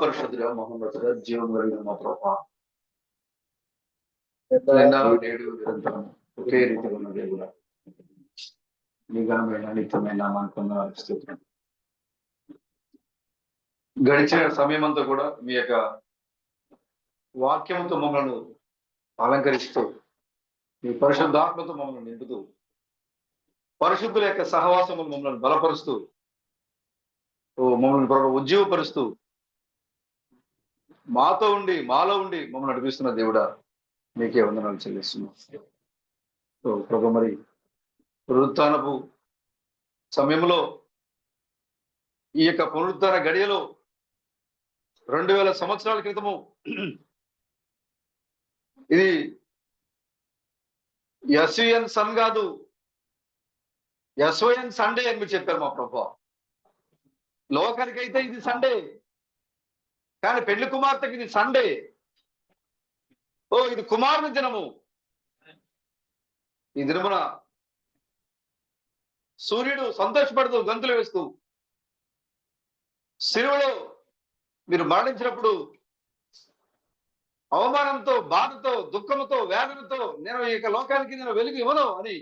మహాపరిషుద్ధుడ మహోన్నతుడ జీవం కలిగిన మా ప్రభా నిన్న నేడు నిరంతరం ఒకే రీతిగా ఉన్న దేవుడ నిఘనమైన నిత్యమైన అనుకున్న స్తోత్రం. గడిచిన సమయం అంతా కూడా మీ యొక్క వాక్యంతో మమ్మల్ని అలంకరిస్తూ మీ పరిశుద్ధాత్మతో మమ్మల్ని నింపుతూ పరిశుద్ధుల యొక్క సహవాసములు మమ్మల్ని బలపరుస్తూ మమ్మల్ని ఉజ్జీవపరుస్తూ మాతో ఉండి మాలో ఉండి మమ్మల్ని నడిపిస్తున్న దేవుడా మీకే వందనాలు చెల్లిస్తున్నాం. ప్రభు మరి పునరుత్థానపు సమయంలో ఈ యొక్క పునరుత్థాన గడియలో 2000 సంవత్సరాల క్రితము ఇది ఎస్విఎన్ సన్ కాదు, ఎస్వైఎన్ సండే అని మీరు చెప్పారు మా ప్రభు. లోకానికైతే ఇది సండే, కానీ పెళ్లి కుమార్తెకి ఇది సండే. ఇది కుమారుని దినము. ఈ దినమున సూర్యుడు సంతోషపడుతూ గంతులు వేస్తూ శిలువలో మీరు మరణించినప్పుడు అవమానంతో, బాధతో, దుఃఖముతో, వేదనతో నేను ఈ లోకానికి నేను వెలుగు ఇవ్వను అని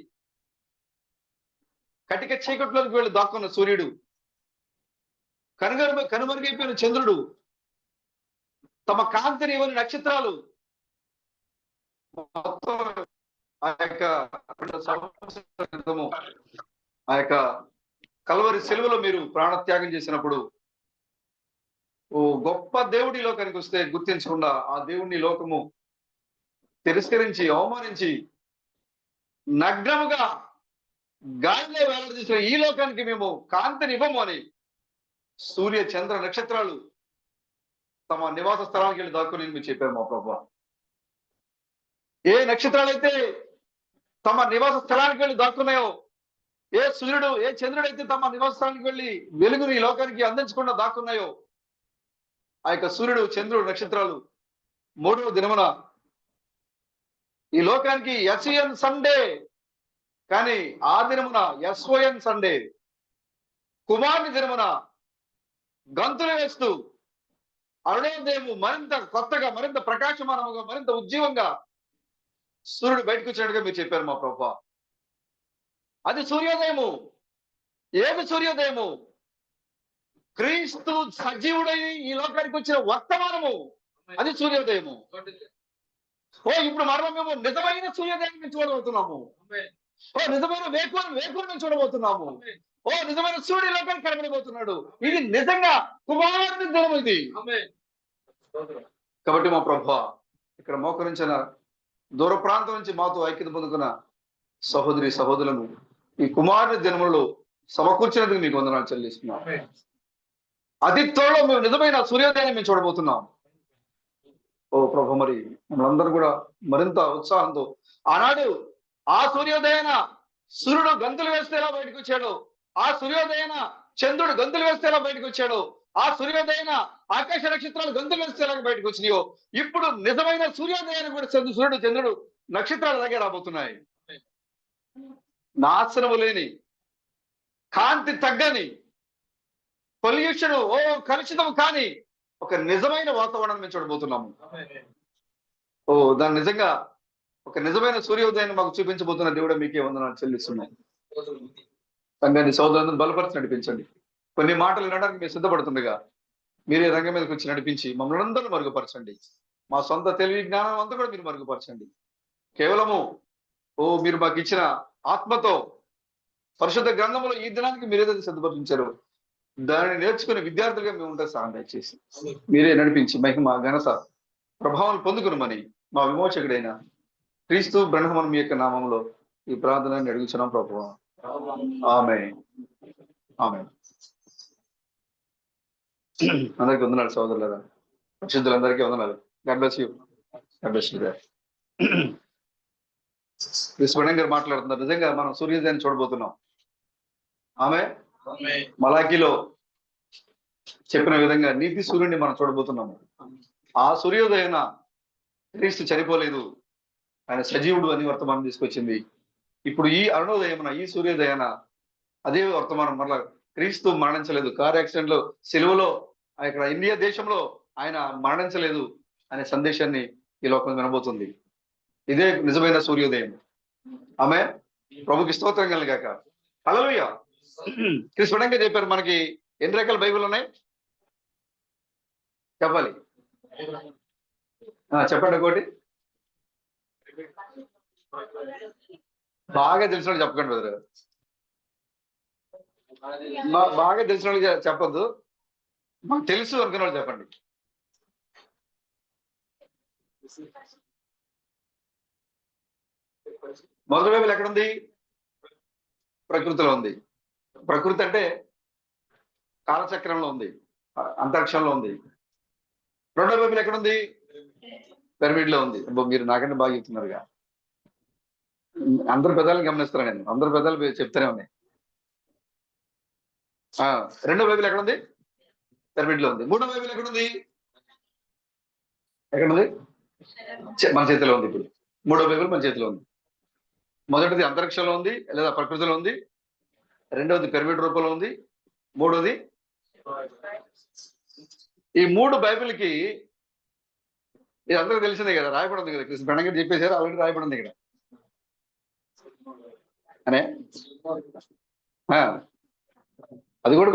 కటిక చీకట్లోకి వెళ్ళి దాక్కున్న సూర్యుడు, కనుమరుగైపోయిన చంద్రుడు, తమ కాంతిని ఇవ్వని నక్షత్రాలు ఆ యొక్క కల్వరి సెలవులో మీరు ప్రాణత్యాగం చేసినప్పుడు గొప్ప దేవుడి లోకానికి వస్తే గుర్తించకుండా ఆ దేవుడిని లోకము తిరస్కరించి అవమానించి నగ్నముగా గాలిలో వేలాడదీసిన ఈ లోకానికి మేము కాంతిని ఇవ్వము అని సూర్య చంద్ర నక్షత్రాలు తమ నివాస స్థలానికి వెళ్ళి దాక్కుని మీరు చెప్పారు మా ప్రభు. ఏ నక్షత్రాలైతే తమ నివాస స్థలానికి వెళ్ళి దాక్కున్నాయో, ఏ సూర్యుడు ఏ చంద్రుడు అయితే తమ నివాస స్థలానికి వెళ్ళి వెలుగుని ఈ లోకానికి అందించకుండా దాక్కున్నాయో, ఆ యొక్క సూర్యుడు, చంద్రుడు, నక్షత్రాలు 3వ దినమున ఈ లోకానికి ఎస్ఈఎన్ సండే, కానీ ఆ దినమున ఎస్ఓఎన్ సండే కుమారుని దినమున గంతులు వేస్తూ అరుణోదయము మరింత కొత్తగా, మరింత ప్రకాశమానముగా, మరింత ఉజ్జీవంగా సూర్యుడు బయటకు వచ్చినట్టుగా మీరు చెప్పారు మా ప్రభు. అది సూర్యోదయము. ఏది సూర్యోదయము? క్రీస్తు సజీవుడై ఈ లోకానికి వచ్చిన వర్తమానము, అది సూర్యోదయము. ఇప్పుడు మనం మేము నిజమైన సూర్యోదయాన్ని చూడబోతున్నాము. నిజమైన వేకువను చూడబోతున్నాము. నిజమైన సూర్యుడు లోకానికి కనబడిపోతున్నాడు. ఇది నిజంగా కుమారుని దినం ఇది. కాబట్టి మా ప్రభు, ఇక్కడ మోకరించిన దూర ప్రాంతం నుంచి మాతో ఐక్యత పొందుకున్న సహోదరి సహోదరులను ఈ కుమారుని దినములలో సమకూర్చినందుకు మీకు వందనాలు చెల్లిస్తున్నాం. అతి త్వరలో మేము నిజమైన సూర్యోదయాన్ని మేము చూడబోతున్నాం. ప్రభు, మరి మనందరూ కూడా మరింత ఉత్సాహంతో ఆనాడు ఆ సూర్యోదయాన సూర్యుడు గంతులు వేస్తే ఎలా బయటకు వచ్చాడు, ఆ సూర్యోదయాన చంద్రుడు గంతులు వేస్తే ఎలా బయటకు వచ్చాడు, ఆ సూర్యోదయాన ఆకాశ నక్షత్రాలు గంతులు వేస్తే ఎలా బయటకు వచ్చినాయో, ఇప్పుడు నిజమైన సూర్యోదయాన్ని కూడా సూర్యుడు, చంద్రుడు, నక్షత్రాలు అలాగే రాబోతున్నాయి. నాశనము లేని, కాంతి తగ్గని, పొల్యూషన్ కలుషితం కానీ ఒక నిజమైన వాతావరణం మేము చూడబోతున్నాము. దాన్ని నిజంగా ఒక నిజమైన సూర్యోదయాన్ని మాకు చూపించబోతున్న దేవుడు మీకే వందనాలు చెల్లిస్తున్నాయి. సంఘాన్ని సోదరులను బలపరిచి నడిపించండి. కొన్ని మాటలు వినడానికి మీరు సిద్ధపడుతుండగా మీరే రంగం మీదకి వచ్చి నడిపించి మమ్మల్ని అందరూ మరుగుపరచండి. మా సొంత తెలివి జ్ఞానం అంతా కూడా మీరు మరుగుపరచండి. కేవలము మీరు మాకు ఇచ్చిన ఆత్మతో పరిశుద్ధ గ్రంథంలో ఈ దినానికి మీరు ఏదైతే సిద్ధపరించారో దానిని నేర్చుకునే విద్యార్థులుగా మేము ఉంటే సహాయం దయచేసి మీరే నడిపించి మహిమ, ఘనత, ప్రభావం పొందుకునమని మా విమోచకుడైన క్రీస్తు బ్రహ్మను మీ యొక్క నామంలో ఈ ప్రార్థనని అడుగుచున్నాం ప్రభువా. ఆమేన్. ఆమేన్. అందరికీ వందనాలు సోదరులారా, పరిశుద్ధులందరికీ వందనాలు. God bless you. God bless you. విశ్వణం గారు మాట్లాడుతున్నారు. నిజంగా మనం సూర్యోదయాన్ని చూడబోతున్నాం. మలాకీలో చెప్పిన విధంగా నీతి సూర్యుడిని మనం చూడబోతున్నాము. ఆ సూర్యోదయాన క్రీస్తు చనిపోలేదు, ఆయన సజీవుడు అని వర్తమానం తీసుకొచ్చింది. ఇప్పుడు ఈ అరుణోదయమున, ఈ సూర్యోదయాన అదే వర్తమానం మరలా క్రీస్తు మరణించలేదు. కార్ యాక్సిడెంట్ లో, సిలువలో, ఇక్కడ ఇండియా దేశంలో ఆయన మరణించలేదు అనే సందేశాన్ని ఈ లోకం వినబోతుంది. ఇదే నిజమైన సూర్యోదయం. ఆమె ప్రభుకి స్తోత్రం కలుగాక. హల్లెలూయా. కృష్ణుడంగా చెప్పారు. మనకి ఎన్ని రకాల బైబిల్ ఉన్నాయి చెప్పాలి? చెప్పండి ఒకటి. బాగా తెలిసిన వాళ్ళు చెప్పకండి బ్రదర్. బాగా తెలిసిన వాళ్ళు చెప్పొద్దు. మాకు తెలుసు అనుకున్న వాళ్ళు చెప్పండి. మొదటి బైబిల్ ఎక్కడుంది? ప్రకృతిలో ఉంది. ప్రకృతి అంటే కాలచక్రంలో ఉంది, అంతరిక్షంలో ఉంది. రెండో బైబిల్ ఎక్కడుంది? పిరమిడ్ లో ఉంది. మీరు నాకంటే బాగా చెప్తున్నారుగా. అందరు పెదాలను గమనిస్తాను నేను. అందరు పెదాలు చెప్తానే ఉన్నాయి. రెండో బైబిల్ ఎక్కడుంది? పిరమిడ్ లో ఉంది. మూడో బైబిల్ ఎక్కడుంది? ఎక్కడుంది? మన చేతిలో ఉంది. ఇప్పుడు మూడో బైబిల్ మన చేతిలో ఉంది. మొదటిది అంతరిక్షంలో ఉంది లేదా ప్రకృతిలో ఉంది. రెండవది పిరమిడ్ రూపంలో ఉంది. మూడోది ఈ మూడు బైబిల్కి ఇది అందరికీ తెలిసిందే కదా, రాయబడింది కదా. కృష్ణ బెణంగా చెప్పేశారు, ఆల్రెడీ రాయబడింది ఇక్కడ అనే. అది కూడా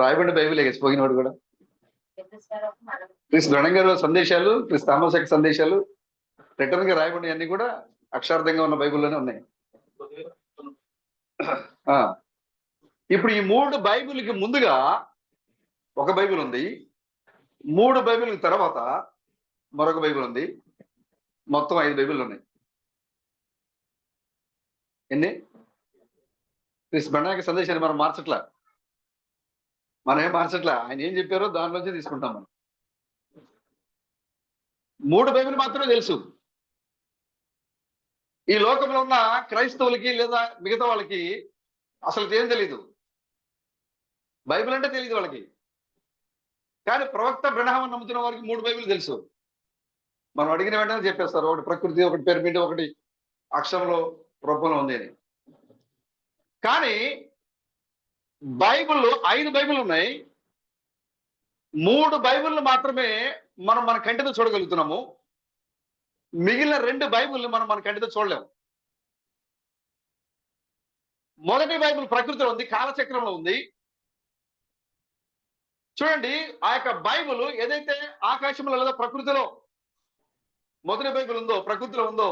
రాయబడిన బైబిలే పోయిన వాడు కూడా. కృష్ణ బెణంగారు సందేశాలు, కృష్ణ తామస సందేశాలు రిటర్న్ గా రాయబడిన అన్ని కూడా అక్షరార్థంగా ఉన్న బైబిల్లోనే ఉన్నాయి. ఇప్పుడు ఈ మూడు బైబిల్కి ముందుగా ఒక బైబిల్ ఉంది. మూడు బైబిల్ తర్వాత మరొక బైబిల్ ఉంది. మొత్తం 5 బైబిల్ ఉన్నాయి. ఎన్ని? కృష్ణ బెణంగా సందేశాన్ని మనం మార్చట్లా. మనం ఏం మార్చట్లా. ఆయన ఏం చెప్పారో దానిలోంచి తీసుకుంటాం మనం. 3 బైబిల్ మాత్రమే తెలుసు. ఈ లోకంలో ఉన్న క్రైస్తవులకి లేదా మిగతా వాళ్ళకి అసలు ఏం తెలీదు. బైబిల్ అంటే తెలియదు వాళ్ళకి. కానీ ప్రవక్త బ్రహ్మం నమ్ముతున్న వారికి 3 బైబిల్ తెలుసు. మనం అడిగిన వెంటనే చెప్పేస్తారు. ఒకటి ప్రకృతి, ఒకటి పిరమిడ్, ఒకటి అక్షరంలో రూపంలో ఉంది అని. కానీ బైబిల్ 5 బైబిల్ ఉన్నాయి. 3 బైబిల్ మాత్రమే మనం మన కంటితో చూడగలుగుతున్నాము. మిగిలిన 2 బైబిల్ మనం మన కంటితో చూడలేము. మొదటి బైబిల్ ప్రకృతిలో ఉంది, కాలచక్రంలో ఉంది. చూడండి, ఆ యొక్క బైబిల్ ఏదైతే ఆకాశంలో లేదా ప్రకృతిలో మొదటి బైబిల్ ఉందో, ప్రకృతిలో ఉందో,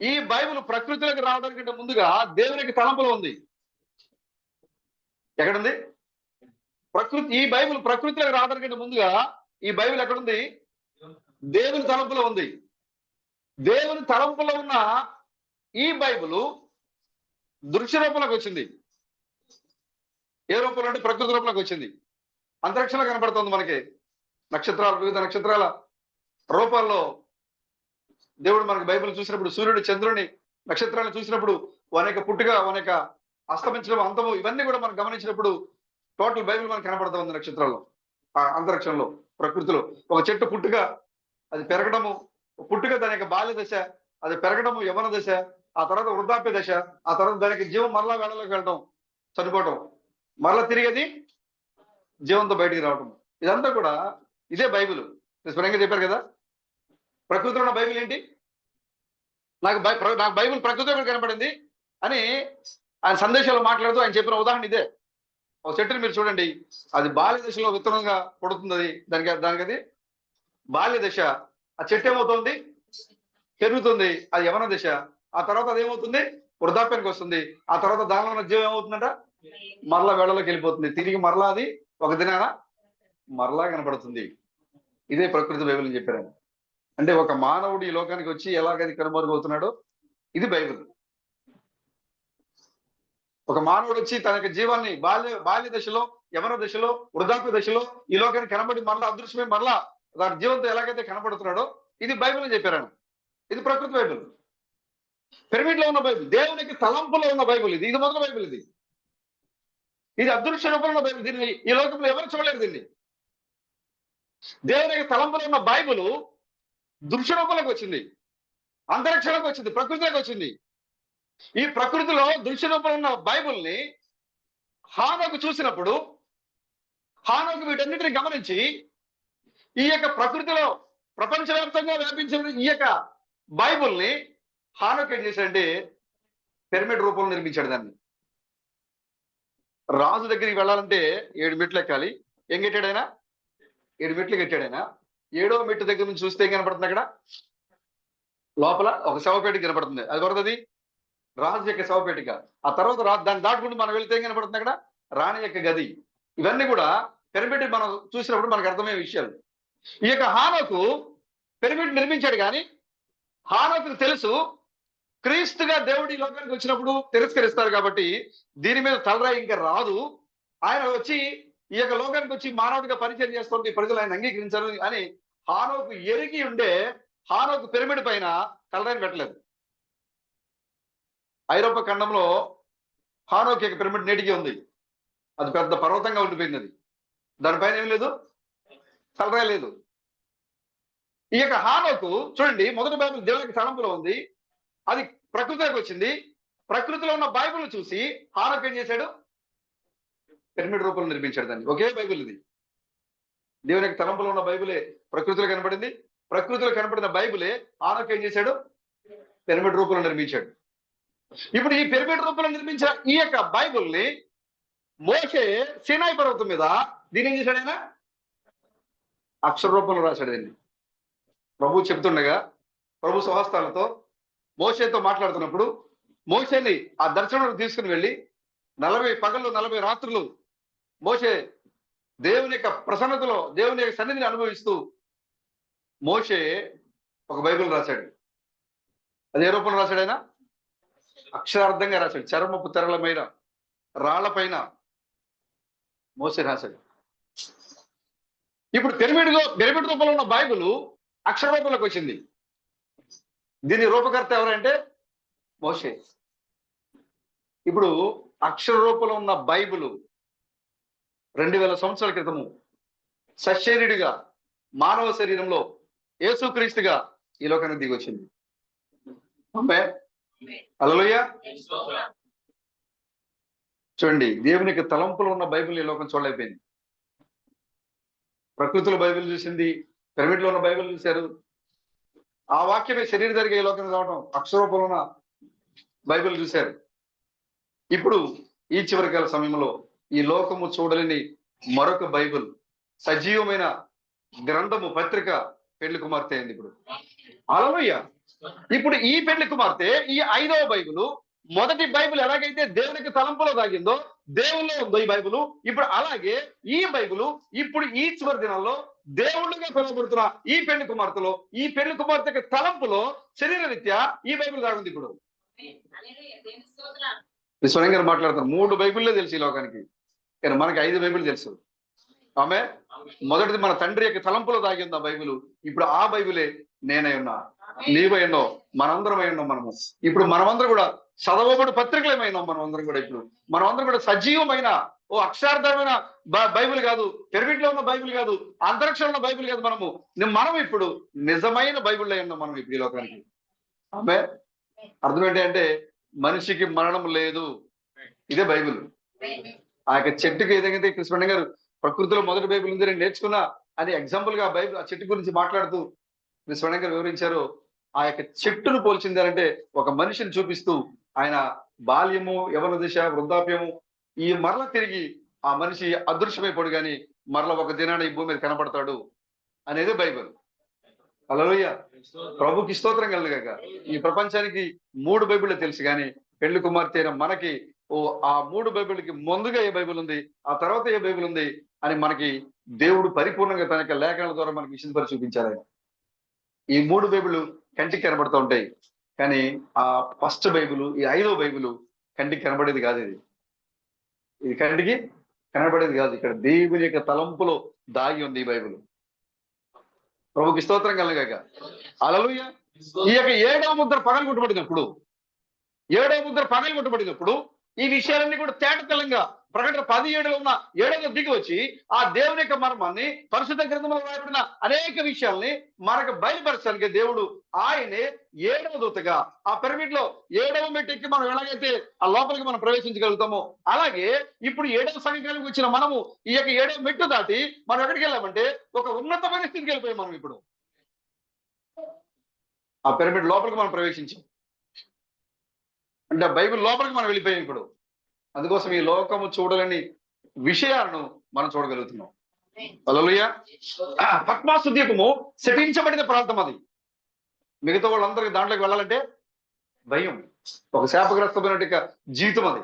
ఈ బైబిల్ ప్రకృతిలోకి రావడానికి ముందుగా దేవునికి తలంపులో ఉంది. ఎక్కడుంది? ఈ బైబిల్ ప్రకృతిలోకి రావడానికి ముందుగా ఈ బైబిల్ ఎక్కడుంది? దేవుని తలంపులో ఉంది. దేవుని తలంపులో ఉన్న ఈ బైబిల్ దృశ్య రూపంలోకి వచ్చింది. ఏ రూపంలో అంటే ప్రకృతి రూపంలోకి వచ్చింది. అంతరిక్షంలో కనపడుతుంది మనకి. నక్షత్రాలు, వివిధ నక్షత్రాల రూపాల్లో దేవుడు మనకి బైబిల్ చూసినప్పుడు సూర్యుడు, చంద్రుని, నక్షత్రాలను చూసినప్పుడు అనేక పుట్టుక, అనేక అస్తమించడం, అంతము, ఇవన్నీ కూడా మనం గమనించినప్పుడు టోటల్ బైబిల్ మనకు కనపడుతూ ఉంది. నక్షత్రాల్లో, అంతరిక్షంలో, ప్రకృతిలో ఒక చెట్టు పుట్టుక, అది పెరగడము, పుట్టుక దాని యొక్క బాల్య దశ, అది పెరగడము యవన దశ, ఆ తర్వాత వృద్ధాప్య దశ, ఆ తర్వాత దానికి జీవం మరలా వేళలోకి వెళ్ళడం, చనిపోవడం, మరలా తిరిగి అది జీవంతో బయటికి రావడం. ఇదంతా కూడా ఇదే బైబిల్. స్వయంగా చెప్పారు కదా, ప్రకృతిలో ఉన్న బైబిల్ ఏంటి? నాకు బైబిల్ ప్రకృతిలో కనపడింది అని ఆయన సందేశాలు మాట్లాడుతూ ఆయన చెప్పిన ఉదాహరణ ఇదే. ఒక చెట్టుని మీరు చూడండి, అది బాల్య దశలో విత్తనంగా పుడుతుంది. దానికి అది బాల్య దశ. ఆ చెట్టు ఏమవుతుంది? పెరుగుతుంది. అది యవన దశ. ఆ తర్వాత అది ఏమవుతుంది? వృద్ధాప్యానికి వస్తుంది. ఆ తర్వాత దానిలో ఉన్న జీవం ఏమవుతుందంట? మరలా వేళలోకి వెళ్ళిపోతుంది. తిరిగి మరలా అది ఒక దినాన మరలా కనపడుతుంది. ఇదే ప్రకృతి బైబిల్ అని చెప్పారు. అంటే ఒక మానవుడు ఈ లోకానికి వచ్చి ఎలాగది కనుమరుగవుతున్నాడో ఇది బైబిల్. ఒక మానవుడు వచ్చి తన యొక్క జీవాన్ని బాల్య దశలో, యవన దశలో, వృద్ధాప్య దశలో ఈ లోకానికి కనబడి మరలా అదృశ్యమై మరలా దాని జీవంతో ఎలాగైతే కనపడుతున్నాడో ఇది బైబిల్ అని చెప్పారు. ఇది ప్రకృతి బైబిల్. పిరమిడ్ లో ఉన్న బైబిల్, దేవునికి తలంపులో ఉన్న బైబిల్. ఇది మొదటి బైబిల్. ఇది అదృశ్య రూపంలో ఉన్న బైబిల్. దీన్ని ఈ లోకంలో ఎవరు చూడలేరు. దీన్ని దేవునికి తలంపులో ఉన్న బైబిల్ దృశ్య రూపంలోకి వచ్చింది, అంతరిక్షంలోకి వచ్చింది, ప్రకృతిలోకి వచ్చింది. ఈ ప్రకృతిలో దృశ్య రూపంలో ఉన్న బైబిల్ని హానోకు చూసినప్పుడు హానోకు వీటన్నిటిని గమనించి ఈ యొక్క ప్రకృతిలో ప్రపంచవ్యాప్తంగా వ్యాపించిన ఈ యొక్క బైబుల్ని హానోక్ ఏం చేశాడంటే పిరమిడ్ రూపంలో నిర్మించాడు దాన్ని. రాజు దగ్గరికి వెళ్ళాలంటే 7 మెట్లు ఎక్కాలి. ఏం కట్టాడు ఆయన? 7 మెట్లు కట్టాడు ఆయన. 7వ మెట్టు దగ్గర నుంచి చూస్తే ఏం కనపడుతుంది? అక్కడ లోపల ఒక శవపేటిక కనపడుతుంది. అది పడుతుంది రాజు యొక్క శవపేటిక. ఆ తర్వాత దాన్ని దాటుకుంటూ మనం వెళ్తే ఏం కనపడుతుంది? అక్కడ రాణి యొక్క గది. ఇవన్నీ కూడా పిరమిడ్ మనం చూసినప్పుడు మనకు అర్థమయ్యే విషయాలు. ఈ యొక్క హానోకు పిరమిడ్ నిర్మించాడు, కానీ హానోకు తెలుసు క్రీస్తుగా దేవుడి లోకానికి వచ్చినప్పుడు తిరస్కరిస్తారు కాబట్టి దీని మీద తలరాయి ఇంకా రాదు. ఆయన వచ్చి ఈ యొక్క లోకానికి వచ్చి మానవుడిగా పరిచయం చేస్తుంది, ప్రజలు ఆయన అంగీకరించారు అని హానోకు ఎరిగి ఉండే హానోకు పిరమిడ్ పైన తలరాయిని పెట్టలేదు. ఐరోపా ఖండంలో హానోకు యొక్క పిరమిడ్ నేటికి ఉంది. అది పెద్ద పర్వతంగా ఉండిపోయింది. అది దానిపైన ఏం లేదు, తలరాయి లేదు. ఈ యొక్క హానోకు చూడండి, మొదటి బైబిల్ దేవునికి తలంపులో ఉంది, అది ప్రకృతిలోకి వచ్చింది. ప్రకృతిలో ఉన్న బైబిల్ చూసి హానోకు ఏం చేశాడు? పిరమిడ్ రూపంలో నిర్మించాడు దాన్ని. ఒకే బైబిల్ ఇది. దేవునికి తలంపులో ఉన్న బైబిలే ప్రకృతిలో కనపడింది. ప్రకృతిలో కనపడిన బైబిలే హానోకు ఏం చేశాడు? పిరమిడ్ రూపంలో నిర్మించాడు. ఇప్పుడు ఈ పిరమిడ్ రూపంలో నిర్మించిన ఈ యొక్క బైబిల్ని మోషే సీనాయి పర్వతం మీద దీని ఏం చేశాడు? ఆయన అక్షర రూపంలో రాశాడు దీన్ని. ప్రభు చెప్తుండగా ప్రభు స్వహస్తాలతో మోషేతో మాట్లాడుతున్నప్పుడు మోషేని ఆ దర్శనంలో తీసుకుని వెళ్ళి 40 పగళ్ళు 40 రాత్రులు మోషే దేవుని యొక్క ప్రసన్నతలో దేవుని యొక్క సన్నిధిని అనుభవిస్తూ మోషే ఒక బైబిల్ రాశాడు. అదే రూపంలో రాశాడు ఆయన, అక్షరార్థంగా రాశాడు. చర్మపు తెరల మీద రాళ్ల పైన మోషే రాశాడు. ఇప్పుడు పిరమిడ్ రూపంలో ఉన్న బైబిల్ అక్షర రూపంలోకి వచ్చింది. దీని రూపకర్త ఎవరంటే మోషే. ఇప్పుడు అక్షర రూపంలో ఉన్న బైబిల్ 2000 సంవత్సరాల క్రితము సశరీరుడిగా మానవ శరీరంలో యేసుక్రీస్తుగా ఈ లోకానికి దిగి వచ్చింది. హల్లెలూయా. చూడండి, దేవునికి తలంపులో ఉన్న బైబిల్ ఈ లోకం చూడలేకపోయింది. ప్రకృతిలో బైబిల్ చూసింది, పిరమిడ్ లో ఉన్న బైబిల్ చూశారు. ఆ వాక్యమే శరీర జరిగే ఈ లోకానికి రావడం, అక్షరూపంలో ఉన్న బైబిల్ చూశారు. ఇప్పుడు ఈ చివరి కాల సమయంలో ఈ లోకము చూడలేని మరొక బైబిల్, సజీవమైన గ్రంథము, పత్రిక పెళ్లి కుమార్తె అయింది ఇప్పుడు. హల్లెలూయా. ఇప్పుడు ఈ పెళ్లి కుమార్తె ఈ 5వ బైబిల్, మొదటి బైబిల్ ఎలాగైతే దేవునికి తలంపులో దాగిందో దేవుల్లో ఉందో ఈ బైబిల్, ఇప్పుడు అలాగే ఈ బైబిల్ ఇప్పుడు ఈ చివరి దినాల్లో దేవుళ్ళుగా పిలువబడుతున్న ఈ పెళ్లి కుమార్తెలో, ఈ పెళ్లి కుమార్తెకి తలంపులో శరీర రీత్యా ఈ బైబిల్ దాగుంది. ఇప్పుడు విశ్వనాథ్ గారు మాట్లాడుతున్నారు 3 బైబిల్లే తెలుసు ఈ లోకానికి, కానీ మనకి 5 బైబిల్ తెలుసు. ఆమె మొదటిది మన తండ్రి యొక్క తలంపులో దాగి ఉంది ఆ బైబిల్. ఇప్పుడు ఆ బైబిలే నేనై ఉన్నా, నీవై ఉన్నావు, మనందరమై ఉన్నాం. మనము ఇప్పుడు మనమందరం కూడా చదవబడి పత్రికలమైనాం. మనమందరం కూడా ఇప్పుడు మనమందరం కూడా సజీవమైన ఓ అక్షరార్థమైన బైబిల్ కాదు, పిరమిడ్ లో ఉన్న బైబిల్ కాదు, అంతరిక్షంలో ఉన్న బైబిల్ కాదు. మనం ఇప్పుడు నిజమైన బైబిల్లో ఉన్నాం మనం ఇప్పుడు ఈ లోకానికి. ఆమె అర్థం ఏంటి అంటే మనిషికి మరణం లేదు, ఇదే బైబిల్. ఆ యొక్క చెట్టుకి ఏదైతే కృష్ణ గారు ప్రకృతిలో మొదటి బైబిల్ ఉంది నేను నేర్చుకున్నా అని ఎగ్జాంపుల్ గా బైబిల్ ఆ చెట్టు గురించి మాట్లాడుతూ కృష్ణ గారు వివరించారు. ఆ యొక్క చెట్టును పోల్చిందారంటే ఒక మనిషిని చూపిస్తూ ఆయన బాల్యము, యవన దశ, వృద్ధాప్యము ఈ మరల తిరిగి ఆ మనిషి అదృశ్యమైపోడు కానీ మరల ఒక దినాన ఈ భూమి మీద కనపడతాడు అనేది బైబిల్. హల్లెలూయా. ప్రభుకి స్తోత్రం కలుగుగాక. ఈ ప్రపంచానికి 3 బైబిల్ తెలుసు, కానీ పెళ్లి కుమార్తె అయిన మనకి ఆ 3 బైబిల్కి ముందుగా ఏ బైబిల్ ఉంది, ఆ తర్వాత ఏ బైబిల్ ఉంది అని మనకి దేవుడు పరిపూర్ణంగా తన యొక్క లేఖనాల ద్వారా మనకి విషయం చూపించారు. ఆయన ఈ 3 బైబిల్ కంటికి కనబడుతూ ఉంటాయి, కానీ ఆ ఫస్ట్ బైబిల్, ఈ 5వ బైబిల్ కంటికి కనబడేది కాదు. ఇది కంటికి కనబడేది కాదు. ఇక్కడ దేవుని యొక్క తలంపులో దాగి ఉంది ఈ బైబిల్. ప్రభుకి స్తోత్రం కలుగాక. హల్లెలూయా. ఈ యొక్క 7వ ముద్ర పగలగొట్టబడినప్పుడు ఈ విషయాలన్నీ కూడా తేటతెల్లంగా ప్రకటన 17లో ఉన్న 7వ దిగి వచ్చి ఆ దేవుని యొక్క మర్మాన్ని పరిశుద్ధ గ్రంథంలో రాయబడిన అనేక విషయాల్ని మనకు బయలుపరచడానికి దేవుడు ఆయనే 7వ దూతగా ఆ పిరమిడ్ లో 7వ మెట్టు ఎక్కి మనం ఎలాగైతే ఆ లోపలికి మనం ప్రవేశించగలుగుతామో, అలాగే ఇప్పుడు 7వ సంఘానికి వచ్చిన మనము ఈ యొక్క 7వ మెట్టు దాటి మనం ఎక్కడికి వెళ్ళామంటే ఒక ఉన్నతమైన స్థితికి వెళ్ళిపోయాం మనం ఇప్పుడు. ఆ పిరమిడ్ లోపలికి మనం ప్రవేశించాం అంటే బైబిల్ లోపలికి మనం వెళ్ళిపోయాం ఇప్పుడు. అందుకోసం ఈ లోకము చూడలేని విషయాలను మనం చూడగలుగుతున్నాం. హల్లెలూయా. పద్మాసు ద్వీపము శపించబడిన ప్రాంతం అది. మిగతా వాళ్ళందరికీ దాంట్లోకి వెళ్ళాలంటే భయం, ఒక శాపగ్రస్తమైన జీవితం అది.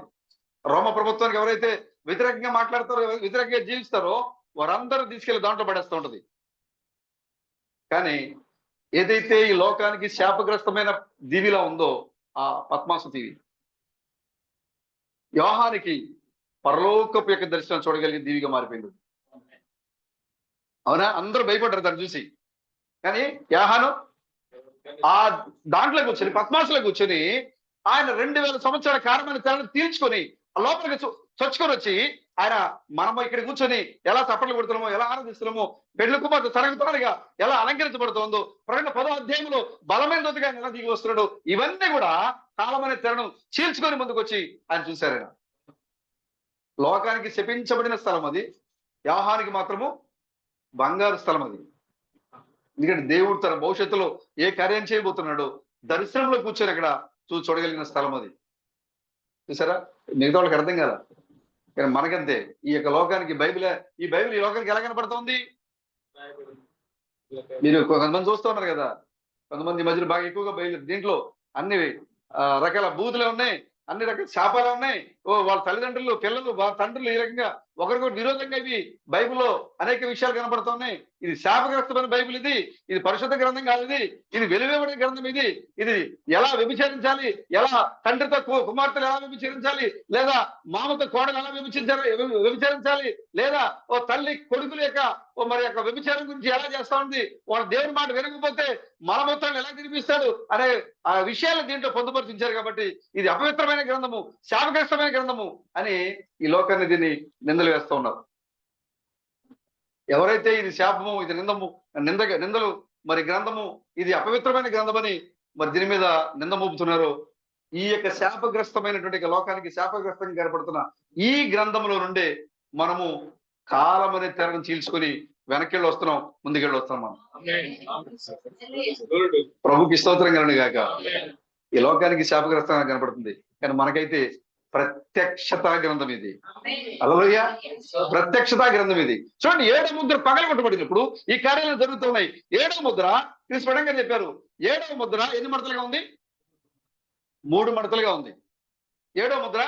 రోమ ప్రభుత్వానికి ఎవరైతే వ్యతిరేకంగా మాట్లాడతారో, వ్యతిరేకంగా జీవిస్తారో వారందరూ తీసుకెళ్లి దాంట్లో పడేస్తూ ఉంటది. కానీ ఏదైతే ఈ లోకానికి శాపగ్రస్తమైన దీవిలా ఉందో ఆ పద్మాసు దీవి, యోహానికి పరలోకపు యొక్క దర్శనం చూడగలిగే దీవిగా మారిపోయింది. అవునా? అందరూ భయపడ్డారు దాన్ని చూసి. కానీ యోహాను ఆ దాంట్లో కూర్చొని, పద్మాసులో కూర్చొని ఆయన 2000 సంవత్సరాల కారమైన తెరను తీర్చుకొని లోపలికి చొచ్చుకొని వచ్చి ఆయన మనం ఇక్కడ కూర్చొని ఎలా చప్పట్లు కొడుతున్నామో, ఎలా ఆనందిస్తున్నామో, పెళ్లి కుమార్తె తరంతరాలుగా ఎలా అలంకరించబడుతుందో, ప్రకటన 10వ అధ్యాయంలో బలమైన దూతగా ఎలా దిగి వస్తున్నాడు, ఇవన్నీ కూడా కాలమైన తెరను చీల్చుకొని ముందుకు వచ్చి ఆయన చూశారు. ఆయన లోకానికి శపించబడిన స్థలం అది, యోహానికి మాత్రము బంగారు స్థలం అది. ఎందుకంటే దేవుడు తన భవిష్యత్తులో ఏ కార్యం చేయబోతున్నాడో దర్శనంలో కూర్చొని అక్కడ చూడగలిగిన స్థలం అది. చూసారా? మిగతా వాళ్ళకి అర్థం కదా, కానీ మనకంతే. ఈ యొక్క లోకానికి ఈ బైబిల్ ఈ లోకానికి ఎలా కనపడుతుంది? మీరు కొంతమంది చూస్తూ ఉన్నారు కదా, కొంతమంది మధ్యలో బాగా ఎక్కువగా దీంట్లో అన్ని రకాల బూతులే ఉన్నాయి, అన్ని రకాల శాపాలు ఉన్నాయి. వాళ్ళ తల్లిదండ్రులు, పిల్లలు, వాళ్ళ తండ్రులు ఈ రకంగా ఒకరికొకరు విరోధంగా ఇవి బైబిల్లో అనేక విషయాలు కనపడుతున్నాయి. ఇది శాపగ్రస్తమైన బైబిల్, ఇది పరిశుద్ధ గ్రంథం కాదు, ఇది వెలువబడిన గ్రంథం. ఇది ఎలా వ్యభిచరించాలి, ఎలా తండ్రితో కుమార్తెలు ఎలా వ్యభిచరించాలి, లేదా మామతో కోడలు ఎలా వ్యభిచరించాలి, లేదా ఓ తల్లి కొడుకుల యొక్క మరి యొక్క వ్యభిచారం గురించి ఎలా చేస్తా ఉంది, వాళ్ళ దేవుని మాట వినకపోతే మలమూత్రాన్ని ఎలా తినిపిస్తాడు అనే ఆ విషయాలు దీంట్లో పొందుపరిచించారు. కాబట్టి ఇది అపవిత్రమైన గ్రంథము, శాపగ్రస్తమైన గ్రంథము అని ఈ లోకాన్ని దీన్ని నిందలు వేస్తూ ఉన్నారు. ఎవరైతే ఇది శాపము, ఇది నిందలు మరి గ్రంథము, ఇది అపవిత్రమైన గ్రంథమని మరి దీని మీద నింద మోపుతున్నారో, ఈ యొక్క శాపగ్రస్తమైనటువంటి లోకానికి శాపగ్రస్తంగా కనపడుతున్న ఈ గ్రంథంలో నుండే మనము కాలమనే తెరను చీల్చుకొని వెనక్కి వస్తున్నాం, ముందుకెళ్ళి వస్తున్నాం. మనం ప్రభుకి స్తోత్రం కలుగును గాక. ఈ లోకానికి శాపగ్రస్తంగా కనపడుతుంది, కానీ మనకైతే ప్రత్యక్షత గ్రంథం ఇది. హల్లెలూయా. ప్రత్యక్షత గ్రంథం ఇది. చూడండి, 7వ ముద్ర పగలగొట్టబడినప్పుడు ఈ కార్యాలు జరుగుతున్నాయి. 7వ ముద్ర స్పష్టంగా చెప్పారు. 7వ ముద్ర ఎన్ని మడతలుగా ఉంది? 3 మడతలుగా ఉంది. 7వ ముద్ర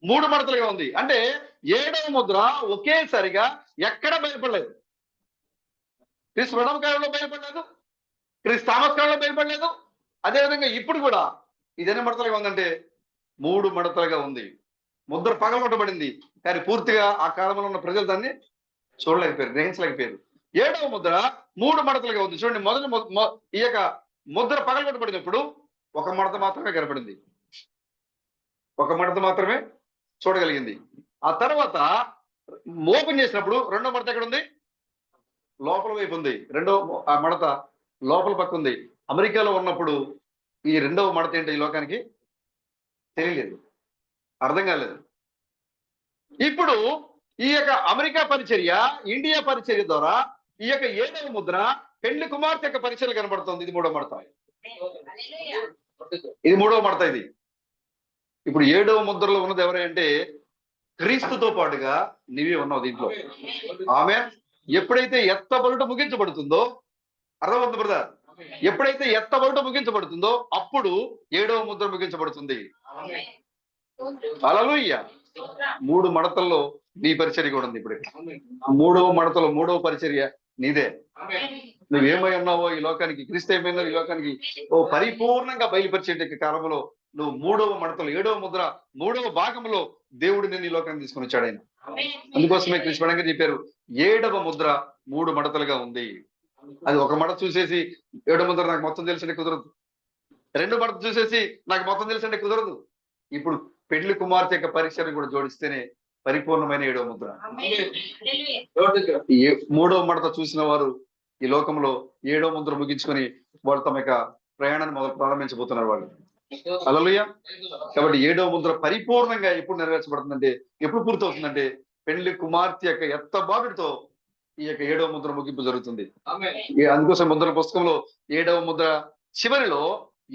3 మడతలుగా ఉంది. అంటే 7వ ముద్ర ఒకేసారిగా ఎక్కడ బయలుపడలేదు. క్రీస్తు ప్రణవ కాలంలో బయలుపడలేదు, క్రీస్తు థామస్ కాలంలో బయలుపడలేదు. అదేవిధంగా ఇప్పుడు కూడా ఇది ఎన్ని మడతలుగా ఉందంటే 3 మడతలుగా ఉంది. ముద్ర పగలగొట్టబడింది, కానీ పూర్తిగా ఆ కాలంలో ఉన్న ప్రజలు దాన్ని చూడలేకపోయారు, గ్రహించలేకపోయారు. 7వ ముద్ర 3 మడతలుగా ఉంది. చూడండి, మొదటి ఈ యొక్క ముద్ర పగలగొట్టబడినప్పుడు ఒక మడత మాత్రమే కనపడింది, ఒక మడత మాత్రమే చూడగలిగింది. ఆ తర్వాత ఓపెన్ చేసినప్పుడు 2వ మడత ఎక్కడ ఉంది? లోపల వైపు ఉంది. ఆ మడత లోపల పక్క ఉంది. అమెరికాలో ఉన్నప్పుడు ఈ 2వ మడత ఏంటో ఈ లోకానికి తెలియలేదు, అర్థం కాలేదు. ఇప్పుడు ఈ యొక్క అమెరికా పరిచర్య, ఇండియా పరిచర్య ద్వారా ఈ యొక్క 7వ ముద్ర పెళ్లి కుమార్తె యొక్క పరిచర్య కనబడుతుంది. ఇది 3వ మడత. ఇది 3వ మడత. ఇది ఇప్పుడు 7వ ముద్రలో ఉన్నది ఎవరంటే క్రీస్తుతో పాటుగా నీవే ఉన్నావు దీంట్లో. ఆమె ఎప్పుడైతే ఎత్తబడుట ముగించబడుతుందో, అర్థమవుతుంది బ్రదర్? ఎప్పుడైతే ఎత్తబడుట ముగించబడుతుందో అప్పుడు 7వ ముద్ర ముగించబడుతుంది. హల్లెలూయా. 3 మడతల్లో నీ పరిచర్య కూడా ఉంది. ఇప్పుడు 3వ మడతలో 3వ పరిచర్య నీదే. నువ్వేమై ఉన్నావో ఈ లోకానికి, క్రీస్తు ఏమైనా ఈ లోకానికి పరిపూర్ణంగా బయలుపరిచే కాలంలో నువ్వు 3వ మడతలో 7వ ముద్ర 3వ భాగంలో దేవుడు నిన్ను ఈ లోకానికి తీసుకుని వచ్చాడు ఆయన. అందుకోసమే కృష్ణుడంగా చెప్పారు 7వ ముద్ర 3 మడతలుగా ఉంది. అది ఒక మడత చూసేసి 7వ ముద్ర నాకు మొత్తం తెలిసింటే కుదరదు, 2 మడత చూసేసి నాకు మొత్తం తెలిసింటే కుదరదు. ఇప్పుడు పెళ్లి కుమార్తె యొక్క పరిచర్య కూడా జోడిస్తేనే పరిపూర్ణమైన ఏడవ ముద్ర. ఈ మూడవ మడత చూసిన వారు ఈ లోకంలో ఏడవ ముద్ర ముగించుకొని వాళ్ళు తమ యొక్క ప్రయాణాన్ని ప్రారంభించబోతున్నారు వాళ్ళు. హల్లెలూయా. కాబట్టి ఏడవ ముద్ర పరిపూర్ణంగా ఎప్పుడు నెరవేర్చబడుతుందంటే, ఎప్పుడు పూర్తవుతుందంటే, పెళ్లి కుమార్తె యొక్క ఎత్తబాటుతో ఈ యొక్క ఏడవ ముద్ర ముగింపు జరుగుతుంది. అందుకోసం ముద్ర పుస్తకంలో ఏడవ ముద్ర చివరిలో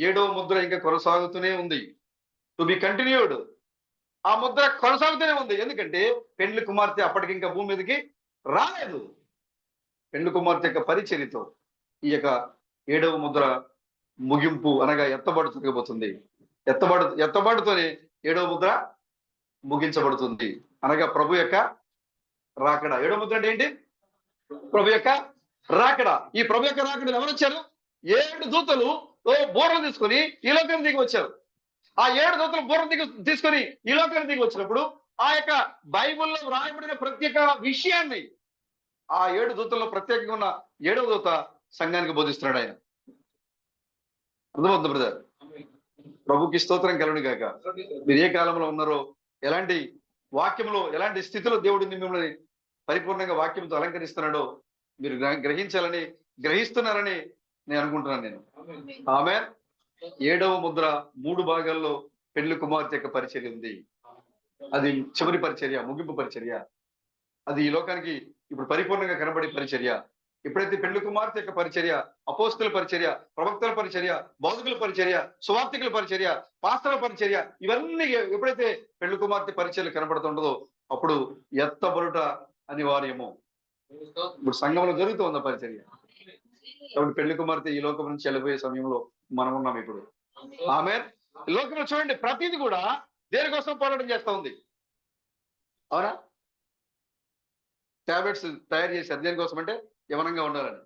ఏడవ ముద్ర ఇంకా కొనసాగుతూనే ఉంది, టు బి కంటిన్యూడ్. ఆ ముద్ర కొనసాగుతూనే ఉంది. ఎందుకంటే పెళ్లి కుమార్తె అప్పటికి ఇంకా భూమి మీదకి రాలేదు. పెళ్లి కుమార్తె యొక్క పరిచర్యతో ఈ యొక్క ఏడవ ముద్ర ముగింపు అనగా ఎత్తబాటు జరగబోతుంది. ఎత్తబాటుతోనే ఏడవ ముద్ర ముగించబడుతుంది, అనగా ప్రభు యొక్క రాకడ. ఏడవ ముద్ర అంటే ఏంటి? ప్రభు యొక్క రాకడ. ఈ ప్రభు యొక్క రాకడలు ఎవరు వచ్చారు? 7 దూతలు బోర్లు తీసుకొని ఈ లోకానికి దిగి వచ్చారు. ఆ 7 దూతలు బోర్లు తీసుకొని ఈ లోకానికి దిగి వచ్చినప్పుడు ఆ యొక్క బైబిల్లో వ్రాయబడిన ప్రత్యేక విషయాన్ని ఆ 7 దూతల్లో ప్రత్యేకంగా ఉన్న 7వ దూత సంఘానికి బోధిస్తున్నాడు. ఆయన అర్థమవుతుంది బ్రదర్? ప్రభుకి స్తోత్రం కలుగును గాక. మీరు ఏ కాలంలో ఉన్నారో, ఎలాంటి వాక్యంలో, ఎలాంటి స్థితిలో దేవుడు మిమ్మల్ని పరిపూర్ణంగా వాక్యంతో అలంకరిస్తున్నాడో మీరు గ్రహించాలని, గ్రహిస్తున్నారని నేను అనుకుంటున్నాను. నేను ఆమేన్. ఏడవ ముద్ర 3 భాగాల్లో పెళ్లి కుమార్తె యొక్క పరిచర్య ఉంది. అది చివరి పరిచర్య, ముగింపు పరిచర్య. అది ఈ లోకానికి ఇప్పుడు పరిపూర్ణంగా కనబడే పరిచర్య. ఎప్పుడైతే పెళ్లి కుమార్తె యొక్క పరిచర్య, అపోస్తుల పరిచర్య, ప్రవక్తల పరిచర్య, బోధకుల పరిచర్య, సువార్తికుల పరిచర్య, పాస్టర్ల పరిచర్య, ఇవన్నీ ఎప్పుడైతే పెళ్లి కుమార్తె పరిచర్యలు కనబడుతుండదో అప్పుడు ఎత్తబడుట అనివార్యము. ఇప్పుడు సంఘంలో జరుగుతూ ఉంది పరిచర్య. కాబట్టి పెళ్లి కుమార్తె ఈ లోకం నుంచి వెళ్ళిపోయే సమయంలో మనం ఉన్నాం ఇప్పుడు. ఆమేన్. లోకంలో చూడండి, ప్రతిది కూడా దేనికోసం పోరాటం చేస్తా ఉంది. అవునా? టాబ్లెట్స్ తయారు చేశారు దేనికోసం అంటే యవనంగా ఉండాలని.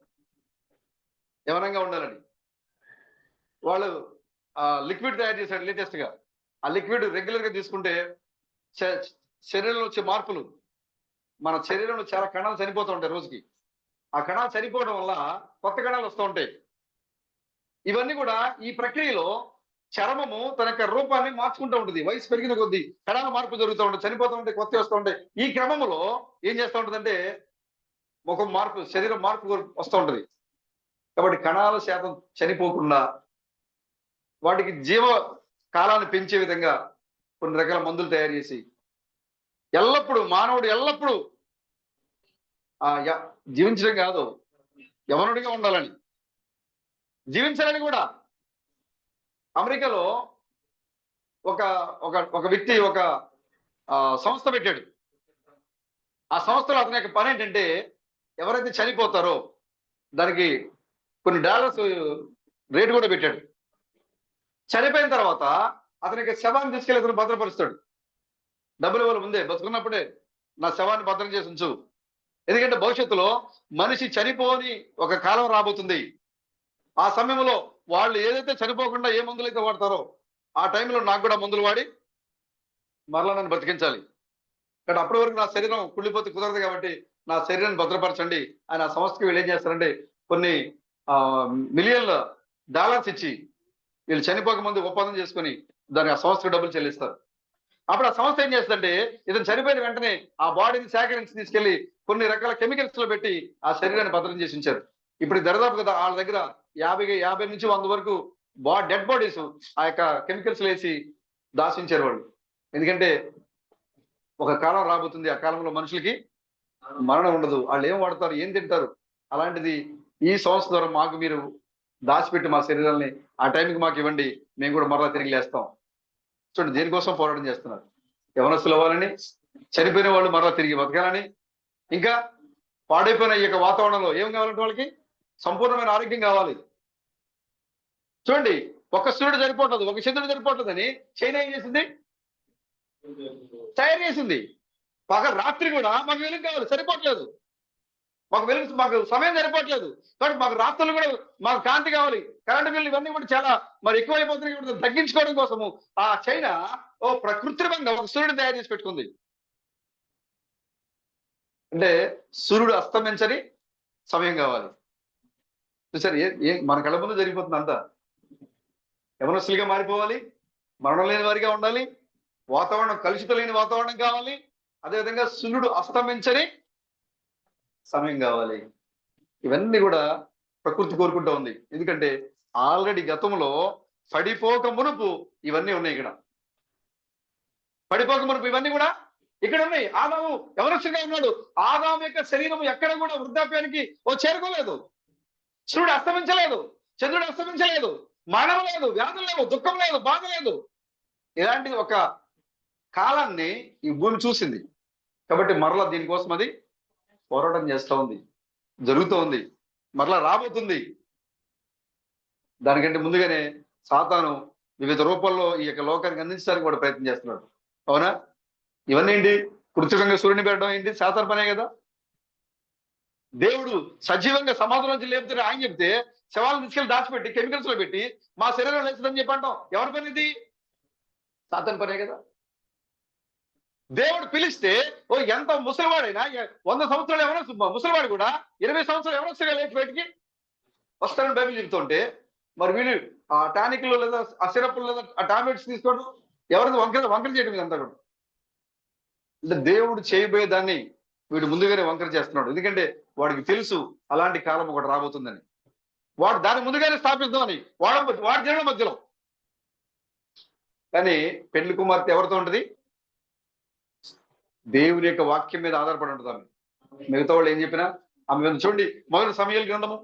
యవనంగా ఉండాలని వాళ్ళు లిక్విడ్ తయారు చేశారు లేటెస్ట్ గా. ఆ లిక్విడ్ రెగ్యులర్ గా తీసుకుంటే శరీరంలో వచ్చే మార్పులు, మన శరీరంలో చాలా కణాలు చనిపోతూ ఉంటాయి రోజుకి. ఆ కణాలు చనిపోవడం వల్ల కొత్త కణాలు వస్తూ ఉంటాయి. ఇవన్నీ కూడా ఈ ప్రక్రియలో చర్మము తన యొక్క రూపాన్ని మార్చుకుంటూ ఉంటుంది. వయసు పెరిగిన కొద్దీ కణాల మార్పు జరుగుతూ ఉంటుంది, చనిపోతూ ఉంటాయి, కొత్త వస్తూ ఉంటాయి. ఈ క్రమంలో ఏం చేస్తూ ఉంటుందంటే ముఖం మార్పు, శరీరం మార్పు వస్తూ ఉంటుంది. కాబట్టి కణాల శాతం చనిపోకుండా వాటికి జీవ కాలాన్ని పెంచే విధంగా కొన్ని రకాల మందులు తయారు చేసి ఎల్లప్పుడూ మానవుడు ఎల్లప్పుడూ జీవించడం కాదు, యవనుడిగా ఉండాలని, జీవించాలని కూడా. అమెరికాలో ఒక ఒక ఒక వ్యక్తి ఒక సంస్థ పెట్టాడు. ఆ సంస్థలో అతని యొక్క పని ఏంటంటే ఎవరైతే చనిపోతారో దానికి కొన్ని డాలర్స్ రేటు కూడా పెట్టాడు. చనిపోయిన తర్వాత అతనికి శవాన్ని తీసుకెళ్ళి అతను భద్రపరుస్తాడు. డబ్బులు ఇవ్వాలి ముందే, బతుకున్నప్పుడే నా శవాన్ని భద్రం చేసి ఉంచు. ఎందుకంటే భవిష్యత్తులో మనిషి చనిపోని ఒక కాలం రాబోతుంది. ఆ సమయంలో వాళ్ళు ఏదైతే చనిపోకుండా ఏ మందులు అయితే వాడతారో ఆ టైంలో నాకు కూడా మందులు వాడి మరలా నన్ను బతికించాలి. కానీ అప్పటి వరకు నా శరీరం కుళ్ళిపోతే కుదరదు, కాబట్టి నా శరీరాన్ని భద్రపరచండి అని ఆ సంస్థకి వీళ్ళు ఏం చేస్తారంటే కొన్ని మిలియన్ల డాలర్స్ ఇచ్చి వీళ్ళు చనిపోక ముందు ఒప్పందం చేసుకుని దాని ఆ సంస్థకు డబ్బులు చెల్లిస్తారు. అప్పుడు ఆ సంస్థ ఏం చేస్తుందంటే ఇతను చనిపోయిన వెంటనే ఆ బాడీని సేకరించి తీసుకెళ్లి కొన్ని రకాల కెమికల్స్ లో పెట్టి ఆ శరీరాన్ని భద్రం చేసి ఉంచారు. ఇప్పుడు దరిదాపు కదా వాళ్ళ దగ్గర 50 నుంచి 100 వరకు డెడ్ బాడీస్ ఆ యొక్క కెమికల్స్ వేసి దాచించారు వాళ్ళు. ఎందుకంటే ఒక కాలం రాబోతుంది, ఆ కాలంలో మనుషులకి మరణం ఉండదు. వాళ్ళు ఏం వాడతారు, ఏం తింటారు, అలాంటిది ఈ సంస్థ ద్వారా మాకు మీరు దాచిపెట్టి మా శరీరాన్ని ఆ టైంకి మాకు ఇవ్వండి, మేము కూడా మరలా తిరిగి లేస్తాం. చూడండి దేనికోసం పోరాటం చేస్తున్నారు. యవనస్తులు అవ్వాలని, చనిపోయిన వాళ్ళు మరలా తిరిగి బతకాలని, ఇంకా పాడైపోయిన ఈ యొక్క వాతావరణంలో ఏం కావాలంటే వాళ్ళకి సంపూర్ణమైన ఆరోగ్యం కావాలి. చూడండి, ఒక సూర్యుడు సరిపోతుంది, ఒక చంద్రుడు సరిపోతుందని చైనా ఏం చేసింది, తయారు చేసింది. రాత్రి కూడా మాకు వెలుగు కావాలి, సరిపోవట్లేదు. మాకు సమయం సరిపోవట్లేదు, కాబట్టి మాకు రాత్రులు కూడా మాకు కాంతి కావాలి. కరెంటు బిల్లు ఇవన్నీ కూడా చాలా మరి ఎక్కువైపోతున్నాయి. తగ్గించుకోవడం కోసము ఆ చైనా కృత్రిమంగా ఒక సూర్యుడు తయారు చేసి పెట్టుకుంది. అంటే సూర్యుడు అస్తమించని సమయం కావాలి. చూసారు, మన కళ్ళ ముందు జరిగిపోతుంది అంతా. యవనస్తులుగా మారిపోవాలి, మరణం లేని వారిగా ఉండాలి, వాతావరణం కలుషితం లేని వాతావరణం కావాలి, అదేవిధంగా సూర్యుడు అస్తమించని సమయం కావాలి. ఇవన్నీ కూడా ప్రకృతి కోరుకుంటా ఉంది. ఎందుకంటే ఆల్రెడీ గతంలో పడిపోక మునుపు ఇవన్నీ ఉన్నాయి ఇక్కడ. పడిపోక మునుపు ఇవన్నీ కూడా ఇక్కడ ఉన్నాయి. ఆదాము యవనస్తుడిగా ఉన్నాడు. ఆదాము యొక్క శరీరం ఎక్కడ కూడా వృద్ధాప్యానికి చేరుకోలేదు. సూర్యుడు అస్తమించలేదు, చంద్రుడు అస్తమించలేదు, మరణం లేదు, వ్యాధులు లేవు, దుఃఖం లేదు, బాధ లేదు. ఇలాంటి ఒక కాలాన్ని ఈ భూమి చూసింది. కాబట్టి మరలా దీనికోసం అది పోరాటం చేస్తూ ఉంది, జరుగుతూ ఉంది, మరలా రాబోతుంది. దానికంటే ముందుగానే సాతాను వివిధ రూపాల్లో ఈ యొక్క లోకానికి అందించడానికి కూడా ప్రయత్నం చేస్తున్నాడు. అవునా? ఇవన్నీ ఏంటి? కృత్రిమంగా సూర్యుని పెట్టడం ఏంటి? సాతాను పనే కదా. దేవుడు సజీవంగా సమాధుల నుంచి లేపుతారు ఆయన చెప్తే శవాలను తీసుకెళ్లి దాచిపెట్టి కెమికల్స్ లో పెట్టి మా శరీరం లేస్తుందని చెప్పంటాం. ఎవరి పని ఇది? సాతాను పనే కదా. దేవుడు పిలిస్తే ఎంత ముసలివాడైనా 100 సంవత్సరాలు ఎవరో ముసలివాడు కూడా 20 సంవత్సరాలు ఎవరొస్తగా లేచి బయటికి వస్తారని బైబిల్ చెబుతుంటే, మరి వీళ్ళు ఆ టానిక్లు లేదా ఆ సిరప్లు లేదా ఆ టాబ్లెట్స్ తీసుకోవడం ఎవరిది వంకర చేయడం ఇదంతా కూడా. అంటే దేవుడు చేయబోయే దాన్ని వీడు ముందుగానే వంకర చేస్తున్నాడు. ఎందుకంటే వాడికి తెలుసు అలాంటి కాలం ఒకటి రాబోతుందని. వాడు దాన్ని ముందుగానే స్థాపిద్దామని వాడి జనం మధ్యలో. కానీ పెళ్లి కుమార్తె ఎవరితో ఉంటది? దేవుని యొక్క వాక్యం మీద ఆధారపడి ఉంటుంది ఆమె. మిగతా వాళ్ళు ఏం చెప్పినా ఆమె మీద. చూడండి, మొదటి సమూయేలు గ్రంథము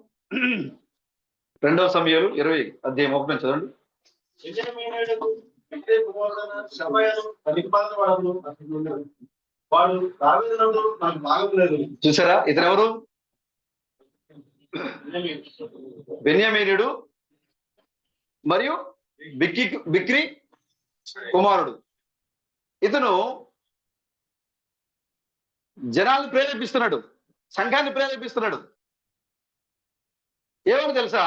2వ సమూయేలు 20 అధ్యాయం 1 చదవండి. చూసారా? ఇతను ఎవరు? బెన్యామీనుడు మరియు బిక్రీ కుమారుడు. ఇతను జనాలను ప్రేరేపిస్తున్నాడు, సంఘాన్ని ప్రేరేపిస్తున్నాడు. ఏమని తెలుసా?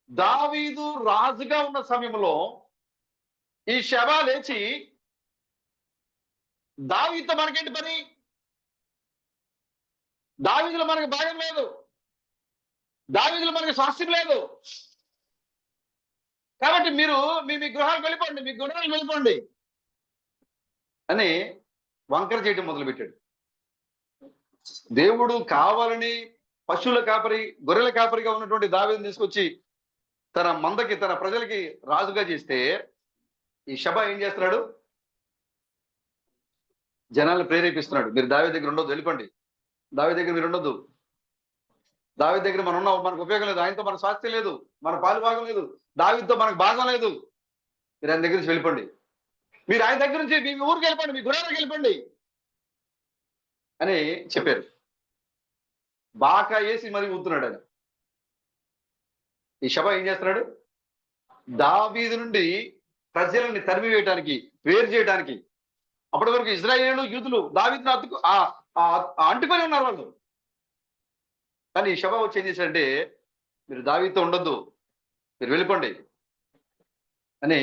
దావీదు రాజుగా ఉన్న సమయంలో ఈ శవ లేచి, దావీదుతో మనకేంటి పని? దావీదులో మనకు భాగం లేదు, దావీదులో మనకు స్వాస్థ్యం లేదు. కాబట్టి మీరు మీ గృహాలకు వెళ్ళిపోండి, మీ గుణాలకు వెళ్ళిపోండి అని వంకర చేయడం మొదలుపెట్టాడు. దేవుడు కావాలని పశువుల కాపరి, గొర్రెల కాపరిగా ఉన్నటువంటి దావీదుని తీసుకొచ్చి తన మందకి, తన ప్రజలకి రాజుగా చేస్తే, ఈ షబా ఏం చేస్తున్నాడు? జనాలను ప్రేరేపిస్తున్నాడు. మీరు దావీదు దగ్గర ఉండొద్దు, వెళ్ళిపోండి. దావీదు దగ్గర మీరు ఉండొద్దు. దావీదు దగ్గర మనం ఉన్నాం, మనకు ఉపయోగం లేదు. ఆయనతో మన స్వాస్థ్యం లేదు, మన పాలు భాగం లేదు, దావీదుతో మనకు భాగం లేదు. మీరు ఆయన దగ్గర నుంచి వెళ్ళిపోండి. మీరు ఆయన దగ్గర నుంచి మీ ఊరికి వెళ్ళిపోండి, మీ గురాలకు వెళ్ళిపోండి అని చెప్పారు. బాకా వేసి మరీ ఊతున్నాడు ఆయన. ఈ షబా ఏం చేస్తున్నాడు? దావీదు నుండి ప్రజలని తరిమి వేయడానికి, వేరు చేయడానికి. అప్పటి వరకు ఇజ్రాయేలు, యూదులు దావీదును అంటుకొని ఉన్నారు వాళ్ళు. కానీ ఈ షబా వచ్చి ఏం చేశాడంటే, మీరు దావీదుతో ఉండొద్దు, మీరు వెళ్ళిపోండి అని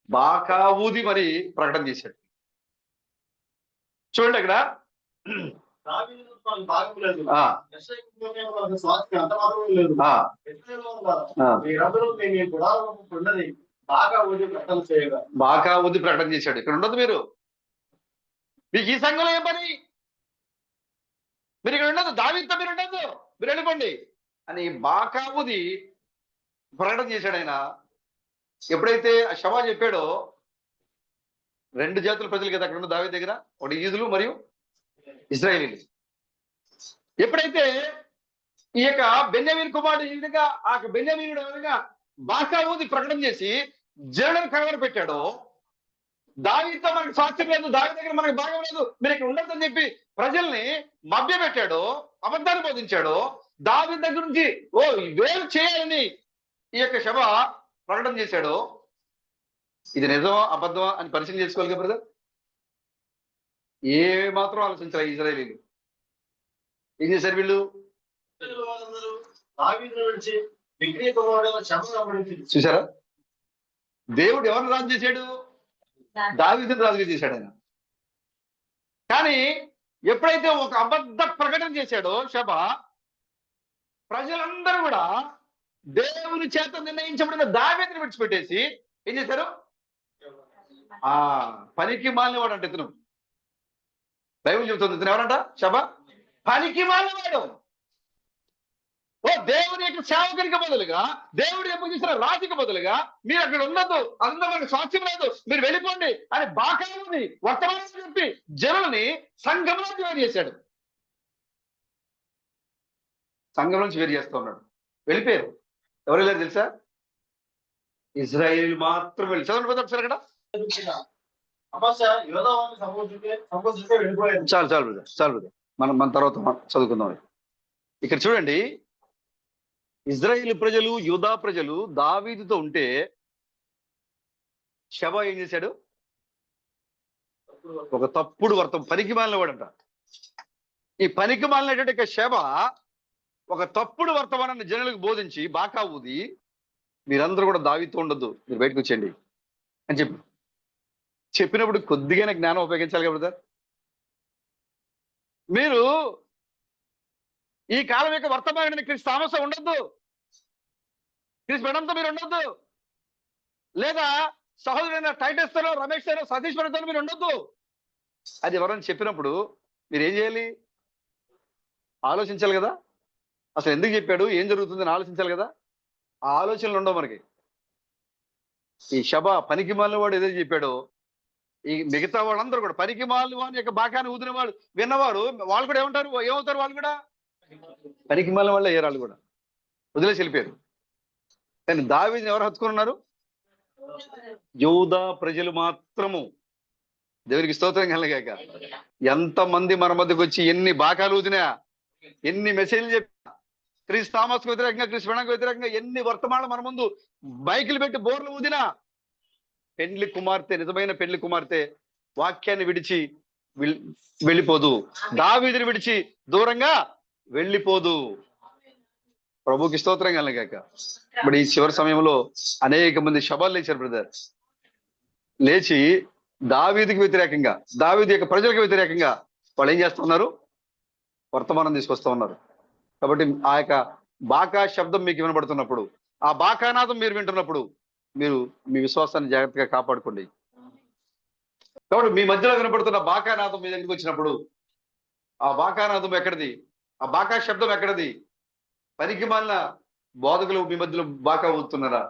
బాకా ఊది మరి ప్రకటన చేశాడు. చూడండి అక్కడ. బాకా ఊది ప్రకటన చేశాడు. ఇక్కడ ఉండదు, మీరు మీకు ఈ సంఘంలో ఏం పని? మీరు ఇక్కడ ఉండదు, దావీదుతో మీరు ఉండదు, మీరు వెళ్ళిపోండి అని బాకా ఊది ప్రకటన చేశాడు ఆయన. ఎప్పుడైతే ఆ షబా చెప్పాడో, 2 జాతుల ప్రజలు కదా అక్కడ ఉన్న దావీదు దగ్గర, ఒకటి యూదులు మరియు ఇశ్రాయేలీలు. ఎప్పుడైతే ఈ యొక్క బెన్యామీను కుమారుడు ఈ విధంగా ఆ బెన్యామీనుడు విధంగా బాకా ఊది ప్రకటన చేసి జనులను కలవర పెట్టాడో, దావీదుతో మనకు స్వాస్థ్యం లేదు, దావీదు దగ్గర మనకు భాగం లేదు, మీరు ఇక్కడ ఉండొద్దని చెప్పి ప్రజల్ని మభ్యపెట్టాడో, అబద్ధాన్ని బోధించాడో, దావీదు దగ్గర నుంచి వేరు చేయాలని ఈ యొక్క షబ ప్రకటన చేశాడో, ఇది నిజమా అబద్ధమా అని పరిశీలన చేసుకోవాలి కదా బ్రదర్. ఏ మాత్రం ఆలోచించాలి ఇజ్రాయేలీలు. ఏం చేశారు వీళ్ళు? చూసారా? దేవుడు ఎవరిని రాజు చేశాడు? దావీదుని రాజుగా చేశాడు ఆయన. కానీ ఎప్పుడైతే ఒక అబద్ధ ప్రకటన చేశాడో షబ, ప్రజలందరూ కూడా దేవుని చేత నిర్ణయించబడిన దావీదుని విడిచిపెట్టేసి ఏం చేశారు? పనికి మాలినవాడు అంటే ఇతను. బైబిల్ చెబుతుంది ఇతను ఎవరంట? శబ పనికి మాలినవాడు. ఓ దేవుని యొక్క సేవకునికి బదులుగా, దేవుడి యొక్క చేసిన రాజుకి బదులుగా మీరు అక్కడ ఉండద్దు, అందులో మనకు స్వాస్థ్యం లేదు, మీరు వెళ్ళిపోండి అని బాకాలని వర్తమానం చెప్పి జనులని సంఘంలో వేరు చేశాడు. సంఘం నుంచి వేరు చేస్తూ ఉన్నాడు. వెళ్ళిపోయారు. ఎవరు వెళ్ళారు తెలుసా? ఇజ్రాయేల్ మాత్రం వెళ్ళి. చదవండి ఒకసారి అక్కడ. చాలు చాలు బ్రదర్, చాలు బ్రదర్, మన తర్వాత చదువుకుందాం. ఇక్కడ చూడండి, ఇజ్రాయేల్ ప్రజలు, యూదా ప్రజలు దావీదుతో ఉంటే షబా ఏం చేశాడు? ఒక తప్పుడు పనికి మాలిన వాడంట. ఈ పనికి మాలినటువంటి షబా ఒక తప్పుడు వర్తమానాన్ని జనులకు బోధించి బాకా ఊది, మీరందరూ కూడా దావీదుతో ఉండొద్దు, మీరు బయటకు వచ్చేయండి అని చెప్పినప్పుడు కొద్దిగానే జ్ఞానం ఉపయోగించాలి కదా బ్రదర్. మీరు ఈ కాలం యొక్క వర్తమానాన్ని క్రిస్ థామస్ ఉండొద్దు, క్రిస్ బెడంతో మీరు ఉండొద్దు, లేదా సహోదరుడైన టైటస్ తోనో, రమేష్ తోనో, సతీష్ తోనో మీరు ఉండొద్దు. అది ఎవరైనా చెప్పినప్పుడు మీరు ఏం చేయాలి? ఆలోచించాలి కదా. అసలు ఎందుకు చెప్పాడు, ఏం జరుగుతుందని ఆలోచించాలి కదా. ఆ ఆలోచనలు ఉండవు మనకి. ఈ షబా పనికి మాలిన వాడు ఏదైతే చెప్పాడో, ఈ మిగతా వాళ్ళందరూ కూడా పనికి మాలిన వాని యొక్క బాకాన్ని ఊదిన వాడు విన్నవాడు, వాళ్ళు కూడా ఏమవుతారు? వాళ్ళు కూడా పనికి మాలిన వాళ్ళే అయ్యారు. వాళ్ళు కూడా వదిలేసి వెళ్ళిపోయారు. కానీ దావీదుని ఎవరు హత్తుకున్నారు? యూదా ప్రజలు మాత్రము. దేవునికి స్తోత్రం కలగాక. ఎంతమంది మన మధ్యకు వచ్చి ఎన్ని బాకాలు ఊదినా, ఎన్ని మెసేజ్లు చెప్పినా, క్రిస్ థామస్ కు వ్యతిరేకంగా, క్రిస్ బెడంకు వ్యతిరేకంగా ఎన్ని వర్తమానాలు మన ముందు బైకులు పెట్టి బోర్లు ఊదినా, పెండ్లి కుమార్తె, నిజమైన పెండ్లి కుమార్తె వాక్యాన్ని విడిచి వెళ్ళిపోదు. దావీదుని విడిచి దూరంగా వెళ్ళిపోదు. ప్రభుకి స్తోత్రం కలగాక. ఇప్పుడు ఈ చివరి సమయంలో అనేక మంది శబాలు లేచారు బ్రదర్. లేచి దావీదుకి వ్యతిరేకంగా, దావీదు యొక్క ప్రజలకు వ్యతిరేకంగా వాళ్ళు ఏం చేస్తున్నారు? వర్తమానం తీసుకొస్తూ ఉన్నారు. కాబట్టి ఆ యొక్క బాకా శబ్దం మీకు వినబడుతున్నప్పుడు, ఆ బాకానాదం మీరు వింటున్నప్పుడు, మీరు మీ విశ్వాసాన్ని జాగ్రత్తగా కాపాడుకోండి. కాబట్టి మీ మధ్యలో వినపడుతున్న బాకానాదం మీ దగ్గరికి వచ్చినప్పుడు, ఆ బాకానాదం ఎక్కడిది? ఆ బాకా శబ్దం ఎక్కడిది? పనికి మాలిన బోధకులు మీ మధ్యలో బాకా ఊదుతున్నారా?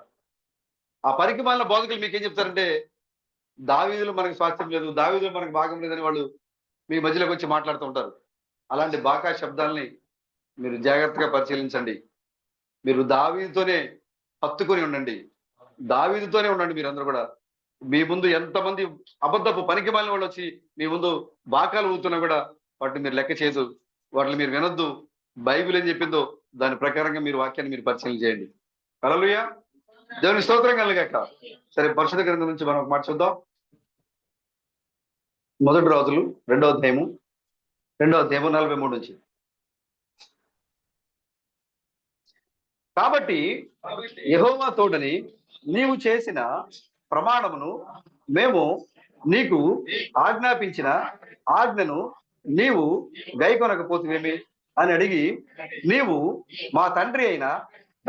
ఆ పనికి మాలిన బోధకులు మీకేం చెప్తారంటే, దావీదులో మనకు స్వాస్థ్యం లేదు, దావీదులో మనకు భాగం లేదని వాళ్ళు మీ మధ్యలోకి వచ్చి మాట్లాడుతూ ఉంటారు. అలాంటి బాకా శబ్దాలని మీరు జాగ్రత్తగా పరిశీలించండి. మీరు దావీదుతోనే హత్తుకొని ఉండండి, దావీదుతోనే ఉండండి. మీరందరూ కూడా మీ ముందు ఎంతమంది అబద్ధపు పనికి మాలిన వాళ్ళు వచ్చి మీ ముందు బాకాలు ఊతున్నా కూడా వాటిని మీరు లెక్క చేయదు, వాటిని మీరు వినొద్దు. బైబిల్ ఏం చెప్పిందో దాని ప్రకారంగా మీరు వాక్యాన్ని మీరు పరిశీలన చేయండి. హల్లెలూయా, దేవుని స్తోత్రం కలుగాక. సరే, పరిశుద్ధ గ్రంథం నుంచి మనం ఒక మాట చూద్దాం. మొదటి రాజులు 2వ అధ్యాయము 43 నుంచి. కాబట్టి యెహోవా తోడని నీవు చేసిన ప్రమాణమును మేము నీకు ఆజ్ఞాపించిన ఆజ్ఞను నీవు గైకొనకపోతేవేమి అని అడిగి, నీవు మా తండ్రి అయిన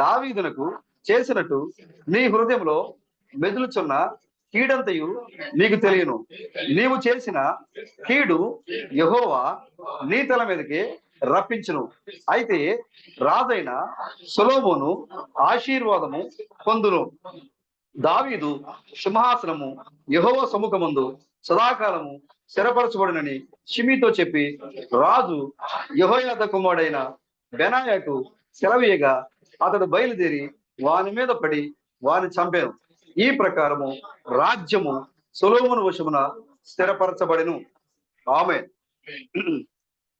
దావీదునకు చేసినట్టు నీ హృదయంలో మెదులుచున్న కీడంతయు నీకు తెలియను. నీవు చేసిన కీడు యెహోవా నీ తల మీదకి రప్పించును. అయితే రాజైన సొలొమోను ఆశీర్వాదము పొందును. దావీదు సింహాసనము యెహోవా సముఖమందు సదాకాలము స్థిరపరచబడునని షిమీతో చెప్పి, రాజు యెహోయాదా కుమారుడైన బెనాయాకు సెలవీయగా అతడు బయలుదేరి వాని మీద పడి వాని చంపాను. ఈ ప్రకారము రాజ్యము సొలొమోను వశమున స్థిరపరచబడెను. ఆమేన్.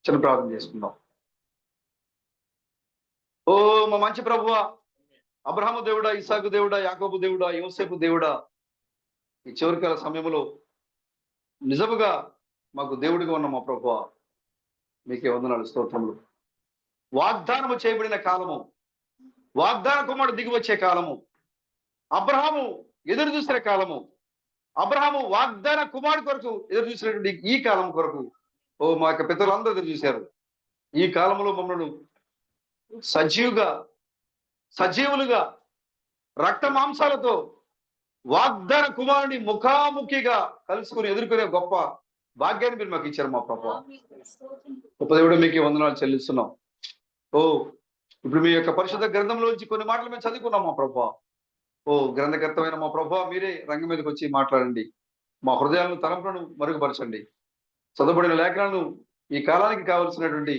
చిన్న ప్రార్థన చేసుకుందాం. ఓ మా మంచి ప్రభువా, అబ్రహాము దేవుడా, ఇసాకు దేవుడా, యాకోబు దేవుడా, యోసేపు దేవుడా, ఈ చివరికాల సమయంలో నిజముగా మాకు దేవుడిగా ఉన్న మా ప్రభువా, మీకే వందనాలు, స్తోత్రములు. వాగ్దానము చేయబడిన కాలము, వాగ్దాన కుమారుడు దిగి వచ్చే కాలము, అబ్రహాము ఎదురు చూసిన కాలము, అబ్రహాము వాగ్దాన కుమారుడు కొరకు ఎదురు చూసినటువంటి ఈ కాలం కొరకు ఓ మా యొక్క పితరులందరూ ఎదురు చూశారు. ఈ కాలంలో మమ్మల్ని సజీవులుగా రక్త మాంసాలతో వాగ్దాన కుమారుని ముఖాముఖిగా కలుసుకుని ఎదుర్కొనే గొప్ప భాగ్యాన్ని మీరు మాకు ఇచ్చారు మా ప్రభా. గొప్ప దేవుడు మీకు వందనాలు చెల్లిస్తున్నాం. ఓ ఇప్పుడు మీ యొక్క పరిశుద్ధ గ్రంథంలోంచి కొన్ని మాటలు మేము చదువుకున్నాం మా ప్రభా. ఓ గ్రంథకర్తమైన మా ప్రభా, మీరే రంగం మీదకి వచ్చి మాట్లాడండి. మా హృదయాలను తలంపులను మరుగుపరచండి. చదవబడిన లేఖనాలను ఈ కాలానికి కావలసినటువంటి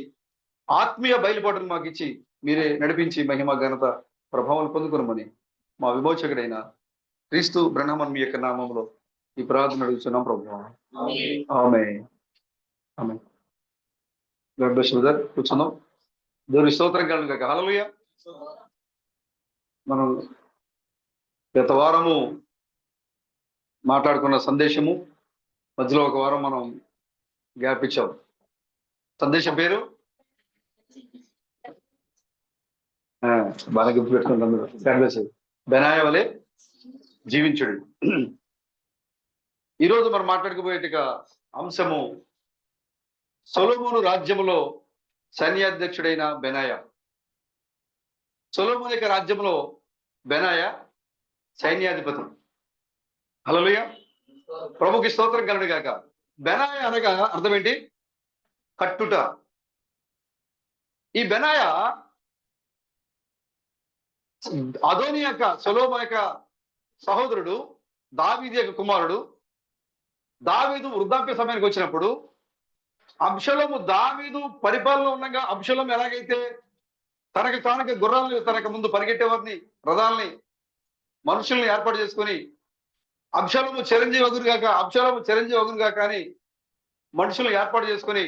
ఆత్మీయ బయలుపాటును మాకు ఇచ్చి మీరే నడిపించి మహిమ ఘనత ప్రభావం పొందుకునమని మా విమోచకుడైన క్రీస్తు బ్రహ్మన్ మీ యొక్క నామంలో ఈ ప్రార్థన అడుగుతున్నాం ప్రభు. Amen. Amen. God bless you brother. కూర్చుందాం. దేవుని స్తోత్రం కలుగును గాక. హల్లెలూయా. మనం గత వారము మాట్లాడుకున్న సందేశము మధ్యలో ఒక వారం మనం గ్యాప్ ఇచ్చాం. సందేశం పేరు బాగా గుర్తు పెట్టుకుంటాం. బెనాయా వలె జీవించుడు. ఈరోజు మనం మాట్లాడుకోబోయేట అంశము సొలొమోను రాజ్యములో సైన్యాధ్యక్షుడైన బెనాయా. సొలొమోను యొక్క రాజ్యంలో బెనాయా సైన్యాధిపతి. హల్లెలూయా. ప్రభుకి స్తోత్రం కలుగును గాక. బెనాయా అనగా అర్థం ఏంటి? కట్టుట. ఈ బెనాయా అదోని యొక్క సొలొమోను యొక్క సహోదరుడు, దావీదు యొక్క కుమారుడు. దావీదు వృద్ధాప్య సమయానికి వచ్చినప్పుడు అబ్షలోము దావీదు పరిపాలన ఉండగా అబ్షలోము ఎలాగైతే తనకి గుర్రాలను తనకు ముందు పరిగెట్టేవారిని, రథాలని, మనుషుల్ని ఏర్పాటు చేసుకుని అబ్షలోము చిరంజీవి అగురుగా కానీ మనుషులను ఏర్పాటు చేసుకుని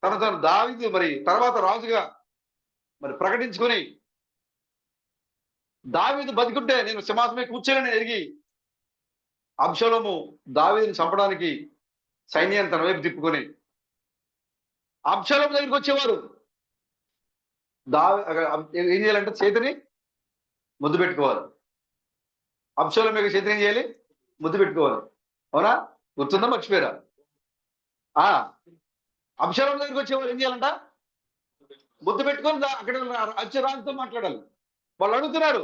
తను దావీదు మరి తర్వాత రాజుగా మరి ప్రకటించుకుని దావీదు బతికుంటే నేను సింహాసనమే కూర్చోనని ఎరిగి అబ్షలోము దావీదుని చంపడానికి సైన్యాన్ని తన వైపు తిప్పుకొని అబ్షలోము దగ్గరికి వచ్చేవారు. ఏం చేయాలంటే చేతిని ముద్దు పెట్టుకోవాలి. అబ్షలోము యొక్క చేతిని ఏం చేయాలి? ముద్దు పెట్టుకోవాలి. అవునా? గుర్తుందా? మర్చిపోయారా? అబ్షలోము దగ్గరికి వచ్చేవారు ఏం చేయాలంట? ముద్దు పెట్టుకొని అక్కడ అచ్చరాజుతో మాట్లాడాలి. వాళ్ళు అడుగుతున్నారు,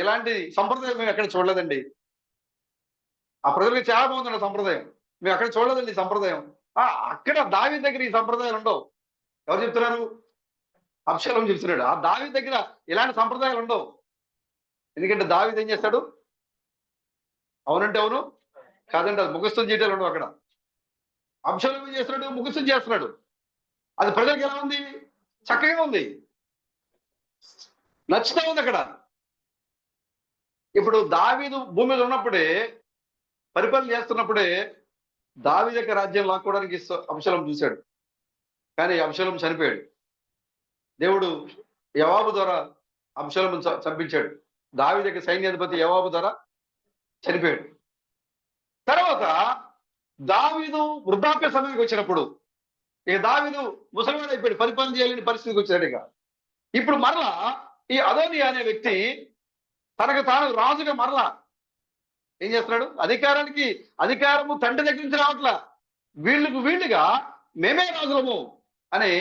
ఇలాంటి సంప్రదాయం మేము ఎక్కడ చూడలేదండి. ఆ ప్రజలకు చాలా బాగుందండి సంప్రదాయం, మేము అక్కడ చూడలేదండి ఈ సంప్రదాయం. అక్కడ దావీదు దగ్గర ఈ సంప్రదాయాలు ఉండవు. ఎవరు చెప్తున్నారు? అబ్షలోము చెప్తున్నాడు. ఆ దావీదు దగ్గర ఇలాంటి సంప్రదాయాలు ఉండవు. ఎందుకంటే దావీదు ఏం చేస్తాడు? అవునంటే అవును, కాదంటే అది ముఖస్థుతి చేయటాలు ఉండవు అక్కడ. అబ్షలోము ఏం చేస్తున్నాడు? ముఖస్థుతి చేస్తున్నాడు. అది ప్రజలకు ఎలా ఉంది? చక్కగా ఉంది, నచ్చుతా ఉంది అక్కడ. ఇప్పుడు దావీదు భూమి మీద ఉన్నప్పుడే, పరిపాలన చేస్తున్నప్పుడే దావీదు యొక్క రాజ్యం లాక్కోవడానికి అబ్షలోము చూశాడు. కానీ అబ్షలోము చనిపోయాడు. దేవుడు యోవాబు ద్వారా అబ్షలోము చంపించాడు. దావీదు యొక్క సైన్యాధిపతి యోవాబు ద్వారా చనిపోయాడు. తర్వాత దావీదు వృద్ధాప్య సమయానికి వచ్చినప్పుడు ఇక దావీదు ముసలివాడు అయిపోయాడు, పరిపాలన చేయలేని పరిస్థితికి వచ్చాడు. ఇక ఇప్పుడు మరలా ఈ అదోనియా అనే వ్యక్తి తనకు తాను రాజుగా మరలా ఏం చేస్తున్నాడు? అధికారము తండ్రి దగ్గర నుంచి రావట్లా, వీళ్ళుగా మేమే రాజులము అని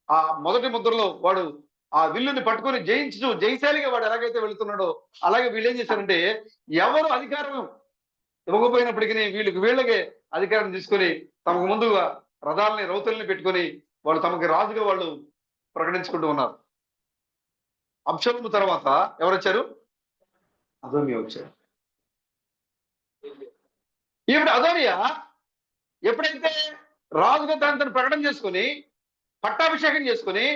ఆ మొదటి ముద్రలో వాడు ఆ విల్లుని పట్టుకొని జయశాలిగా వాడు ఎలాగైతే వెళుతున్నాడో అలాగే వీళ్ళు ఏం చేశారంటే ఎవరు అధికారం ఇవ్వకపోయినప్పటికీ వీళ్ళకే అధికారం తీసుకొని తమకు ముందుగా రథాలని, రౌతుల్ని పెట్టుకొని వాళ్ళు తమకి రాజుగా వాళ్ళు ప్రకటించుకుంటూ ఉన్నారు. అబ్షలోము తర్వాత ఎవరు వచ్చారు? అదోనియా వచ్చారు. ఇప్పుడు అదోనియా ఎప్పుడైతే రాజుగా తను ప్రకటన చేసుకుని పట్టాభిషేకం చేసుకుని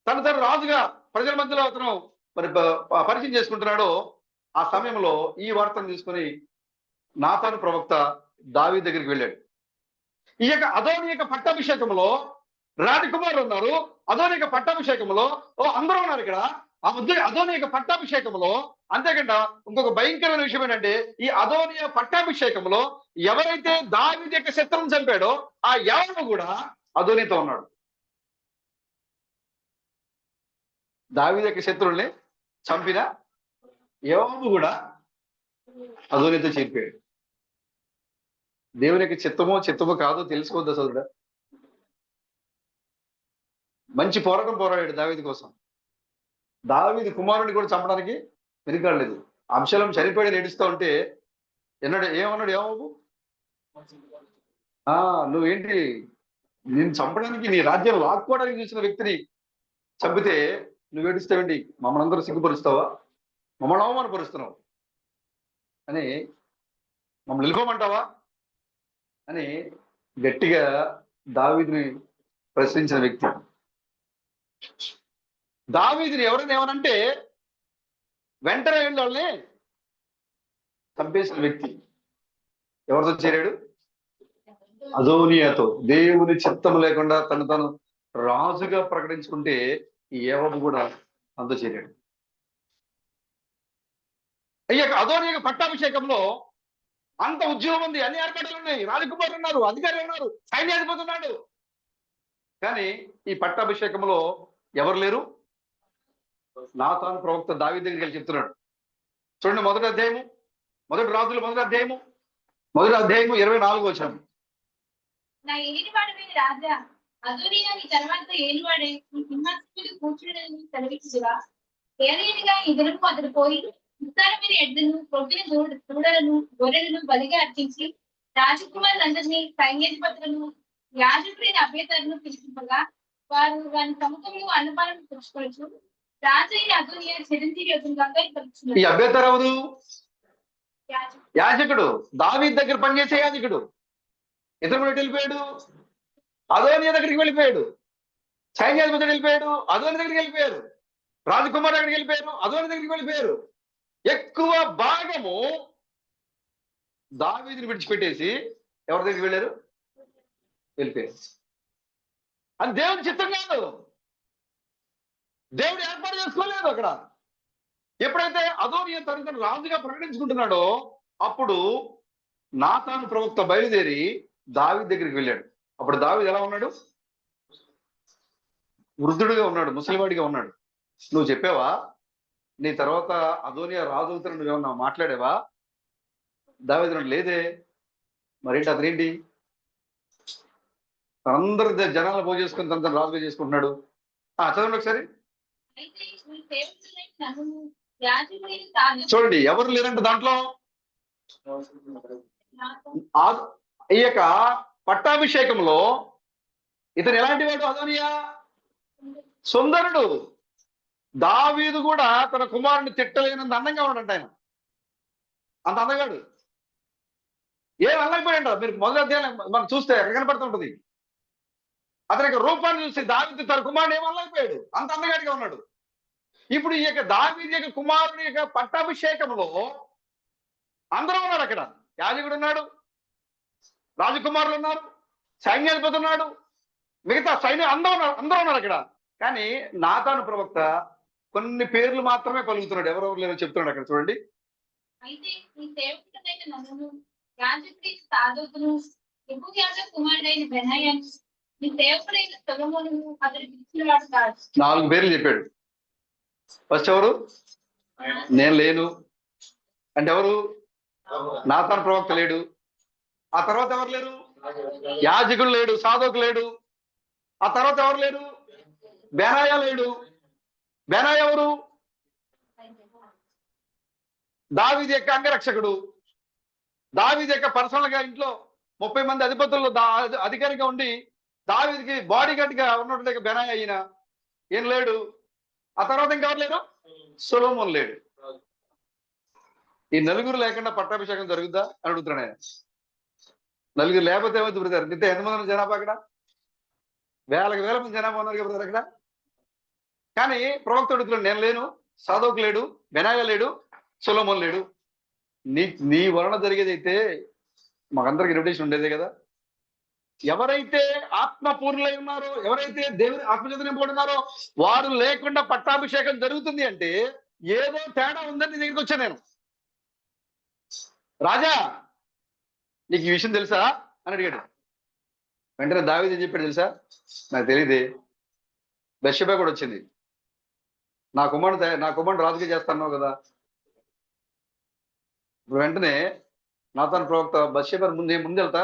తను రాజుగా ప్రజల మధ్యలో అతను మరి పరిచయం చేసుకుంటున్నాడో ఆ సమయంలో ఈ వార్తను తీసుకుని నాతాను ప్రవక్త దావీదు దగ్గరికి వెళ్ళాడు. ఈ యొక్క అదోని యొక్క పట్టాభిషేకంలో రాజకుమారులు ఉన్నారు. అదోని యొక్క పట్టాభిషేకంలో అందరూ ఉన్నారు ఇక్కడ. అదోని యొక్క పట్టాభిషేకంలో అంతేకాకుండా ఇంకొక భయంకరమైన విషయం ఏంటంటే ఈ అదోనియా పట్టాభిషేకంలో ఎవరైతే దావీదు యొక్క శత్రువును చంపాడో ఆ యోవాబు కూడా అదోనితో ఉన్నాడు. దావీదు యొక్క శత్రువుల్ని చంపిన యోవాబు కూడా అదోనితో చేరిపోయాడు. దేవుని యొక్క చిత్తమో కాదో తెలుసుకోవద్దా సోదరుడా? మంచి పోరాటం పోరాడాడు దావీదు కోసం. దావీదు కుమారుడిని కూడా చంపడానికి వెనుకాడలేదు. అబ్షలోము చనిపోయాడు ఏడుస్తూ ఉంటే ఏమన్నాడు యోవాబు? ఆ నువ్వేంటి, నేను చంపడానికి, నీ రాజ్యం లాక్కోవడానికి చూసిన వ్యక్తిని చంపితే నువ్వు ఏడుస్తావేంటి? మమ్మల్ని అందరూ సిగ్గుపరుస్తావా? మమ్మల్ని అవమానపరుస్తున్నావు అని, మమ్మల్ని వెళ్ళిపోమంటావా అని గట్టిగా దావీదుని ప్రశ్నించిన వ్యక్తి. దావీదుని ఎవరైనా ఏమనంటే వెంటనే వెళ్ళి వాళ్ళని చంపేసిన వ్యక్తి ఎవరితో చేరాడు? అదోనియాతో. దేవుని చిత్తం లేకుండా తను రాజుగా ప్రకటించుకుంటే ఈ యోవాబు కూడా అంత చేరాడు. అయ్యాక అదోనియాకు పట్టాభిషేకంలో అంత ఉద్యోగం ఉంది, అన్ని ఏర్పాట్లు ఉన్నాయి, రాజకుమారులు ఉన్నారు, అధికారులు ఉన్నారు, సైన్యాధిపతి ఉన్నాడు. కానీ ఈ పట్టాభిషేకంలో ఎవరు లేరు? నాతాను ప్రవక్త దావీదు దగ్గరికి వెళ్ళి చెప్తున్నాడు. చూడండి, మొదటి అధ్యాయము, మొదటి రాజులు మొదటి అధ్యాయము 24 వచనం. నా ఏలినవాడవైన రాజా, అదోనియా నీ తర్వాత ఏలినవాడై నీ సింహాసనం కూర్చుండని సెలవిచ్చుగా, ఏలియనిగా ఈ దినము అతడు పోయి విస్తారమైన ఎడ్లను, కొట్టిన దూడలను, గొర్రెలను బలిగా అర్పించి రాజకుమారులందరినీ, సైన్యాధిపతులను, యాజకుడైన అభ్యర్థులను పిలుచుకోగా, వారు వారి సముఖంలో అన్నపానం పుచ్చుకోవచ్చు. రాజైన అదోనియా చిరంజీవి ఎదురుగా ఈ అభ్యర్థి ఎవరు? యాజకుడు. యాజకుడు, దావీదు దగ్గర పనిచేసే యాజకుడు. ఇతను కూడా వెళ్ళిపోయాడు, అదోనియా దగ్గరికి వెళ్ళిపోయాడు. సైన్యాధిపతి వెళ్ళిపోయాడు, అదోని దగ్గరికి వెళ్ళిపోయారు. రాజకుమార్ దగ్గరికి వెళ్ళిపోయారు, అదోని దగ్గరికి వెళ్ళిపోయారు. ఎక్కువ భాగము దావీదుని విడిచిపెట్టేసి ఎవరి దగ్గరికి వెళ్ళారు? వెళ్ళిపోయారు. అది దేవుని చిత్తం కాదు, దేవుడు ఏర్పాటు చేసుకోలేదు అక్కడ. ఎప్పుడైతే అదోనియా తను రాజుగా ప్రకటించుకుంటున్నాడో అప్పుడు నాతాను ప్రవక్త బయలుదేరి దావీదు దగ్గరికి వెళ్ళాడు. అప్పుడు దావీదు ఎలా ఉన్నాడు? వృద్ధుడిగా ఉన్నాడు, ముసలివాడిగా ఉన్నాడు. నువ్వు చెప్పావా నీ తర్వాత అదోనియా రాజు అవుతాను, నువ్వేమన్నా మాట్లాడావా? దావీదు అన్నాడు, లేదే. మరేంటి అతనేంటి అందరు జనాలను పోగు చేసుకుని తను రాజుగా చేసుకుంటున్నాడు? చదవండి ఒకసారి. చూడండి, ఎవరు లేరంట దాంట్లో. ఈ యొక్క పట్టాభిషేకంలో ఇతను ఎలాంటి వాడు? అదోనియా సుందరుడు. దావీదు కూడా తన కుమారుని తిట్టలేనంత అందంగా ఉన్నాడంట. ఆయన అంత అందగాడు. ఏం అనలేకపోయాడు. మీరు మొదటి అధ్యాయం మనం చూస్తే ఎక్కడ కనపడుతుంటది. అతని యొక్క రూపాన్ని చూసి దావీదు తన కుమారుడు ఏమనలేకపోయాడు, అంత అందగాడిగా ఉన్నాడు. ఇప్పుడు ఈ యొక్క దావీదు యొక్క కుమారుని యొక్క పట్టాభిషేకంలో అందరూ ఉన్నారు అక్కడ. యాజకుడు ఉన్నాడు, రాజకుమారులు ఉన్నారు, సైన్యాధిపతి ఉన్నాడు, మిగతా సైన్యం అందరూ ఉన్నారు అక్కడ. కానీ నాతాను ప్రవక్త కొన్ని పేర్లు మాత్రమే పలుకుతున్నాడు, ఎవరెవరు లేరో చెప్తున్నాడు అక్కడ. చూడండి. అయితే ఈ సేవకుడైన నన్ను, యాజకుడి సాదోకును, యెహోయాదా కుమారుడైన బెనాయాను, నీ సేవకుడైన సొలొమోనును అతనికి ఇచ్చినవాడు కాదు. 4 పేర్లు చెప్పాడు. ఫస్ట్ ఎవరు? నేను లేను అంటే ఎవరు? నాతాను ప్రవక్త లేడు. ఆ తర్వాత ఎవరు లేరు? యాజకుడు లేడు, సాదోకు లేడు. ఆ తర్వాత ఎవరు లేరు? బెనాయా లేడు. బెనాయా ఎవరు? దావీదు యొక్క అంగరక్షకుడు. దావీదు యొక్క పర్సనల్ గా ఇంట్లో 30 మంది అధిపతుల్లో అధికారిగా ఉండి దావీదుకి బాడీ గార్డ్ గా ఉన్నటువంటి బెనాయా అయిన ఏం లేడు. ఆ తర్వాత ఇంకెవరు లేరు? సొలొమోను లేడు. ఈ నలుగురు లేకుండా పట్టాభిషేకం జరుగుద్దా అని అడుగుతున్నాడు ఆయన. నలుగురు లేకపోతే ఏమవుతుంది బ్రదర్? మిగతా ఎంతమంది జనాభా అక్కడ? వేల మంది జనాభా ఉన్నారు కదా అక్కడ. కానీ ప్రవక్త అడుగుతున్నాడు, నేను లేను, సాదోకు లేడు, బెనాయా లేడు, సొలొమోను లేడు. నీ వలన జరిగేదైతే మాకందరికి ఇన్విటేషన్ ఉండేదే కదా. ఎవరైతే ఆత్మపూర్ణులై ఉన్నారో, ఎవరైతే దేవుని ఆత్మచేత నింపబడున్నారో వారు లేకుండా పట్టాభిషేకం జరుగుతుంది అంటే ఏదో తేడా ఉందని నీ దగ్గరికి వచ్చాను నేను. రాజా, నీకు ఈ విషయం తెలుసా అని అడిగాడు. వెంటనే దావీదు ఏం చెప్పాడు తెలుసా? నాకు తెలియదే. బత్షెబ కూడా వచ్చింది. నా కుమారుడు రాజుగా చేస్తాను కదా. ఇప్పుడు వెంటనే నాతాను ప్రవక్త బత్షెబ ముందు వెళ్తా,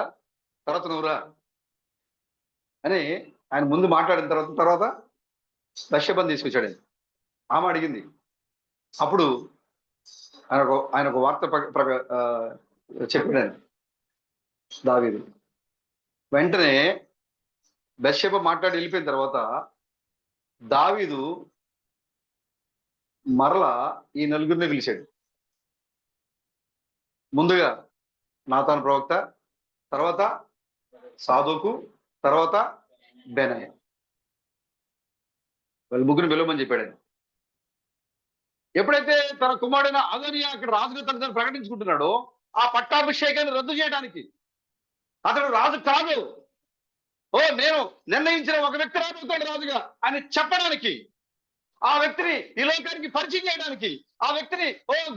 తర్వాత నువ్వురా అని ఆయన ముందు మాట్లాడిన తర్వాత బత్షెబని తీసుకొచ్చాడు. ఆమె అడిగింది. అప్పుడు ఆయన ఒక వార్త చెప్పాడు ఆయన దావీదు. వెంటనే బెత్షెబ మాట్లాడి వెళ్ళిపోయిన తర్వాత దావీదు మరలా ఈ నలుగురిని పిలిచాడు. ముందుగా నాతాను ప్రవక్త, తర్వాత సాదోకు, తర్వాత బెనయ. వాళ్ళ ముగ్గురిని పిలవమని చెప్పాడు ఆయన. ఎప్పుడైతే తన కుమారుడైన అదోనియా అక్కడ రాజుగా తనను ప్రకటించుకుంటున్నాడో ఆ పట్టాభిషేకాన్ని రద్దు చేయడానికి, అతడు రాజు కాదు, నేను నిర్ణయించిన ఒక వ్యక్తి రాబోతాడు రాజుగా అని చెప్పడానికి, ఆ వ్యక్తిని ఈ లోకానికి పరిచయం చేయడానికి, ఆ వ్యక్తిని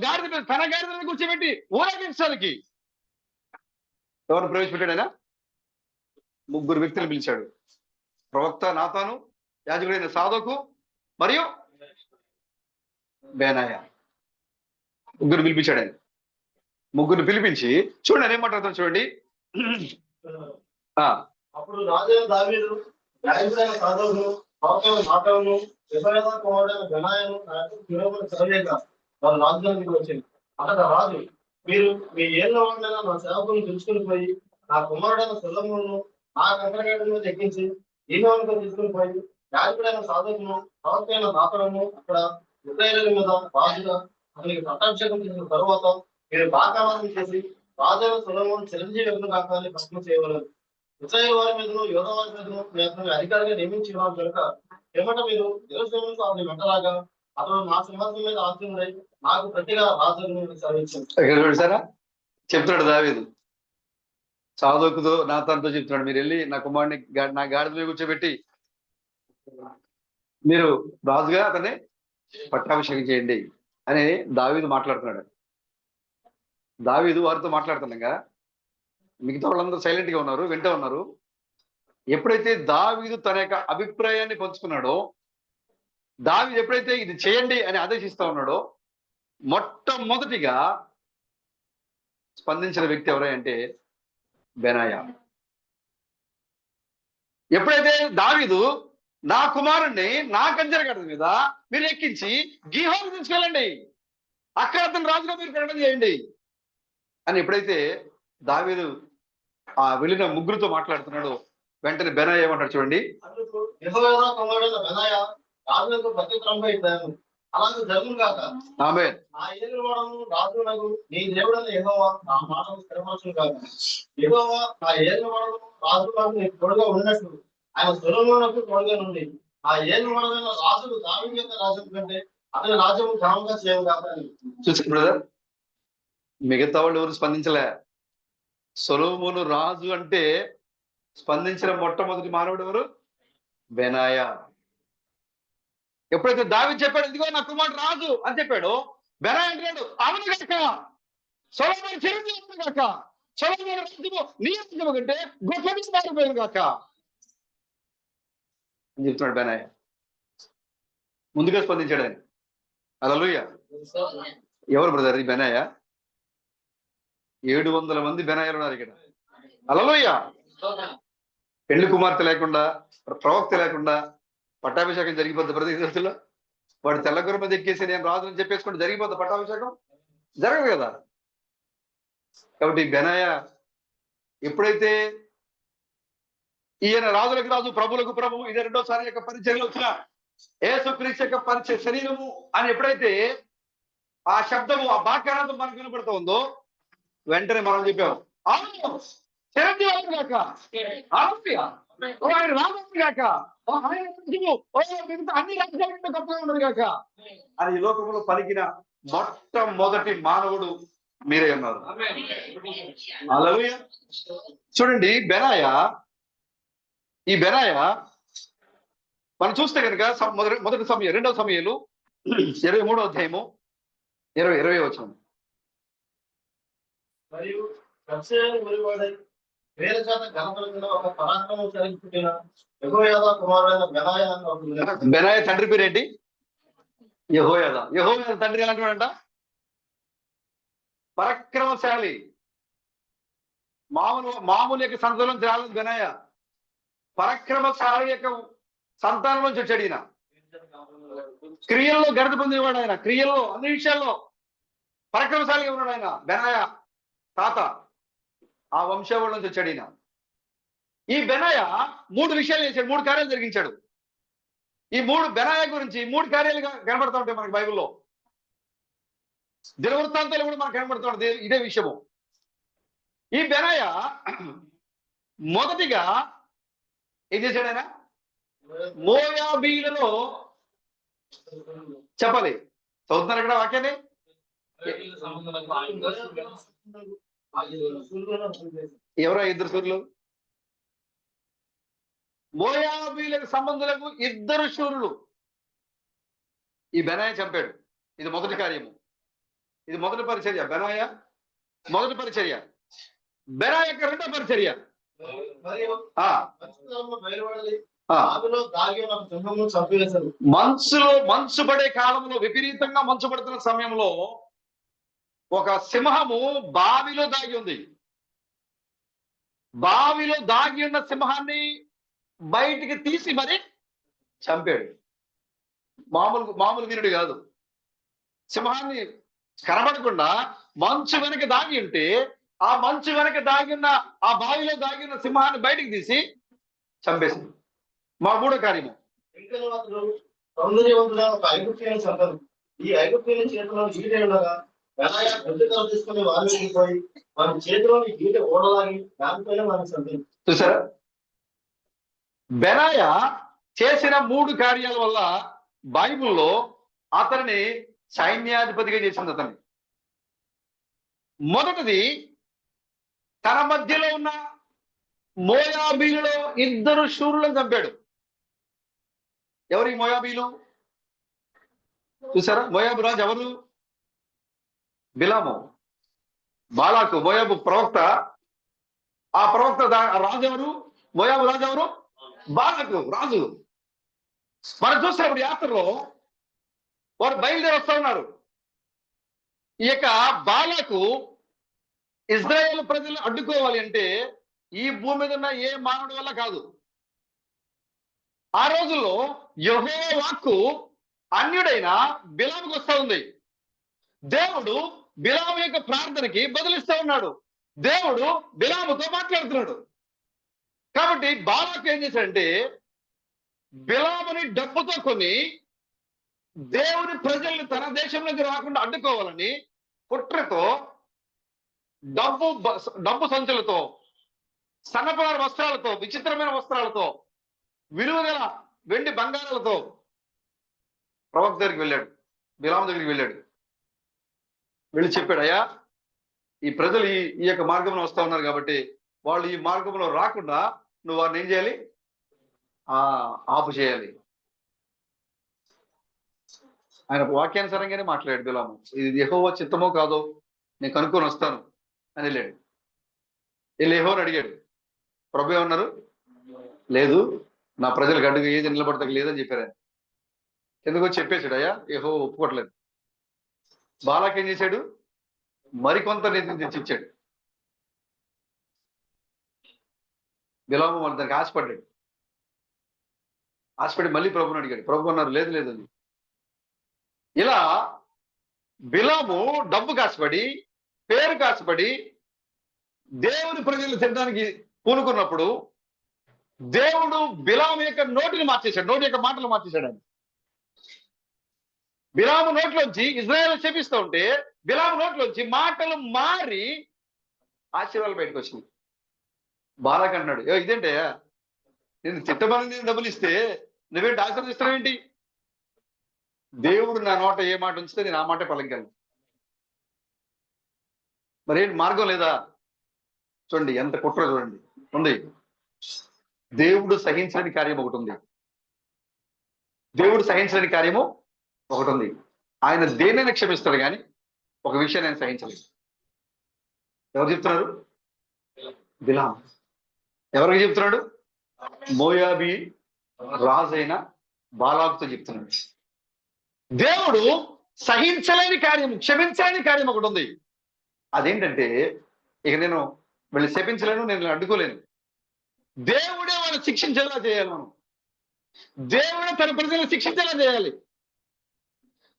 గాడిద తన గాడిద మీద కూర్చోబెట్టి ఊరేగించడానికి ఎవరు ప్రవేశపెట్టాడు ఆయన? ముగ్గురు వ్యక్తులు పిలిచాడు. ప్రవక్త నాతాను, యాజకుడైన సాదోకు మరియు బెనాయ. ముగ్గురు పిలిపించాడు ఆయన. ముగ్గురు పిలిపించి చూడండి ఆయన ఏం మాట్లాడతాను చూడండి. అప్పుడు రాజైన దావీదు యాజకుడైన సాదోకును ప్రవక్తైన నాతానును యెహోయాదా కుమారుడైన బెనాయాను చదవలేక వారు రాజధానికి వచ్చింది. అక్కడ రాజు, మీరు మీ ఏళ్ళ వాడినైనా నా సేవకులను తెలుసుకుని పోయి నా కుమారుడైన సొలొమోనును నా కంకరగాడి మీద ఎక్కించి ఈమెను తీసుకుని పోయి యాజకుడైన సాదోకును ప్రవక్తైన నాతానును అక్కడ ఇశ్రాయేలు మీద రాజుగా అతనికి పట్టాభిషేకం చేసిన తరువాత మీరు బాకావాదం చేసి రాజైన సొలొమోను చిరంజీవి కాక అని ప్రశ్న చేయవలదు. ఇశ్రాయేలు వారి మీదను యోధా వారి మీదను నేను అధికారిగా నియమించి ఉన్నాను కనుక ఏమంటే మీరు యెరూషలేమునకు అతని వెంటరాగా అతడు నా సింహాసనం మీద ఆసీనుడై నాకు ప్రతిగా రాజును సర్వించాడు. చూసారా చెప్తున్నాడు దావీదు సాదోకుతో నాతానుతో చెప్తున్నాడు, మీరు వెళ్ళి నా కుమారుని నా గాడిద మీద కూర్చోబెట్టి మీరు రాజుగా అతన్ని పట్టాభిషేకం చేయండి అని దావీదు మాట్లాడుతున్నాడు. దావీదు వారితో మాట్లాడుతున్నాగా మిగతా వాళ్ళందరూ సైలెంట్ గా ఉన్నారు, వింటూ ఉన్నారు. ఎప్పుడైతే దావీదు తన యొక్క అభిప్రాయాన్ని పంచుకున్నాడో, దావీదు ఎప్పుడైతే ఇది చేయండి అని ఆదేశిస్తా ఉన్నాడో, మొట్టమొదటిగా స్పందించిన వ్యక్తి ఎవరంటే బెనాయ. ఎప్పుడైతే దావీదు నా కుమారుణ్ణి నా కంచెర గడ్డ మీద మీరు ఎక్కించి గీహోను తీసుకెళ్ళండి, అక్కడ అతను రాజుగా మీరు ప్రకటన చేయండి అని ఎప్పుడైతే దావీదు ఆ వెళ్ళిన ముగ్గురుతో మాట్లాడుతున్నాడు, వెంటనే బెనాయ ఏమంటాడు చూడండి. యెహోయాదా కుమారుడైన బెనాయ రాజులకు ప్రత్యుత్తరంగా ఇచ్చాను, అలాగే జరుగును గాక. ఆమేన్. నా ఏలువాడను రాజునకు నీ దేవుడైన యెహోవా నా మాటను స్థిరపరచును గాక. యెహోవా నా ఏలువాడను రాజునకు నీకు తోడుగా ఉన్నట్లు ఆయన సొలొమోనుకు తోడుగా నుండి ఆ ఏలువాడైన రాజులు దావీదు యొక్క రాజ్యం కంటే అతని రాజ్యము ఘనంగా చేయను గాక అని. చూసారు బ్రదర్, మిగతా వాళ్ళు ఎవరు స్పందించలే. సొలొమోను రాజు అంటే స్పందించిన మొట్టమొదటి మానవుడు ఎవరు? బెనాయ. ఎప్పుడైతే దావీదు చెప్పాడు ఇదిగో నా కుమారుడు రాజు అని చెప్పాడు, బెనాయ అంటాడు అవును కాక, సొలొమోను చిరంజీవి కాక, సొలొమోను రాజ్యము నీ రాజ్యము కంటే గొప్పది మారిపోయాను కాక అని చెప్తున్నాడు బెనాయ. ముందుగా స్పందించాడు ఆయన. హల్లెలూయా. ఎవరు బ్రదర్ ఈ బెనాయ? 700 మంది బెనాయాలు ఉన్నారు ఇక్కడ. హల్లెలూయా. పెళ్లి కుమార్తె లేకుండా, ప్రవక్త లేకుండా పట్టాభిషేకం జరిగిపోద్ది ప్రతి దశలో. వాడు తెల్లగుర మీద ఎక్కేసి నేను రాజు అని చెప్పేసుకుంటే జరిగిపోద్ది పట్టాభిషేకం? జరగదు కదా. కాబట్టి బెనాయ ఎప్పుడైతే ఈయన రాజులకు రాజు ప్రభులకు ప్రభు, ఇది రెండోసారి యొక్క పరిచర్యలు వచ్చిన యేసుక్రీస్తు యొక్క పరిచయ శరీరము అని ఎప్పుడైతే ఆ శబ్దము ఆ వాక్యానందం మనకు వినపడుతూ ఉందో, వెంటనే మనం చెప్పాం అవును చిరంజీవి కాక, ఆయన రాజు కాక, ఆయన మిగతా అన్ని రాజ్యాల గొప్పగా ఉండదు కాక అని ఈ లోకంలో పలికిన మొట్టమొదటి మానవుడు మీరే ఉన్నారు. హల్లెలూయా. చూడండి బెనాయ, ఈ బెనాయ మనం చూస్తే కనుక మొదటి సమయం 2వ సమయాలు 23వ అధ్యాయము 20 వచనం. మరియు ఉరివాడై వేల చేత ఘనపరిచిన ఒక పరాక్రమశాలికి పుట్టిన యెహోయాదా కుమారుడైన బెనాయ అని ఒకడు. బెనాయ తండ్రి పేరేంటి? యెహోయాదా. యెహోయాదా తండ్రి ఎలాంటివాడంట? పరాక్రమశాలి. మామూలు యొక్క సంతానం రాలేదు బెనాయ, పరాక్రమశాలి యొక్క సంతానం నుంచి వచ్చాడు ఈయన. క్రియల్లో ఘనత పొందినవాడు ఆయన, క్రియల్లో అన్ని విషయాల్లో పరాక్రమశాలిగా ఉన్నాడు ఆయన. బెనాయ తాత ఆ వంశావళి నుంచి వచ్చాడు ఈయన. ఈ బెనాయ 3 విషయాలు చేశాడు, 3 కార్యాలు జరిగించాడు. ఈ 3 బెనాయ గురించి 3 కార్యాలుగా కనబడతా ఉంటాయి మనకి బైబిల్లో. దినవృత్తాంతాలు కూడా మనకు కనబడుతూ ఉంటుంది ఇదే విషయము. ఈ బెనాయ మొదటిగా ఏం చేశాడు ఆయన? మోయాబీలలో చెప్పాలి, చదువుతున్నారు ఇక్కడ వాక్యాన్ని. ఎవరా 2 శూరులు? మోయాబీలకు సంబంధులకు 2 శూరులు ఈ బెనాయ చంపాడు. ఇది మొదటి కార్యము, ఇది మొదటి పరిచర్య. బెనాయ మొదటి పరిచర్య. బెనాయ యొక్క రెండో పరిచర్య. మంచు పడే కాలంలో, విపరీతంగా మంచు పడుతున్న సమయంలో ఒక సింహము బావిలో దాగి ఉంది. బావిలో దాగి ఉన్న సింహాన్ని బయటికి తీసి మరి చంపాడు. మామూలు వీరుడు కాదు. సింహాన్ని కనబడకుండా మంచు వెనక దాగి ఉంటే ఆ మంచు వెనక దాగి ఉన్న, ఆ బావిలో దాగి ఉన్న సింహాన్ని బయటికి తీసి చంపేసింది. మా 3వ కార్యము. సౌందర్యవంతుల ఒక ఐగుప్తీయుని చంపారు. ఈ ఐగుప్తీయుని చేతిలో గీట ఉండగా బెనాయ పెద్దగా తీసుకుని వారి మీదకి పోయి వారి చేతిలోని గీట ఓడలాగి దానిపైన వారిని చంపారు. చూసారా? బెనాయ చేసిన 3 కార్యాల వల్ల బైబిల్లో అతనిని సైన్యాధిపతిగా చేసింది. అతన్ని మొదటిది, తన మధ్యలో ఉన్న మోయాబీలలో 2 శూరులను చంపాడు. ఎవరి మోయాబీలు? చూసారా? మోయాబు రాజు ఎవరు? బిలాము, బాలాకు, మోయాబు ప్రవక్త. ఆ ప్రవక్త రాజు ఎవరు? మోయాబు రాజు ఎవరు? బాలాకు రాజు. మనం చూసినప్పుడు యాత్రలో వారు బయలుదేరి వస్తూ ఉన్నారు. ఈ యొక్క బాలాకు ఇజ్రాయేల్ ప్రజలను అడ్డుకోవాలి అంటే ఈ భూమి మీద ఉన్న ఏ మానవుడి వల్ల కాదు. ఆ రోజుల్లో యెహోవా వాక్కు అన్యుడైన బిలాముకు వస్తూ ఉంది. దేవుడు బిలాము యొక్క ప్రార్థనకి బదులిస్తూ ఉన్నాడు. దేవుడు బిలాముతో మాట్లాడుతున్నాడు. కాబట్టి బాలాకు ఏం చేశాడంటే బిలాముని డబ్బుతో కొని దేవుని ప్రజల్ని తన దేశంలోకి రాకుండా అడ్డుకోవాలని కుట్రతో డబ్బు సంచులతో, సన్నపనార వస్త్రాలతో, విచిత్రమైన వస్త్రాలతో, విలువగల వెండి బంగారాలతో ప్రవక్త దగ్గరికి వెళ్ళాడు. బిలాము దగ్గరికి వెళ్ళాడు. వెళ్ళి చెప్పాడు, అయ్యా ఈ ప్రజలు ఈ యొక్క మార్గంలో వస్తూ ఉన్నారు కాబట్టి వాళ్ళు ఈ మార్గంలో రాకుండా నువ్వు వారిని ఏం చేయాలి? ఆపు చేయాలి. ఆయన వాక్యానుసారంగానే మాట్లాడాడు బిలాము. ఇది యెహోవా చిత్తమో కాదో నేను కనుక్కొని వస్తాను అని వెళ్ళాడు. వీళ్ళు యెహోవాని అడిగాడు. ప్రభు ఏమన్నారు? లేదు, నా ప్రజలకు అడుగు ఏది నిలబడతకు లేదని చెప్పారు ఆయన. ఎందుకో చెప్పేశాడు, అయ్యా యెహోవా ఒప్పుకోవట్లేదు. బాలాక్ ఏం చేశాడు? మరికొంత నిధిని తెచ్చిచ్చాడు. బిలాము మన దానికి ఆశపడ్డాడు. ఆశపడి మళ్ళీ ప్రభుని అడిగాడు. ప్రభు అన్నారు, లేదు లేదు అని. ఇలా బిలాము డబ్బు కాశపడి, పేరు కాశపడి దేవుని ప్రజలు తినడానికి పూనుకున్నప్పుడు దేవుడు బిలాము యొక్క నోటిని మార్చేశాడు. నోటి యొక్క మాటలు మార్చేశాడు. ఆయన బిలాము నోట్లోంచి ఇజ్రాయేల్ శపిస్తూ ఉంటే బిలాము నోట్లోంచి మాటలు మారి ఆశీర్వాదాలు బయటకు వచ్చినాయి. బాలాక్ అంటున్నాడు, ఇదేంటే నేను తిట్టమని నేను డబ్బులు ఇస్తే నువ్వేంటి ఆశీర్వదిస్తున్నావు ఏంటి? దేవుడు నా నోట ఏ మాట ఉంచితే నేను ఆ మాట పలకగలను. మరేంటి మార్గం లేదా? చూడండి ఎంత కుట్ర చూడండి ఉంది. దేవుడు సహించని కార్యం ఒకటి ఉంది. దేవుడు సహించని కార్యము ఒకటి ఉంది. ఆయన దేన్నైనా క్షమిస్తాడు కానీ ఒక విషయాన్ని ఆయన సహించలేదు. ఎవరు చెప్తున్నారు? బిలాము. ఎవరికి చెప్తున్నాడు? మోయాబీ రాజైన బాలాకుతో చెప్తున్నాడు. దేవుడు సహించలేని కార్యము, క్షమించలేని కార్యం ఒకటి ఉంది. అదేంటంటే ఇక నేను వీళ్ళు శపించలేను, నేను అడ్డుకోలేను. దేవుడే వాళ్ళు శిక్షించేలా చేయాలి. మనం దేవుడే తన ప్రజలను శిక్షించేలా చేయాలి.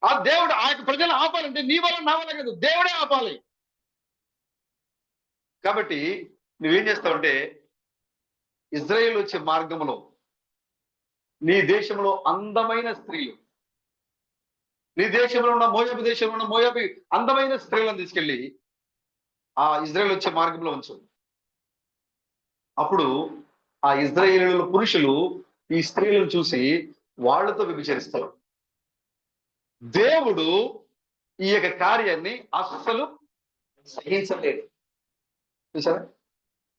ఆ దేవుడు ఆ యొక్క ప్రజలను ఆపాలంటే నీ వల్ల నా వల్ల కాదు, దేవుడే ఆపాలి. కాబట్టి నువ్వేం చేస్తావంటే ఇజ్రాయేల్ వచ్చే మార్గంలో నీ దేశంలో అందమైన స్త్రీలు, నీ దేశంలో ఉన్న మోయాబు దేశంలో ఉన్న మోయాబి అందమైన స్త్రీలను తీసుకెళ్లి ఆ ఇజ్రాయేల్ వచ్చే మార్గంలో ఉంచు. అప్పుడు ఆ ఇజ్రాయేలు పురుషులు ఈ స్త్రీలను చూసి వాళ్ళతో వ్యభిచరిస్తారు. దేవుడు ఈ యొక్క కార్యాన్ని అస్సలు సహించలేదు. చూసారా,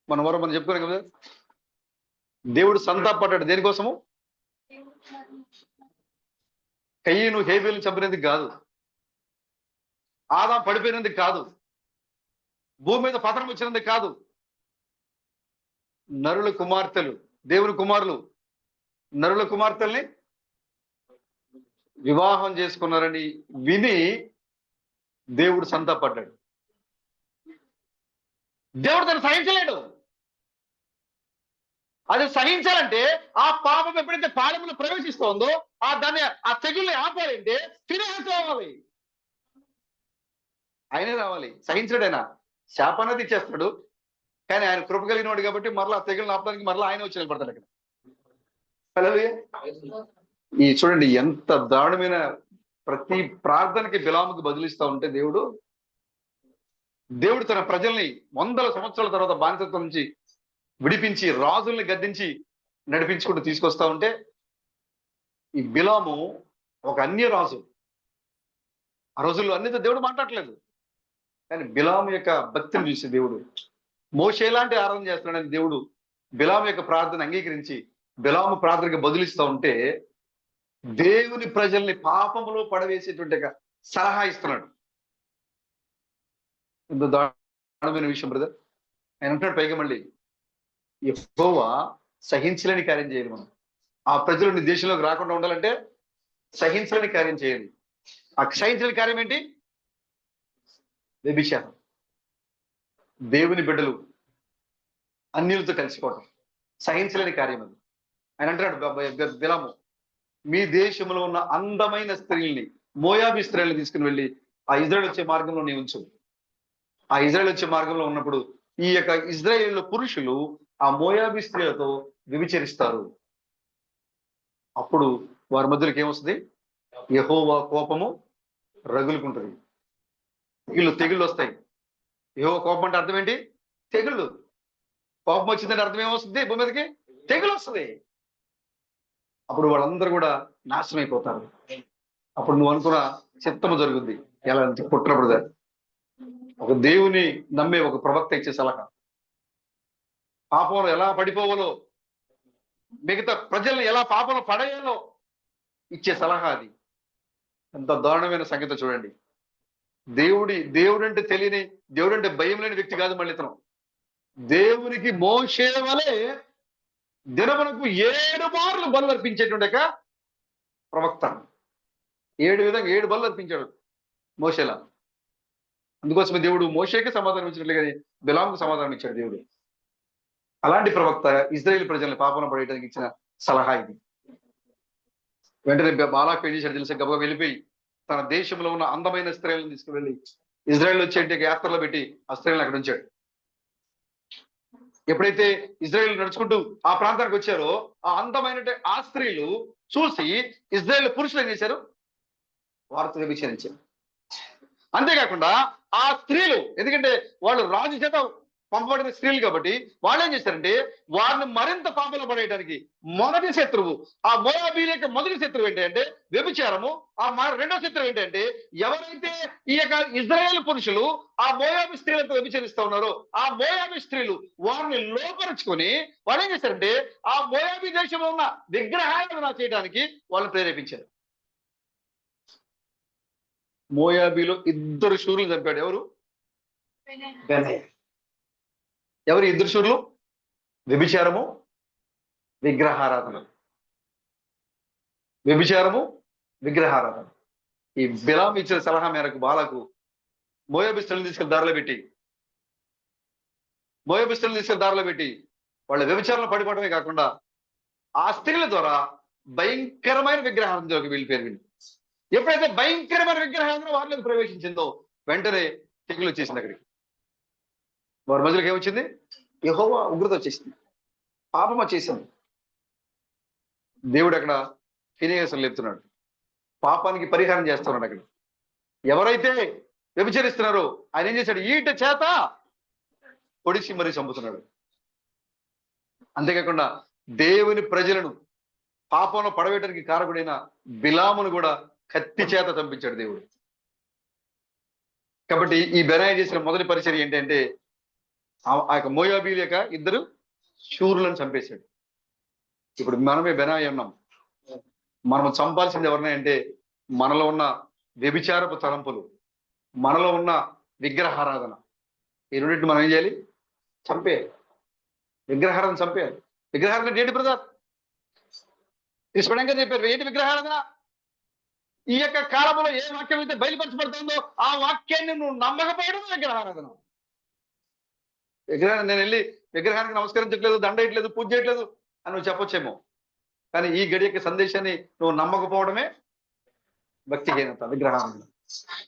మనం చెప్పుకున్నాం కదా, దేవుడు సంతాపడ్డాడు దేనికోసము? కయ్యను హేబేలును చంపినందుకు కాదు, ఆదాం పడిపోయినందుకు కాదు, భూమి మీద పతనం వచ్చినందుకు కాదు. నరుల కుమార్తెలు, దేవుని కుమారులు నరుల కుమార్తెల్ని వివాహం చేసుకున్నారని విని దేవుడు సంతాపడ్డాడు. దేవుడు తను సహించలేడు. అది సహించాలంటే ఆ పాపం ఎప్పుడైతే పాలెంలో ప్రవేశిస్తోందో ఆ తెగుల్ని ఆపాలంటే ఫినెహాసు రావాలి, ఆయనే రావాలి. సహించడు ఆయన, శాపాన్ని ఇచ్చేస్తాడు. కానీ ఆయన కృప కలిగిన వాడు కాబట్టి మరలా ఆ తెగుల్ని ఆపడానికి మరలా ఆయన వచ్చి నిలబడతాడు అక్కడ. హల్లెలూయా. ఈ చూడండి ఎంత దారుణమైన, ప్రతి ప్రార్థనకి బిలాముకి బదిలిస్తా ఉంటే దేవుడు తన ప్రజల్ని వందల సంవత్సరాల తర్వాత బానిసత్వం నుంచి విడిపించి రాజుల్ని గద్దించి నడిపించుకుంటూ తీసుకొస్తా ఉంటే ఈ బిలాము ఒక అన్య రాజు. ఆ రోజుల్లో అన్నితో దేవుడు మాట్లాడలేదు. కానీ బిలాము యొక్క భక్తిని చూసి దేవుడు మోషే లాంటి ఆరాధన చేస్తున్నాడని దేవుడు బిలాము యొక్క ప్రార్థన అంగీకరించి బిలాము ప్రార్థనకి బదులిస్తూ ఉంటే దేవుని ప్రజల్ని పాపములో పడవేసేటువంటి సలహా ఇస్తున్నాడు. ఇంత దారుణమైన విషయం బ్రదర్. ఆయన అంటున్నాడు పైగా మళ్ళీ, యెహోవా సహించలేని కార్యం చేయాలి. మనం ఆ ప్రజలు నీ దేశంలోకి రాకుండా ఉండాలంటే సహించలేని కార్యం చేయాలి. ఆ సహించలేని కార్యం ఏంటి? వ్యభిచారం. దేవుని బిడ్డలు అన్యులతో కలిసిపోవటం సహించలేని కార్యం అది. ఆయన అంటున్నాడు బిలాము, మీ దేశంలో ఉన్న అందమైన స్త్రీల్ని, మోయాబీ స్త్రీల్ని తీసుకుని వెళ్ళి ఆ ఇజ్రాయేల్ వచ్చే మార్గంలో నీ ఉంచు. ఆ ఇజ్రాయేల్ వచ్చే మార్గంలో ఉన్నప్పుడు ఈ యొక్క ఇజ్రాయేల్ పురుషులు ఆ మోయాబీ స్త్రీలతో వ్యభిచరిస్తారు. అప్పుడు వారి మధ్యలోకి ఏమొస్తుంది? యెహోవా కోపము రగులుకుంటుంది. తెగుళ్ళు వస్తాయి. యెహోవా కోపం అంటే అర్థం ఏంటి? తెగుళ్ళు. కోపం వచ్చిందంటే అర్థం ఏమొస్తుంది? భూమి మీదకి తెగులు వస్తుంది. అప్పుడు వాళ్ళందరూ కూడా నాశనం అయిపోతారు. అప్పుడు నువ్వు అనుకున్న చిత్తము జరుగుద్ది. ఎలా అంటే పుట్టినప్పుడు ఒక దేవుని నమ్మే ఒక ప్రవక్త ఇచ్చే సలహా, పాపంలో ఎలా పడిపోవాలో, మిగతా ప్రజల్ని ఎలా పాపంలో పడేయాలో ఇచ్చే సలహా అది. ఎంత దారుణమైన సంగతి చూడండి. దేవుడంటే తెలియని, దేవుడంటే భయం లేని వ్యక్తి కాదు మళ్ళీ ఇతను. దేవునికి మోషే వలె దినమునకు 7 మార్లు బలు అర్పించేటువంటి ప్రవక్త. 7 బలు అర్పించాడు మోషేలా. అందుకోసమే దేవుడు మోషేకి సమాధానం ఇచ్చినట్లుగా బిలాముకు సమాధానం ఇచ్చాడు దేవుడు. అలాంటి ప్రవక్త ఇజ్రాయేల్ ప్రజల్ని పాపంలో పడేయడానికి ఇచ్చిన సలహా ఇది. వెంటనే బాలాకు ఏం చేశాడు తెలిసి, గబగబా వెళ్ళిపోయి తన దేశంలో ఉన్న అందమైన స్త్రీలను తీసుకువెళ్ళి ఇజ్రాయేల్ వచ్చే యాత్రలో పెట్టి ఆ స్త్రీలను అక్కడ ఉంచాడు. ఎప్పుడైతే ఇజ్రాయేల్ నడుచుకుంటూ ఆ ప్రాంతానికి వచ్చారో ఆ అందమైన ఆ స్త్రీలు చూసి ఇజ్రాయేల్ పురుషులు ఏం చేశారు? వారితో వ్యభిచరించారు. అంతేకాకుండా ఆ స్త్రీలు, ఎందుకంటే వాళ్ళు రాజు చేత పంపబడిన స్త్రీలు కాబట్టి వాళ్ళు ఏం చేశారంటే వారిని మరింత పాపంలో పడేయడానికి మొదటి శత్రువు, ఆ మోయాబీల యొక్క మొదటి శత్రువు ఏంటంటే వ్యభిచారము. రెండో శత్రువు ఏంటంటే ఎవరైతే ఈ యొక్క ఇజ్రాయేల్ పురుషులు ఆ మోయాబీ స్త్రీలతో వ్యభిచరిస్తూ ఉన్నారో ఆ మోయాబీ స్త్రీలు వారిని లోపరుచుకొని వాళ్ళు ఏం చేశారంటే ఆ మోయాబీ దేశంలో ఉన్న విగ్రహాలను చేయడానికి వాళ్ళని ప్రేరేపించారు. మోయాబీలో 2 శూరులు చంపాడు. ఎవరు? బెనయ్య. ఎవరు 2 శూరులు? వ్యభిచారము, విగ్రహారాధన. వ్యభిచారము, విగ్రహారాధన. ఈ బిలాము ఇచ్చిన సలహా మేరకు బాలకు మోయాబీ స్త్రీలను తీసుకెళ్లి దారిలో పెట్టి వాళ్ళ వ్యభిచారంలో పడిపోవడమే కాకుండా ఆ స్త్రీల ద్వారా భయంకరమైన విగ్రహారాధనలోకి వెళ్ళిపోయారు. ఎప్పుడైతే భయంకరమైన విగ్రహారాధన వారిలోకి ప్రవేశించిందో వెంటనే తెగులు వచ్చేసింది. అక్కడికి వారి మధ్యలోకి ఏమొచ్చింది? యెహోవా ఉగ్రత వచ్చేసింది. పాపము చేశాను. దేవుడు అక్కడ ఫినెహాసును లేపుతున్నాడు. పాపానికి పరిహారం చేస్తున్నాడు అక్కడ. ఎవరైతే వ్యభిచరిస్తున్నారో ఆయన ఏం చేశాడు? ఈట చేత పొడిచి మరీ చంపుతున్నాడు. అంతేకాకుండా దేవుని ప్రజలను పాపంలో పడవేయడానికి కారకుడైన బిలామును కూడా కత్తి చేత చంపించాడు దేవుడు. కాబట్టి ఈ బెనాయి చేసిన మొదటి పరిచర్య ఏంటంటే ఆ యొక్క మోయాబీల యొక్క ఇద్దరు శూరులను చంపేశాడు. ఇప్పుడు మనమే బెనాయి ఉన్నాం. మనం చంపాల్సింది ఎవరినాయి అంటే మనలో ఉన్న వ్యభిచారపు తలంపులు, మనలో ఉన్న విగ్రహారాధన. ఈ రెండింటిని మనం ఏం చేయాలి? చంపేయాలి. విగ్రహారాధన చంపేయాలి. విగ్రహారాధన ఏంటి బ్రదర్? స్పష్టంగా చెప్పారు. ఏంటి విగ్రహారాధన? ఈ యొక్క కాలంలో ఏ వాక్యం అయితే బయలుపరచబడుతుందో ఆ వాక్యాన్ని నువ్వు నమ్మకపోవడం విగ్రహారాధన. విగ్రహాన్ని నేను వెళ్ళి విగ్రహానికి నమస్కరించట్లేదు, దండ వేయట్లేదు, పూజ చేయట్లేదు అని నువ్వు చెప్పొచ్చేమో. కానీ ఈ గడి యొక్క సందేశాన్ని నువ్వు నమ్మకపోవడమే భక్తిహీనత, విగ్రహారాధన.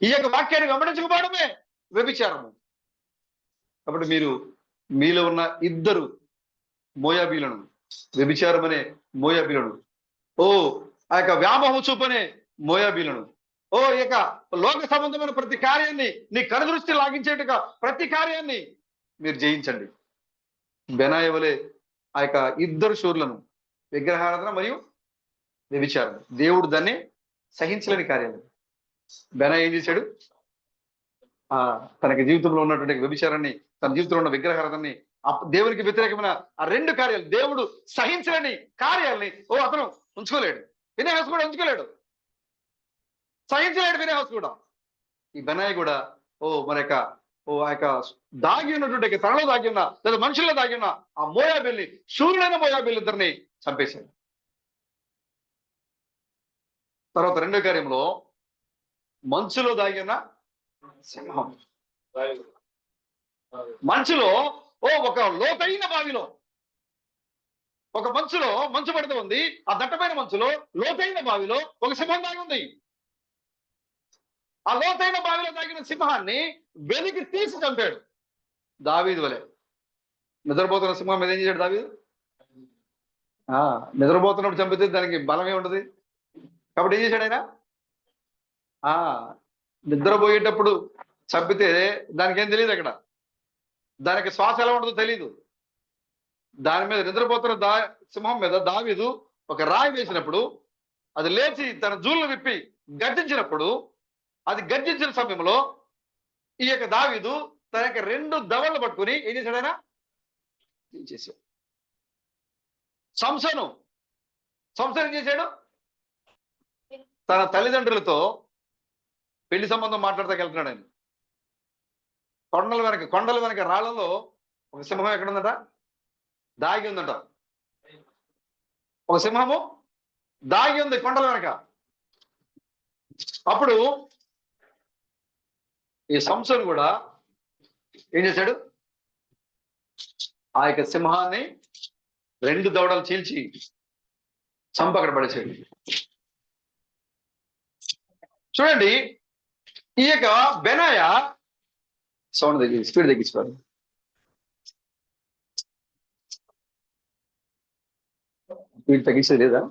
ఈ యొక్క వాక్యాన్ని వెంబడించకపోవడమే వ్యభిచారము. కాబట్టి మీలో ఉన్న ఇద్దరు మోయాబీలను, వ్యభిచారం అనే మోయాబీలను, ఆ యొక్క వ్యామోహ చూపనే మోయాబీలను, ఈ యొక్క లోక సంబంధమైన ప్రతి కార్యాన్ని నీ కనుదృష్టి లాగించేట్టుగా ప్రతి కార్యాన్ని మీరు జయించండి. బెనాయి వలె ఆ యొక్క ఇద్దరు శూరులను, విగ్రహారాధన మరియు వ్యభిచారం, దేవుడు దాన్ని సహించలేని కార్యాలు. బెనాయి ఏం చేశాడు? తనకి జీవితంలో ఉన్నటువంటి వ్యభిచారాన్ని, తన జీవితంలో ఉన్న విగ్రహారాధనని, దేవునికి వ్యతిరేకమైన ఆ రెండు కార్యాలు, దేవుడు సహించలేని కార్యాలని అతను ఉంచుకోలేడు. ఫినెహాసు కూడా ఉంచుకోలేడు, సహించలేడు ఫినెహాసు కూడా. ఈ బెనాయి కూడా ఆ యొక్క దాగి ఉన్నటువంటి తనలో దాగి ఉన్న లేదా మనుషుల్లో దాగి ఉన్న ఆ మోయాబీల్ని, శూరులైన మోయాబీలు ఇద్దరిని చంపేశాడు. తర్వాత రెండో కార్యంలో మంచులో దాగి ఉన్న సింహం. మంచులో ఒక లోతైన బావిలో, ఒక మంచు పడుతూ ఉంది. ఆ దట్టమైన మంచులో లోతైన బావిలో ఒక సింహం దాగి ఉంది. ఆ లోతైన బావిలో దాగిన సింహాన్ని వెలికి తీసి చంపాడు దావీదు వలె. నిద్రపోతున్న సింహం మీద ఏం చేశాడు దావీదు? నిద్రపోతున్నప్పుడు చంపితే దానికి బలమే ఉండదు. కాబట్టి ఏం చేశాడు ఆయన? నిద్రపోయేటప్పుడు చంపితే దానికి ఏం తెలియదు. అక్కడ దానికి శ్వాస ఎలా ఉండదో తెలియదు. దాని మీద నిద్రపోతున్న సింహం మీద దావీదు ఒక రాయి వేసినప్పుడు అది లేచి తన జూళ్ళు విప్పి గర్జించినప్పుడు, అది గర్జించిన సమయంలో ఈ యొక్క దావీదు తన యొక్క రెండు దవళ్ళు పట్టుకుని ఏం చేశాడు? ఆయన చేశాడు. సంసోను ఏం చేశాడు? తన తల్లిదండ్రులతో పెళ్లి సంబంధం మాట్లాడతాకి వెళ్తున్నాడు. ఆయన కొండల వెనక రాళ్లలో ఒక సింహం ఎక్కడుందట? దాగి ఉందట. ఒక సింహము దాగి ఉంది కొండల వెనక. అప్పుడు ఈ సంసోను కూడా ఏం చేశాడు? ఆ యొక్క సింహాన్ని రెండు దవడలు చీల్చి చంప అక్కడ పడేసాడు. చూడండి, ఈ యొక్క బెనాయ సౌండ్ స్పీడ్ తగ్గించుకోవాలి. స్పీడ్ తగ్గించేది లేదా?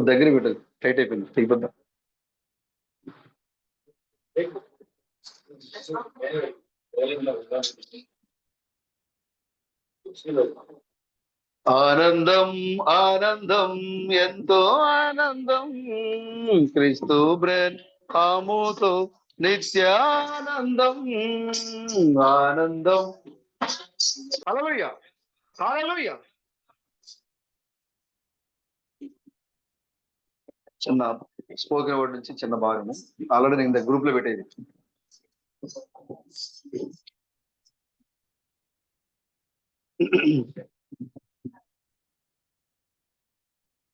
దగ్గర పెట్టాలి, టైట్ అయిపోయింది, తెగిపోద్దా? ఆనందం ఆనందం ఎంతో ఆనందం, క్రీస్తు బ్రహ్మముతో నిత్యానందం. ఆనందం. హల్లెలూయా, హల్లెలూయా. చిన్న స్పోకెన్ వర్డ్ నుంచి చిన్న భాగము ఆల్రెడీ నేను గ్రూప్ లో పెట్టేది.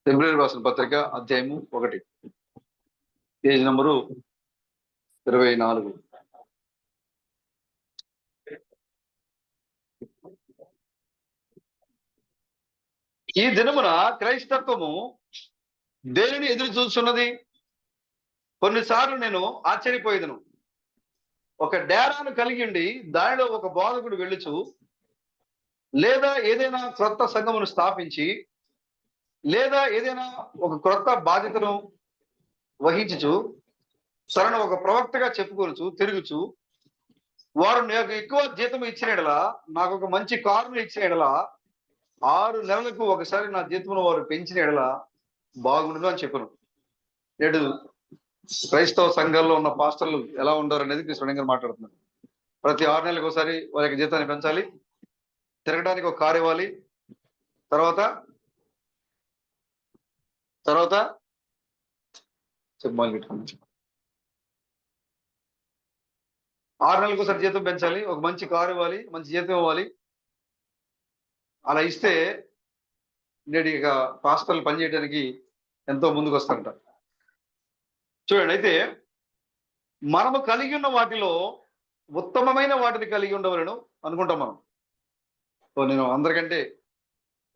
ఫిబ్రవరి రాసిన పత్రిక అధ్యాయము 1, పేజ్ నంబరు 24. ఈ దినమున క్రైస్తత్వము దేనిని ఎదురు చూస్తున్నది? కొన్నిసార్లు నేను ఆశ్చర్యపోయేదను. ఒక డేరాను కలిగి ఉండి దానిలో ఒక బోధకుడు వెళ్ళుచు, లేదా ఏదైనా క్రొత్త సంఘమును స్థాపించి, లేదా ఏదైనా ఒక క్రొత్త బాధ్యతను వహించుచు తనను ఒక ప్రవక్తగా చెప్పుకొనుచు తిరుగుచు, వారు నాకు ఎక్కువ జీతం ఇచ్చిన యెడల, నాకు ఒక మంచి కారును ఇచ్చిన యెడల, 6 నెలలకు ఒకసారి నా జీతమును వారు పెంచిన యెడల బాగుండును అని చెప్పాను. నేడు క్రైస్తవ సంఘాల్లో ఉన్న పాస్టర్లు ఎలా ఉండారు అనేది కృష్ణ గారు మాట్లాడుతున్నారు. ప్రతి 6 నెలలకు ఒకసారి వారి యొక్క జీతాన్ని పెంచాలి, తిరగడానికి ఒక కారు ఇవ్వాలి, తర్వాత తర్వాత చెప్పాలి 6 నెలలకు ఒకసారి జీతం పెంచాలి, ఒక మంచి కారు ఇవ్వాలి, మంచి జీతం ఇవ్వాలి. అలా ఇస్తే నేడు ఇక పాస్టర్లు పనిచేయడానికి ఎంతో ముందుకు వస్తారంట. చూడండి, అయితే మనము కలిగి ఉన్న వాటిలో ఉత్తమమైన వాటిని కలిగి ఉండవలను అనుకుంటాం మనం. సో నేను అందరికంటే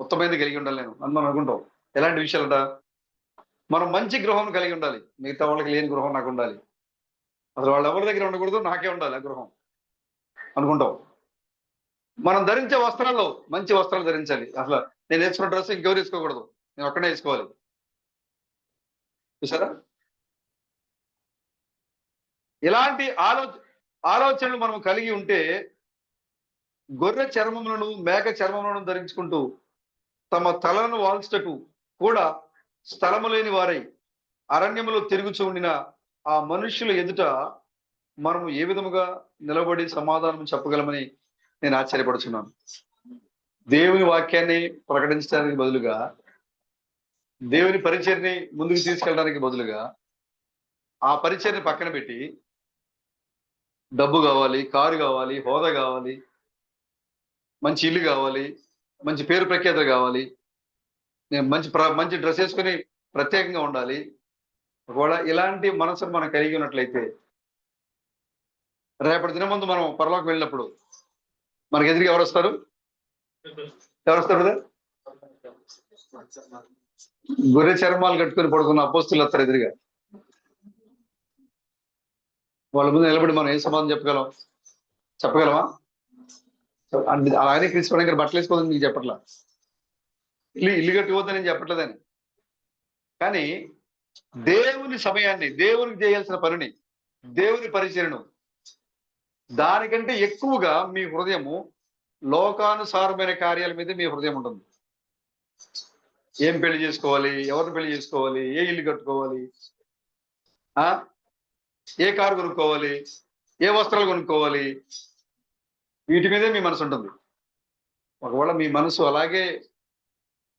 ఉత్తమైనది కలిగి ఉండాలి నేను అని మనం అనుకుంటాం. ఎలాంటి విషయాలంట? మనం మంచి గృహం కలిగి ఉండాలి, మిగతా వాళ్ళకి లేని గృహం నాకు ఉండాలి, అసలు వాళ్ళు ఎవరి దగ్గర ఉండకూడదు, నాకే ఉండాలి ఆ గృహం అనుకుంటాం. మనం ధరించే వస్త్రాల్లో మంచి వస్త్రాలు ధరించాలి. అసలు నేను వేసుకున్న డ్రెస్ ఇంకెవరు వేసుకోకూడదు, నేను ఒక్కడే వేసుకోవాలి. చూసారా? ఇలాంటి ఆలోచనలు మనం కలిగి ఉంటే గొర్రె చర్మములను మేక చర్మములను ధరించుకుంటూ తమ తలను వాల్చుటకు కూడా స్థలము లేని వారై అరణ్యములో తిరుగుచూ ఉండిన ఆ మనుష్యుల ఎదుట మనము ఏ విధముగా నిలబడి సమాధానం చెప్పగలమని నేను ఆశ్చర్యపడుచున్నాను. దేవుని వాక్యాన్ని ప్రకటించడానికి బదులుగా, దేవుని పరిచర్ని ముందుకు తీసుకెళ్ళడానికి బదులుగా, ఆ పరిచర్ని పక్కన పెట్టి డబ్బు కావాలి, కారు కావాలి, హోదా కావాలి, మంచి ఇల్లు కావాలి, మంచి పేరు ప్రఖ్యాతులు కావాలి, నేను మంచి డ్రెస్ వేసుకొని ప్రత్యేకంగా ఉండాలి. ఒకవేళ ఇలాంటి మనసును మనం కలిగి ఉన్నట్లయితే రేపటి దినం ముందు మనం పరలోకి వెళ్ళినప్పుడు మనకి ఎదురుగా ఎవరు వస్తారు? కదా? గొర్రె చర్మాలు కట్టుకొని పడుకున్న అపోస్తులు వస్తారు ఎదురుగా. వాళ్ళ ముందు నిలబడి మనం ఏం సమాధానం చెప్పగలమా? అలాగే క్రీస్తు దగ్గర బట్టలు వేసుకోవద్దని నీకు చెప్పట్లా, ఇల్లు కట్టుకోవద్దని నేను చెప్పట్లేదని. కానీ దేవుని సమయాన్ని, దేవునికి చేయాల్సిన పనిని, దేవుని పరిచయను దానికంటే ఎక్కువగా మీ హృదయము లోకానుసారమైన కార్యాల మీద మీ హృదయం ఉంటుంది. ఏం పెళ్లి చేసుకోవాలి, ఎవరిని పెళ్లి చేసుకోవాలి, ఏ ఇల్లు కట్టుకోవాలి, ఏ కారు కొనుక్కోవాలి, ఏ వస్త్రాలు కొనుక్కోవాలి, వీటి మీదే మీ మనసు ఉంటుంది. ఒకవేళ మీ మనసు అలాగే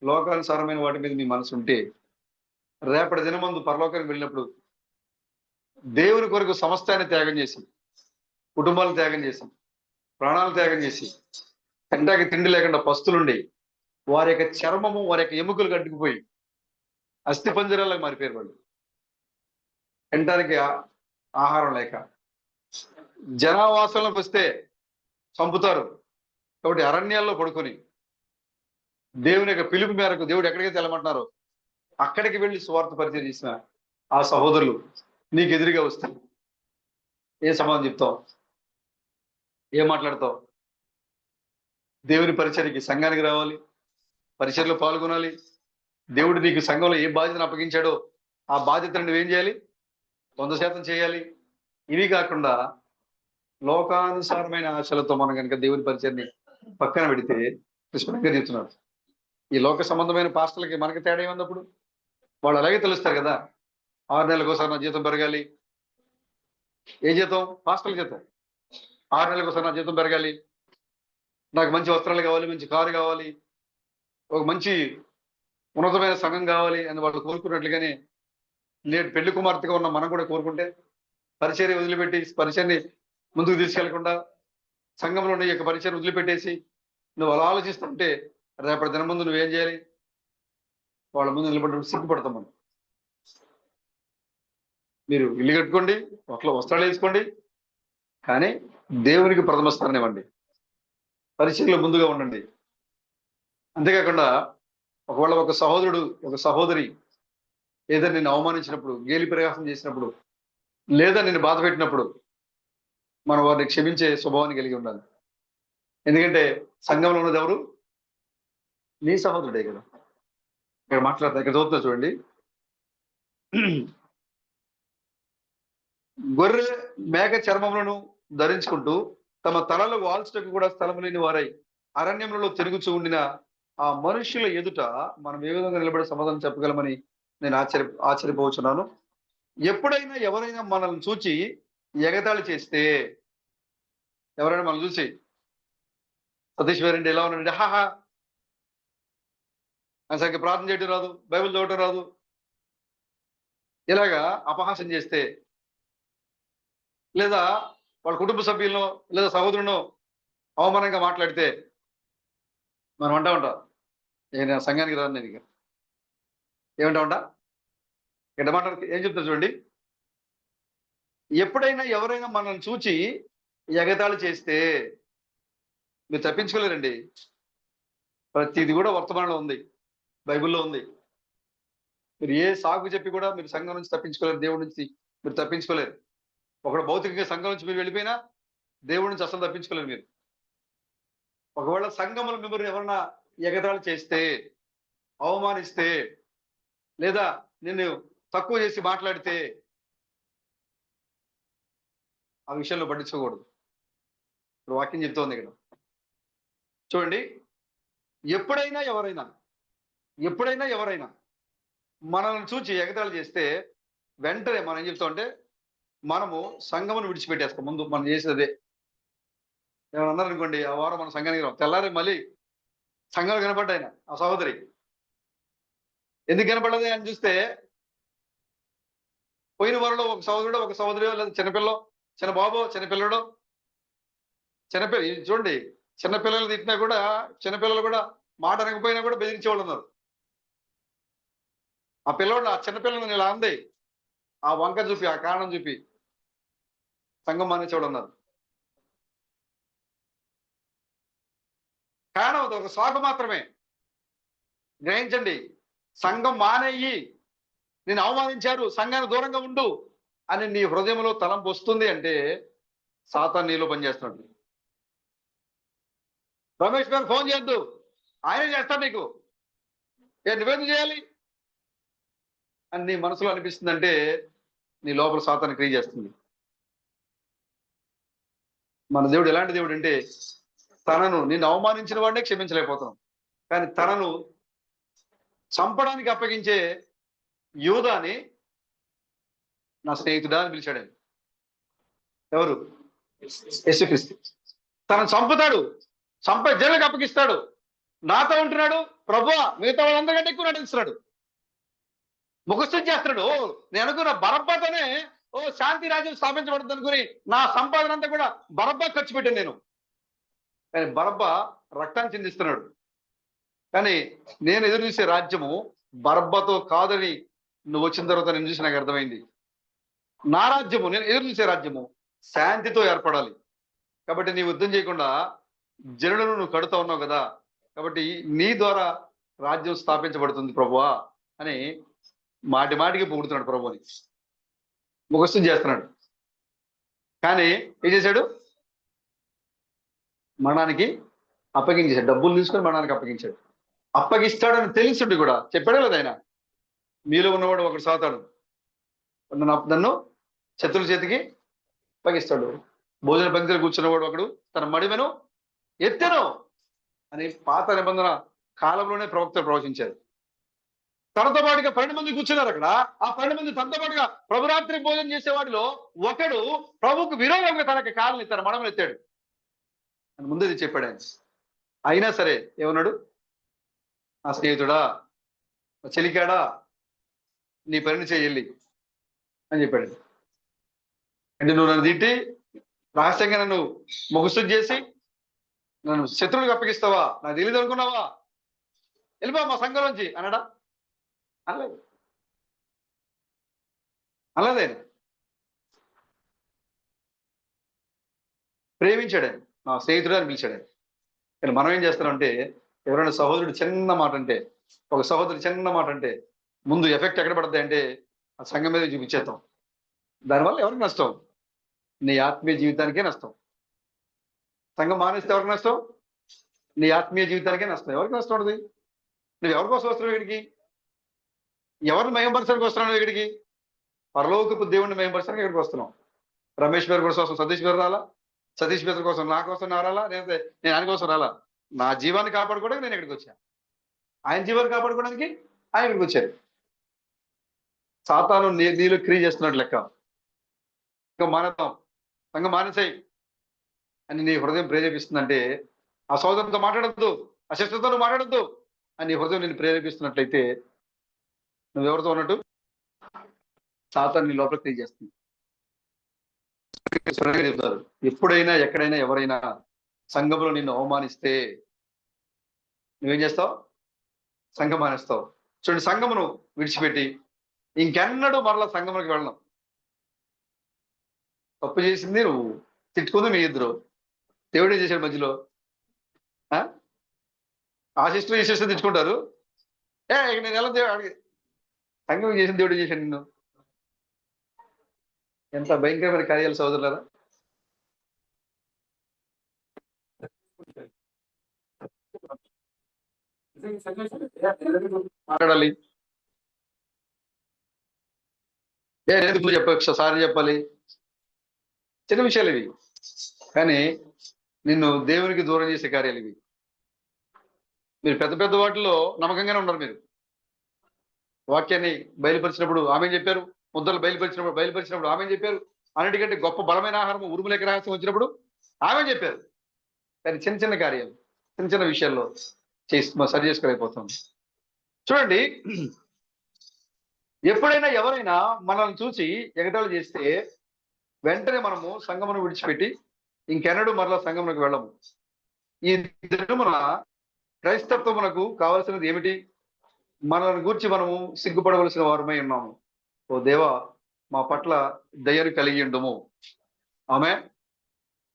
లోకానుసారమైన వాటి మీద మీ మనసు ఉంటే రేపటి దినమందు పరలోకానికి వెళ్ళినప్పుడు దేవుని కొరకు సమస్తాన్ని త్యాగం చేసి, కుటుంబాలను త్యాగం చేసి, ప్రాణాలు త్యాగం చేసి, తింటాకి తిండి లేకుండా పస్తులుండి వారి యొక్క చర్మము, వారి యొక్క ఎముకలు కట్టుకుపోయి అస్థి పంజరాలకు మారిపోయారు. వాళ్ళు తినడానికి ఆహారం లేక జనావాసంలోకి వస్తే చంపుతారు. కాబట్టి అరణ్యాల్లో పడుకొని దేవుని యొక్క పిలుపు మేరకు దేవుడు ఎక్కడికైతే వెళ్ళమంటున్నారో అక్కడికి వెళ్ళి సువార్త పరిచయం చేసిన ఆ సహోదరులు నీకు ఎదురుగా వస్తారు. ఏ సమాధానం చెప్తావు? ఏం మాట్లాడతావు? దేవుని పరిచర్యకి సంఘానికి రావాలి, పరిచర్యలో పాల్గొనాలి. దేవుడు నీకు సంఘంలో ఏ బాధ్యతను అప్పగించాడో ఆ బాధ్యతను నువ్వేం చేయాలి? 100% చేయాలి. ఇవి కాకుండా లోకానుసారమైన ఆశలతో మనం కనుక దేవుని పరిచర్ని పక్కన పెడితే కృష్ణంగా చెప్తున్నారు. ఈ లోక సంబంధమైన పాస్టర్లకి మనకి తేడా ఏమన్నప్పుడు వాళ్ళు అలాగే తెలుస్తారు కదా. 6 నెలలకు ఒకసారి నా జీతం పెరగాలి. ఏ జీతం? పాస్టర్ల జీతం. 6 నెలలకు ఒకసారి నా జీతం పెరగాలి, నాకు మంచి వస్త్రాలు కావాలి, మంచి కారు కావాలి, ఒక మంచి ఉన్నతమైన సంఘం కావాలి అని వాళ్ళు కోరుకున్నట్లుగానే నేడు పెళ్లి కుమార్తెగా ఉన్న మనం కూడా కోరుకుంటే పరిచర్య వదిలిపెట్టి, పరిచర్ని ముందుకు తీసుకెళ్లకుండా సంఘంలో ఉండే యొక్క పరిచయం వదిలిపెట్టేసి నువ్వు అలా ఆలోచిస్తుంటే రేపటి దినం ముందు నువ్వేం చేయాలి? వాళ్ళ ముందు నిలబడి సిగ్గుపడతాం మనం. మీరు ఇల్లు కట్టుకోండి, వస్త్రాలు వేసుకోండి, కానీ దేవునికి ప్రథమ స్థానం ఇవ్వండి, పరిచయంలో ముందుగా ఉండండి. అంతేకాకుండా ఒకవేళ ఒక సహోదరుడు ఒక సహోదరి ఏదైనా నిన్ను అవమానించినప్పుడు, గేలి ప్రయాసం చేసినప్పుడు, లేదా నిన్ను బాధ పెట్టినప్పుడు మనం వారిని క్షమించే స్వభావాన్ని కలిగి ఉండాలి. ఎందుకంటే సంఘంలో ఉన్నది ఎవరు? నీ సహోదరుడే కదా. ఇక్కడ మాట్లాడతా, ఇక్కడ చదువుతున్నా చూడండి. గొర్రె మేక చర్మములను ధరించుకుంటూ తమ తలలు వాల్చుటకు కూడా స్థలం లేని వారై అరణ్యములలో తిరుగుచూ ఉండిన ఆ మనుష్యుల ఎదుట మనం ఏ విధంగా నిలబడి సమాధానం చెప్పగలమని నేను ఆశ్చర్యపోవచ్చున్నాను. ఎప్పుడైనా ఎవరైనా మనల్ని చూచి ఎగతాళి చేస్తే, ఎవరైనా మనం చూసి సతీష్ గారండి ఎలా ఉన్నాడండి, హాహా ఆయన సరిగ్గా ప్రార్థన చేయడం రాదు, బైబిల్ చదవటం రాదు, ఇలాగా అపహాసం చేస్తే, లేదా వాళ్ళ కుటుంబ సభ్యులను లేదా సహోదరులను అవమానంగా మాట్లాడితే మనం అంటా ఉంటాం, నేను సంఘానికి రాను నేను ఇక. ఏమంటా ఉంటా? ఇక్కడ మాట్లాడితే ఏం చెప్తారు చూడండి. ఎప్పుడైనా ఎవరైనా మనల్ని చూచి ఎగతాళి చేస్తే మీరు తప్పించుకోలేరండి. ప్రతిది కూడా వర్తమానంలో ఉంది, బైబిల్లో ఉంది. మీరు ఏ సాగు చెప్పి కూడా మీరు సంఘం నుంచి తప్పించుకోలేరు, దేవుడి నుంచి మీరు తప్పించుకోలేరు. ఒకడు భౌతికంగా సంఘం నుంచి మీరు వెళ్ళిపోయినా దేవుడి నుంచి అసలు తప్పించుకోలేరు మీరు. ఒకవేళ సంఘములు మిమ్మల్ని ఎవరన్నా ఎగతాళి చేస్తే, అవమానిస్తే, లేదా నిన్ను తక్కువ చేసి మాట్లాడితే ఆ విషయంలో పట్టించుకోకూడదు. ఇప్పుడు వాక్యం చెప్తోంది ఇక్కడ చూడండి. ఎప్పుడైనా ఎవరైనా మనల్ని చూచి ఎగతాళి చేస్తే వెంటనే మనం ఏం చెప్తామంటే మనము సంఘమును విడిచిపెట్టేస్తాం. ముందు మనం చేసేదే. ఏమైనా అన్నారనుకోండి, ఆ వారం మన సంఘానికి రావు, తెల్లారి మళ్ళీ సంఘాలు కనపడ్డాయన ఆ సహోదరి. ఎందుకు కనపడదు అని చూస్తే, పోయిన వారంలో ఒక సహోదరుడు ఒక సహోదరి లేదా చిన్న బాబు చిన్నపిల్లడు చూడండి, చిన్నపిల్లలు తిట్టినా కూడా, చిన్నపిల్లలు కూడా మాట అనకపోయినా కూడా బెదిరించే వాళ్ళు ఉన్నారు. ఆ పిల్లవాడు ఆ చిన్నపిల్లలు ఇలా అంది, ఆ వంక చూపి, ఆ కారణం చూపి సంఘం మానేసేవాడు ఉన్నారు. కారణం అది ఒక సాకు మాత్రమే. గ్రహించండి. సంఘం మానేయి, నేను అవమానించారు, సంఘానికి దూరంగా ఉండు అని నీ హృదయంలో తలంపు వస్తుంది అంటే సాతాను నీలో పనిచేస్తున్నాడు. రమేష్ గారు ఫోన్ చేయొద్దు, ఆయనే చేస్తాడు నీకు, నువ్వేం చేయాలి అని నీ మనసులో అనిపిస్తుందంటే నీ లోపల సాతాను క్రియ చేస్తుంది. మన దేవుడు ఎలాంటి దేవుడు అంటే, నిన్ను అవమానించిన వాడినే క్షమించలేకపోతున్నాం, కానీ తనను చంపడానికి అప్పగించే యూదాని నా స్నేహితుడా అని పిలిచాడు. ఎవరు? యేసుక్రీస్తు. తనను చంపుతాడు, చంపే జైలుకి అప్పగిస్తాడు. నాతో ఉంటున్నాడు ప్రభువా, మిగతా వాళ్ళందరికంటే ఎక్కువ నటిస్తున్నాడు, ముఖస్థుతి చేస్తున్నాడు. నేను అనుకున్న బరబ్బతోనే శాంతి రాజ్యం స్థాపించబడుతుంది అనుకుని నా సంపాదన అంతా కూడా బరబ్బా ఖర్చు పెట్టాను నేను. కానీ బరబ్బా రక్తాన్ని చిందిస్తున్నాడు. కానీ నేను ఎదురు చూసే రాజ్యము బరబ్బతో కాదని నువ్వు వచ్చిన తర్వాత నేను చూసి నాకు అర్థమైంది. నా రాజ్యము, నేను ఎదురు చూసే రాజ్యము శాంతితో ఏర్పడాలి. కాబట్టి నీ యుద్ధం చేయకుండా జనులను నువ్వు కడుతూ ఉన్నావు కదా, కాబట్టి నీ ద్వారా రాజ్యం స్థాపించబడుతుంది ప్రభువా అని మాటి మాటికి పొగుడుతున్నాడు ప్రభుని, ముఖస్థుతి చేస్తున్నాడు. కానీ ఏం చేశాడు? మరణానికి అప్పగించాడు. డబ్బులు తీసుకొని మరణానికి అప్పగించాడు. అప్పగిస్తాడని తెలిసిండు కూడా చెప్పాడే లేదు ఆయన, మీలో ఉన్నవాడు ఒకడు సాతాడు, నన్ను శత్రుల చేతికి అప్పగిస్తాడు, భోజన పంక్తిలో కూర్చున్నవాడు ఒకడు తన మడిమెను ఎత్తెను అని పాత నిబంధన కాలంలోనే ప్రవక్తలు ప్రవచించారు. తనతో పాటుగా 12 మంది కూర్చున్నారు అక్కడ. ఆ 12 మంది తనతో పాటుగా ప్రభురాత్రి భోజనం చేసేవాడిలో ఒకడు ప్రభుకు విరోధంగా తనకి కాళ్ళని తన మడమలు ఎత్తాడు అని ముందే చెప్పాడు ఆయన. అయినా సరే ఏమన్నాడు? ఆ స్నేహితుడా, చెలికాడా, నీ పనిని చేయాలి అని చెప్పాడు. అంటే నువ్వు నన్ను తిట్టి రహస్యంగా నన్ను ముఖస్థుతి చేసి నన్ను శత్రువులకు అప్పగిస్తావా, నాకు తెలియదు అనుకున్నావా, వెళ్ళిపో మా సంఘంలోంచి అన్నాడా? అనలేదు. అనలేదే. ప్రేమించాడు నా స్నేహితుడు అని పిలిచాడు. కానీ మనం ఏం చేస్తామంటే, ఎవరైనా సహోదరుడు చిన్న మాట అంటే ఒక సహోదరు చిన్న మాట అంటే ముందు ఎఫెక్ట్ ఎక్కడ పడుతుంది అంటే ఆ సంఘం మీద చూపించేద్దాం. దానివల్ల ఎవరికి నష్టం? నీ ఆత్మీయ జీవితానికే నష్టం. సంఘం మానేస్తే ఎవరికి నష్టం? నీ ఆత్మీయ జీవితానికే నష్టం. ఎవరికి నష్టం ఉండదు? నువ్వు ఎవరి కోసం వస్తున్నావు ఇక్కడికి? ఎవరిని మహిమపరచడానికి వస్తున్నావు ఇక్కడికి? పరలోకపు దేవుడిని మహిమపరచడానికి ఇక్కడికి వస్తున్నాం. రమేష్ గారి కోసం సతీష్ గారు రాలా, సతీష్ గారి కోసం నా కోసం నా రాలా, నేను ఆయన కోసం రాలా. నా జీవాన్ని కాపాడుకోవడానికి నేను ఇక్కడికి వచ్చాను. ఆయన జీవాన్ని కాపాడుకోవడానికి ఆయన ఇక్కడికి వచ్చారు. సాతాను నీలో క్రియ చేస్తున్నట్టు లెక్క. ఇంకా మానేద్దాం, సంఘం మానేసాయి అని నీ హృదయం ప్రేరేపిస్తుందంటే ఆ సోదరుతో మాట్లాడద్దు, ఆ శస్త్రతో మాట్లాడద్దు అని నీ హృదయం నేను ప్రేరేపిస్తున్నట్లయితే నువ్వెవరితో ఉన్నట్టు? సాతాను నీ లోపల క్రియ చేస్తుంది. చెప్తారు, ఎప్పుడైనా ఎక్కడైనా ఎవరైనా సంఘంలో నిన్ను అవమానిస్తే నువ్వేం చేస్తావు? సంఘం మానేస్తావు. చూడండి, సంఘమును విడిచిపెట్టి ఇంకెన్నడూ మరలా సంఘంలోకి వెళ్ళడం. తప్పు చేసింది నువ్వు, తిట్టుకుంది మీ ఇద్దరు, దేవుడే చేశాడు మధ్యలో. ఆ సిస్టర్ ఈ సిస్టర్ తిట్టుకుంటారు. నేను ఎలా సంఘం చేసిన దేవుడు చేశాడు నిన్ను. ఎంత భయంకరమైన కార్యాలు సోదరులారా. మాట్లాడాలి, ఎందుకు సారీ చెప్పాలి, చిన్న విషయాలు ఇవి. కానీ నిన్ను దేవునికి దూరం చేసే కార్యాలు ఇవి. మీరు పెద్ద పెద్ద వాటిలో నమ్మకంగానే ఉన్నారు. మీరు వాక్యాన్ని బయలుపరిచినప్పుడు ఆమె చెప్పారు, ముద్దలు బయలుపరిచినప్పుడు ఆమె చెప్పారు, అన్నిటికంటే గొప్ప బలమైన ఆహారం ఉరుములేక రహస్యం వచ్చినప్పుడు ఆమె చెప్పారు. కానీ చిన్న చిన్న కార్యాలు, చిన్న చిన్న విషయాల్లో సరి చేసుకోలేకపోతుంది. చూడండి, ఎప్పుడైనా ఎవరైనా మనల్ని చూసి ఎగతాళి చేస్తే వెంటనే మనము సంఘమును విడిచిపెట్టి ఇంకెన్నడూ మరలా సంఘమునకు వెళ్ళము. ఈ దినమున క్రైస్తత్వమునకు కావలసినది ఏమిటి? మనల్ని గూర్చి మనము సిగ్గుపడవలసిన వారమై ఉన్నాము. ఓ దేవా, మా పట్ల దయను కలిగి ఉండుము. ఆమె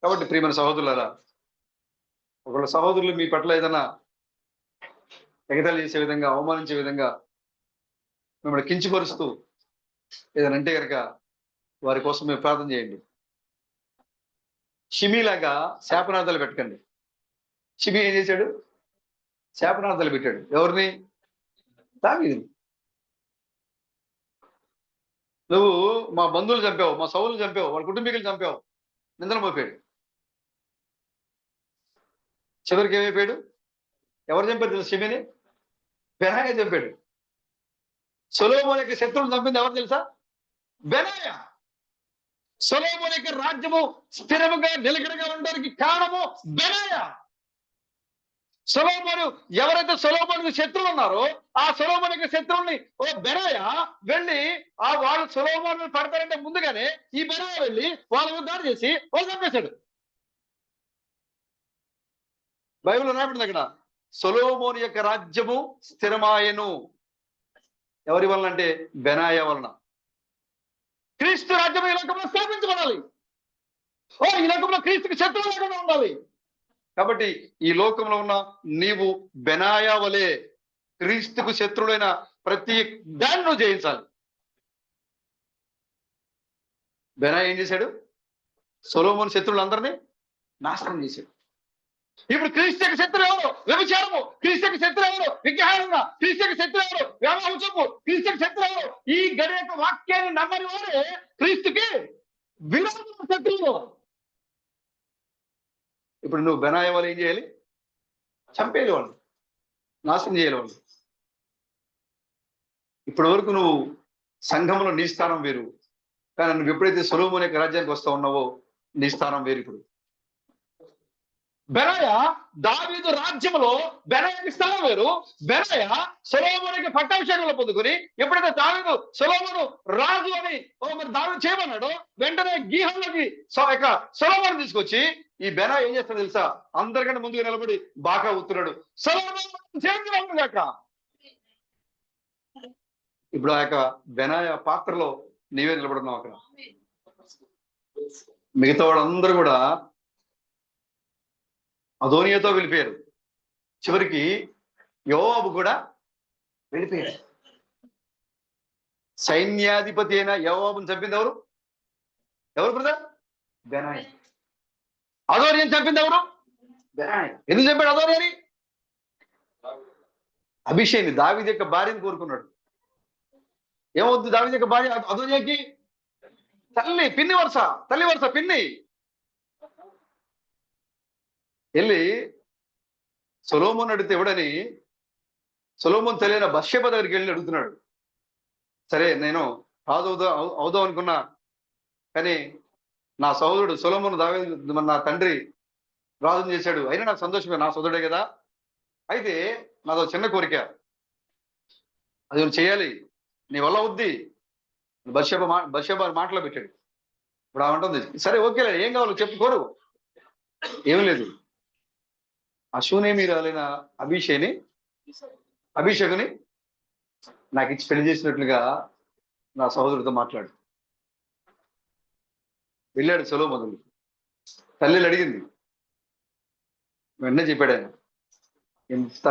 కాబట్టి ప్రియమైన సహోదరులారా, ఒకళ్ళ సహోదరులు మీ పట్ల ఏదైనా ఎగతాళి చేసే విధంగా, అవమానించే విధంగా, మిమ్మల్ని కించపరుస్తూ ఏదైనా అంటే కనుక వారి కోసం మీరు ప్రార్థన చేయండి. షిమీలాగా శాపనార్థాలు పెట్టకండి. షిమీ ఏం చేశాడు? శాపనార్థాలు పెట్టాడు. ఎవరిని? దావీదుని. నువ్వు మా బంధువులు చంపావు, మా సౌలు చంపావు, వాళ్ళ కుటుంబీకులు చంపావు, నిందన మోపాడు. చివరికి ఏమైపోయాడు? ఎవరు చంపారు తెలుసు? షిమీని బెనాయా చంపాడు. సొలొమోను యొక్క శత్రువులు చంపింది ఎవరు తెలుసా? బెనాయా. సొలొమోను యొక్క రాజ్యము స్థిరముగా నిలకడగా ఉండడానికి కారణము బెనాయా. సొలొమోను ఎవరైతే సొలొమోనుకు శత్రువులు ఉన్నారో ఆ సొలొమోను యొక్క శత్రువుల్ని ఓ బెనాయా వెళ్ళి వాళ్ళు సొలొమోను పడతారంటే ముందుగానే ఈ బెనాయా వెళ్ళి వాళ్ళ మీద దాడి చేసి వాళ్ళు చంపేశాడు. బైబిల్లో రాబడింది అక్కడ, సొలొమోను యొక్క రాజ్యము స్థిరమాయను. ఎవరి వలన అంటే బెనాయా వలన. క్రీస్తు రాజ్యం ఈ లోకంలో స్థాపించబడాలి. ఈ లోకంలో క్రీస్తుకి శత్రువు లేకుండా ఉండాలి. కాబట్టి ఈ లోకంలో ఉన్న నీవు బెనాయా వలె క్రీస్తుకు శత్రువులైన ప్రతి దాన్ని నువ్వు జయించాలి. బెనాయా ఏం చేశాడు? సొలొమోను శత్రువులందరినీ నాశనం చేశాడు. ఇప్పుడు క్రీస్తు యొక్క శత్రువు ఎవరు? వ్యభిచారము. క్రీస్తు యొక్క శత్రువు ఎవరు? విగ్రహారాధన. క్రీస్తు యొక్క శత్రువు ఎవరు? వ్యామోహం చూపు. క్రీస్తు యొక్క శత్రువు ఎవరు? ఈ గడి యొక్క వాక్యాన్ని నమ్మని వారే క్రీస్తుకి విరోధ శత్రువు. ఇప్పుడు నువ్వు బెనాయా వాళ్ళు ఏం చేయాలి? చంపేయాలి, వాళ్ళు నాశనం చేయాలి వాళ్ళు. ఇప్పటి వరకు నువ్వు సంఘంలో నీ స్థానం వేరు, కానీ నువ్వు ఎప్పుడైతే సొలొమోను యొక్క రాజ్యానికి వస్తా ఉన్నావో నీ స్థానం వేరు. ఇప్పుడు బెనాయా దావీదు రాజ్యంలో బెనాయాకి స్థానం వేరు. బెనాయా సొలొమోనుకి పట్టాభిషేకంలో పొందుకుని ఎప్పుడైతే దావీదు సొలొమోను రాజు అని మరి దావీదు చేయమన్నాడో వెంటనే గీహంలోకి సొలొమోను తీసుకొచ్చి ఈ బెనాయా ఏం చేస్తాడో తెలుసా? అందరికంటే ముందుగా నిలబడి బాగా ఊతున్నాడు, సొలొమోను గాక. ఇప్పుడు ఆ యొక్క బెనాయా పాత్రలో నీవే నిలబడున్నావు అక్కడ. మిగతా వాళ్ళందరూ కూడా అదోనియాతో వెళ్ళిపోయారు. చివరికి యోవాబు కూడా వెళ్ళిపోయాడు. సైన్యాధిపతి అయిన యోవాబుని చంపింది ఎవరు? ఎవరు బ్రదర్? బెనాయి. అదోనియని చంపింది ఎవరు? బెనాయి. ఎందుకు చంపాడు అదోనియని? అభిషేక్ని, దావీదు యొక్క భార్యని కోరుకున్నాడు. ఏమవుద్ది దావీదు యొక్క భార్య అదోనియాకి? పిన్ని వరుస, తల్లి వరుస, పిన్ని. వెళ్ళి సొలొమోను అడిగితే ఎవడని, సొలొమోను తెలియని బత్షెబ దగ్గరికి వెళ్ళి అడుగుతున్నాడు. సరే నేను రాజు అవుదాం అనుకున్నా, కానీ నా సోదరుడు సొలొమోను దావీదు నా తండ్రి రాజుని చేశాడు, అయినా నాకు సంతోషమే, నా సోదరుడే కదా. అయితే నాదో చిన్న కోరిక, అది నువ్వు చేయాలి, నీ వల్ల అవుద్ది. బత్షెబ మాటలో పెట్టాడు. ఇప్పుడు ఆమంటుంది, సరే ఓకేలే, ఏం కావాలో చెప్పుకోరు. ఏమీ లేదు, అశూనేమీరాలైన అభిషేకుని నాకు ఇచ్చి పెళ్లి చేసినట్లుగా నా సహోదరుడితో మాట్లాడు. వెళ్ళాడు సొలొమోను. తల్లి అడిగింది, వెంటనే చెప్పాడు ఆయన, ఇంత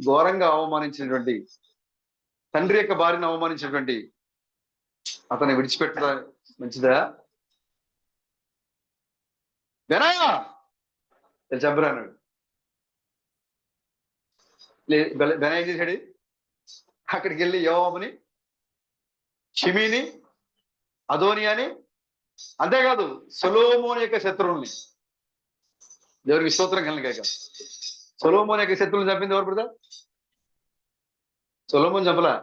ఘోరంగా అవమానించినటువంటి తండ్రి యొక్క భార్యను అవమానించినటువంటి అతన్ని విడిచిపెట్టదా మంచిదా? బెనాయా చంపరా అన్నాడు. బెనాయా చేశాడు, అక్కడికి వెళ్ళి యోవాబుని, షిమీని, అదోనియాని, అంతేకాదు సొలొమోను యొక్క శత్రువుల్ని, దేవునికి స్తోత్రం కలగాక, సొలొమోను యొక్క శత్రువులను చంపింది ఎవరు బ్రదర్? సొలొమోను చంపలా.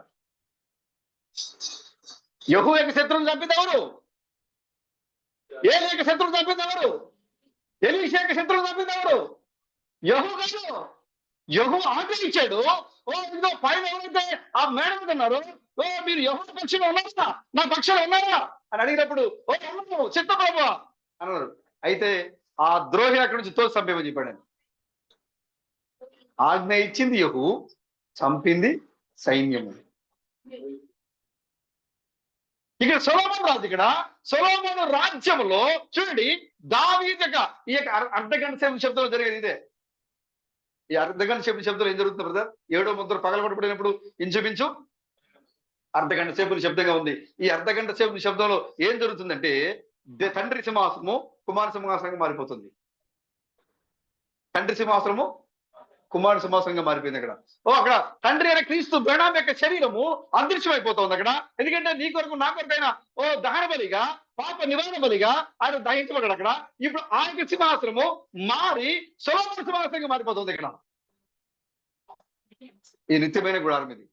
యెహూ యొక్క శత్రువులను చంపింది ఎవరు? ఏలీ యొక్క శత్రువులు చంపింది ఎవరు? ఎలీషా యొక్క శత్రువులు చంపింది ఎవరు? యెహూ కాదు. యెహూ ఆజ్ఞ ఇచ్చాడు, ఓ ఇదిగో పైన ఎవరైతే ఆ మేడ మీద ఉన్నారు, ఓ మీరు యెహూ పక్షంలో ఉన్నారా, నా పక్షంలో ఉన్నారా అని అడిగినప్పుడు, ఓ అవును చిత్త ప్రభువా అన్నారు. అయితే ఆ ద్రోహి అక్కడి నుంచి తోసి చంపేమని చెప్పాడు ఆయన. ఆజ్ఞ ఇచ్చింది యెహూ, చంపింది సైన్యము. ఇక్కడ సొలొమోను రాజు, ఇక్కడ సొలొమోను రాజ్యంలో చూడండి, దావీదు యొక్క ఈ యొక్క అర్ధగంట సేపు శబ్దంలో జరిగేది ఇదే. ఈ అర్ధగంట సేపు శబ్దంలో ఏం జరుగుతుంది బ్రదర్? 7వ ముద్ర పగలగొట్టబడినప్పుడు ఇంచుమించు అర్ధగంట సేపు శబ్దంగా ఉంది. ఈ అర్ధగంట సేపు శబ్దంలో ఏం జరుగుతుందంటే, తండ్రి సింహాసనము కుమార సింహాసనంగా మారిపోతుంది. తండ్రి సింహాసనము కుమారుడు సింహాసనంగా మారిపోయింది అక్కడ. అక్కడ తండ్రి అయిన క్రీస్తు బెనాం యొక్క శరీరము అదృశ్యమైపోతుంది అక్కడ. ఎందుకంటే నీ కొరకు నా కొరకైనా దహన బలిగా, పాప నివారణ బలిగా ఆయన దహించబడ్డాడు అక్కడ. ఇప్పుడు ఆయన సింహాసనము మారి సొలొమోను సింహాసనంగా మారిపోతుంది ఇక్కడ. ఈ నిత్యమైన గుడారం ఇది.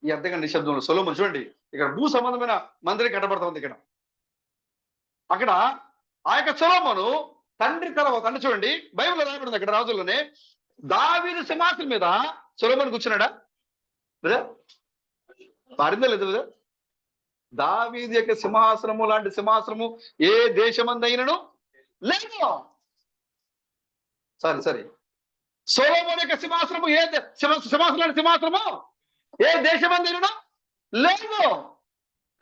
ఈ అర్ధగంట నిశ్శబ్దంలో సొలొమోను చూడండి, ఇక్కడ భూ సంబంధమైన మందిరం కట్టబడుతుంది ఇక్కడ. అక్కడ ఆ యొక్క సొలొమోను తండ్రి తర్వాత అంటే చూడండి, బైబిల్లో రాయబడింది అక్కడ రాజుల్లోనే, దావీదు సింహాసనం మీద సొలొమోను కూర్చున్నాడా? మారిందా లేదు కదా? దావీదు యొక్క సింహాసనము లాంటి సింహాసనము ఏ దేశమందైనను లేదు. సరే సొలొమోను యొక్క సింహాసనము సింహాసనం లాంటి సింహాసనము ఏ దేశమందైనను లేదు.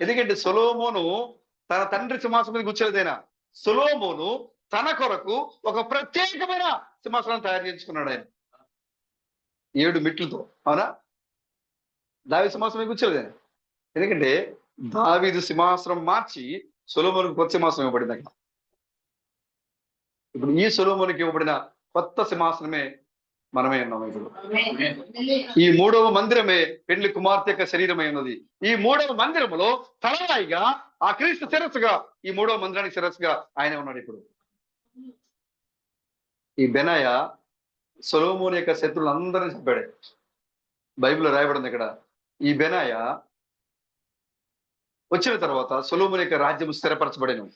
ఎందుకంటే సొలొమోను తన తండ్రి సింహాసనం మీద కూర్చోలేదైనా, సొలొమోను తన కొరకు ఒక ప్రత్యేకమైన సింహాసనం తయారు చేసుకున్నాడు ఆయన 7 మెట్లతో. అవునా? దావీదు సింహాసనం కూర్చోలేదు ఆయన. ఎందుకంటే దావీదు సింహాసనం మార్చి సొలొమోనుకు కొత్త సింహాసనం ఇవ్వబడింది అక్కడ. ఇప్పుడు ఈ సొలొమోనుకి ఇవ్వబడిన కొత్త సింహాసనమే మనమే ఉన్నాం. ఇప్పుడు ఈ 3వ మందిరమే పెళ్లి కుమార్తె యొక్క శరీరమై ఉన్నది. ఈ 3వ మందిరములో తలరాయిగా ఆ క్రీస్తు శిరస్సుగా, ఈ 3వ మందిరానికి శిరస్సుగా ఆయన ఉన్నాడు. ఇప్పుడు ఈ బెనాయా సొలొమోను యొక్క శత్రువులందరినీ చంపాడు. బైబిల్లో రాయబడింది ఇక్కడ. ఈ బెనాయా వచ్చిన తర్వాత సొలొమోను యొక్క రాజ్యం స్థిరపరచబడెను.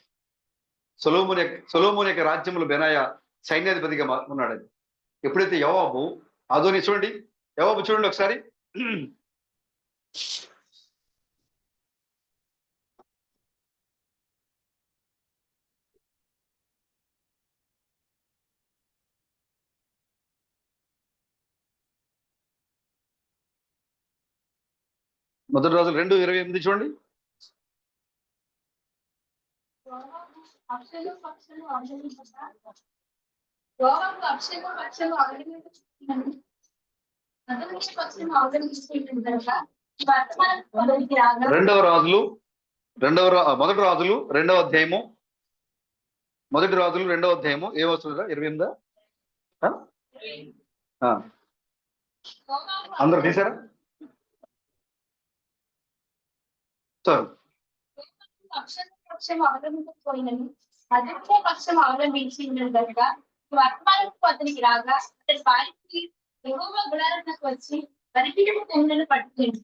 సొలొమోను యొక్క రాజ్యంలో బెనాయా సైన్యాధిపతిగా ఉన్నాడు. ఎప్పుడైతే యోవాబు అదోని చూడండి, యోవాబు చూడండి ఒకసారి, మొదటి రోజులు 2:28 చూడండి. అదోనీయ పక్షం అవలంబించుకుంటుంది కనుక వర్తమానం మొదటికి రాగా మొదటి రాజులు 2వ అధ్యాయము ఏం వస్తుందా 28? అందరూ తీసారా? సార్ పక్షం అవలంబించకపోయినను అదోనీయ పక్షం అవలంబించింది కనుక వర్తమానం అతనికి రాగా అతని భార్యకి యెహోవా గుడారానికి వచ్చి బలిపీఠపు కొమ్ములను పట్టుకుంది.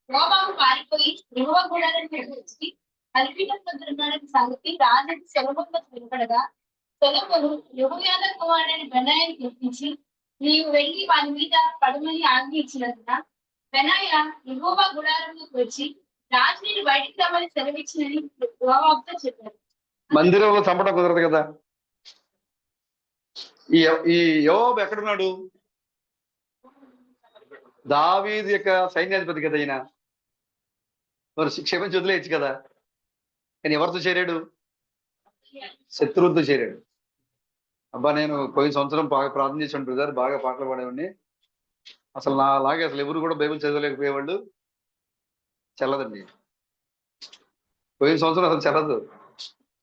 యోబాబు పారిపోయి యెహోవా గుడారానికి వచ్చి బలిపీఠం వద్ద ఉన్నాడని సంగతి రాజుకు సొలొమోనుకు వినపడగా, సొలొమోను యెహోయాదా కుమారుడైన బెనాయాను పిలిపించి, నీవు వెళ్ళి వాని మీద పడమని ఆజ్ఞ ఇచ్చినందున బెనాయా యెహోవా గుడారంలోకి వచ్చి రాజు నేను బయటికి రమ్మని సెలవిచ్చినని యోబాబుతో చెప్పారు. మందిరంలో చంపడం కుదరదు కదా. ఈ యోబు ఎక్కడున్నాడు? దావీదు యొక్క సైన్యాధిపతి కదా ఈయన. మరి క్షమించి వదిలేయచ్చు కదా. కానీ ఎవరితో చేరాడు? శత్రువులతో చేరాడు. అబ్బా, నేను పోయిన సంవత్సరం బాగా ప్రార్థన చేసాను బ్రదర్, బాగా పాటలు పాడేవాడిని. అసలు నా అలాగే అసలు ఎవరు కూడా బైబిల్ చదవలేకపోయేవాళ్ళు. చల్లదండి, పోయిన సంవత్సరం అసలు చల్లదు.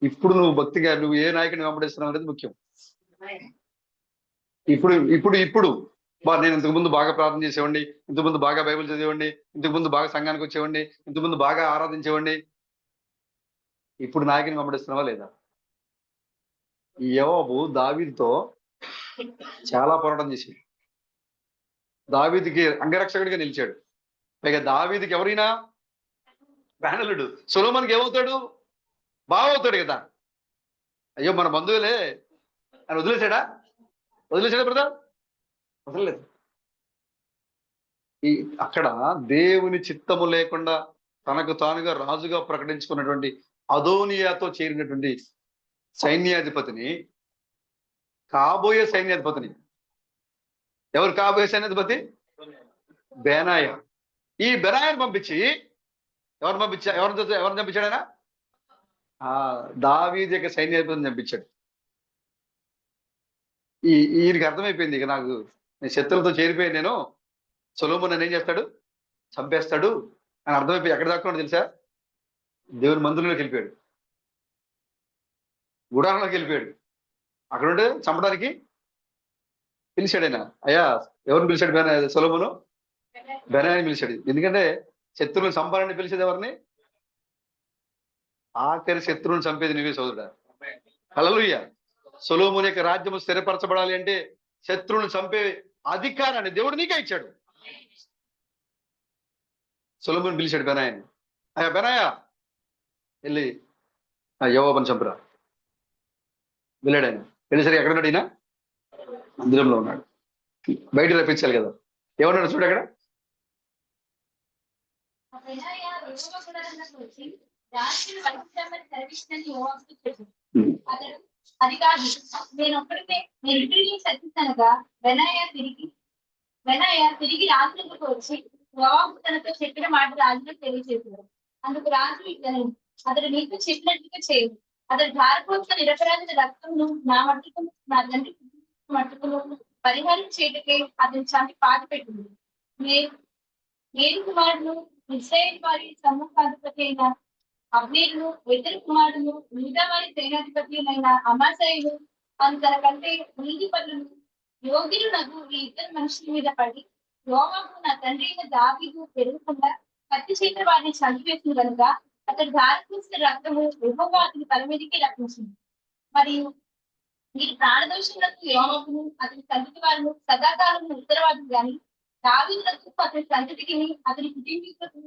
ఇప్పుడు నువ్వు భక్తిగా నువ్వు ఏ నాయకుడిని వెంబడిస్తున్నావు అనేది ముఖ్యం. ఇప్పుడు నేను ఇంతకు ముందు బాగా ప్రార్థన చేసేవాడిని, ఇంతకు ముందు బాగా బైబిల్ చదివేవాడిని, ఇంతకు ముందు బాగా సంఘానికి వచ్చేవాడిని, ఇంతకు ముందు బాగా ఆరాధించేవాడిని. ఇప్పుడు నాయకుని వెంబడిస్తున్నావా లేదా? ఈ యోబు దావీదుతో చాలా పోరాటం చేశాడు. దావీదుకి అంగరక్షకుడిగా నిలిచాడు. పైగా దావీదుకి ఎవరైనా మేనలుడు. సొలొమోనుకి ఏమవుతాడు? బావ అవుతాడు కదా. అయ్యో మన బంధువులే అని వదిలేశాడా బ్రదర్? వదలలేదు. అక్కడ దేవుని చిత్తము లేకుండా తనకు తానుగా రాజుగా ప్రకటించుకున్నటువంటి అదోనియాతో చేరినటువంటి సైన్యాధిపతిని, కాబోయే సైన్యాధిపతిని, ఎవరు కాబోయే సైన్యాధిపతి? బెనాయా. ఈ బెనాయాను పంపించి ఎవరిని చంపించాడు ఆయన? దావీదు యొక్క సైన్యాధిపతిని చంపించాడు. ఈయనకి అర్థమైపోయింది, ఇక నాకు నేను శత్రువులతో చేరిపోయి నేను సొలొమోను ఏం చేస్తాడు? చంపేస్తాడు అని అర్థమైపోయి ఎక్కడ దాక్కున్నాడు తెలుసా? దేవుని మందిరంలోకి వెళ్ళిపోయాడు, గుడారంలోకి వెళ్ళిపోయాడు. అక్కడ ఉంటే చంపడానికి పిలిచాడు ఆయన. అయ్యా, ఎవరిని పిలిచాడు? సొలొమోను బెనాయాని పిలిచాడు. ఎందుకంటే శత్రువులను చంపాలని పిలిచేది ఎవరిని? ఆఖరి శత్రువుని చంపేది నువ్వే సోదరుడా. హల్లెలూయా. సొలొమోను యొక్క రాజ్యము స్థిరపరచబడాలి అంటే శత్రువులను చంపే అధికారాన్ని దేవుడు నీకే ఇచ్చాడు. సొలొమోను పిలిచాడు బెనాయాని. అయ్యా బెనాయా, వెళ్ళి యోవాబుని చంపురా. వెళ్ళాడు ఆయన. వెళ్ళేసరికి ఎక్కడ ఉన్నాడు? ఈయన మందిరంలో ఉన్నాడు. బయట రప్పించాలి కదా. ఏమన్నాడు చూడు అక్కడ? అది కాదు, నేను ఇప్పటికీ సత్తిస్తనగా బెనాయా తిరిగి రాజులకు వచ్చి యోవాబు తనతో చెప్పిన మాట రాజులకు తెలియజేశారు. అందుకు రాజు ఇతను అతడు నీకు చెప్పినట్టుగా చేయదు. అతడు ధారపోసిన నిరపరాధుల రక్తంను నా తండ్రి మట్టుకును పరిహారం చేయటకే అతను చంపి పాతి పెట్టింది. నేను కుమారుడు ఇశ్రాయేలు వారి సమూహాధిపతి అయిన అబ్నేరును, ఇద్దరు కుమారుడు యూదా వారి సేనాధిపతి అయిన అమాసాయులు అని తన కంటే నీతిపరులను యోగ్యులు నగు ఈ ఇద్దరు మనుషుల మీద పడి యోవాబు నా తండ్రి అయిన దావీదు పెరగకుండా కత్తి చేత వారిని చంపివేసిన కనుక అతడు ధారపోసిన రక్తము యెహోవా అతని తల మీదకి రప్పించింది. మరియు మీరు ప్రాణదోషులకు యోవాబును అతని సంతతి వారిని సదాకాలం ఉత్తరవాదులు గాని దావీదులకు అతని సంతతికి అతని కుటుంబీకులకు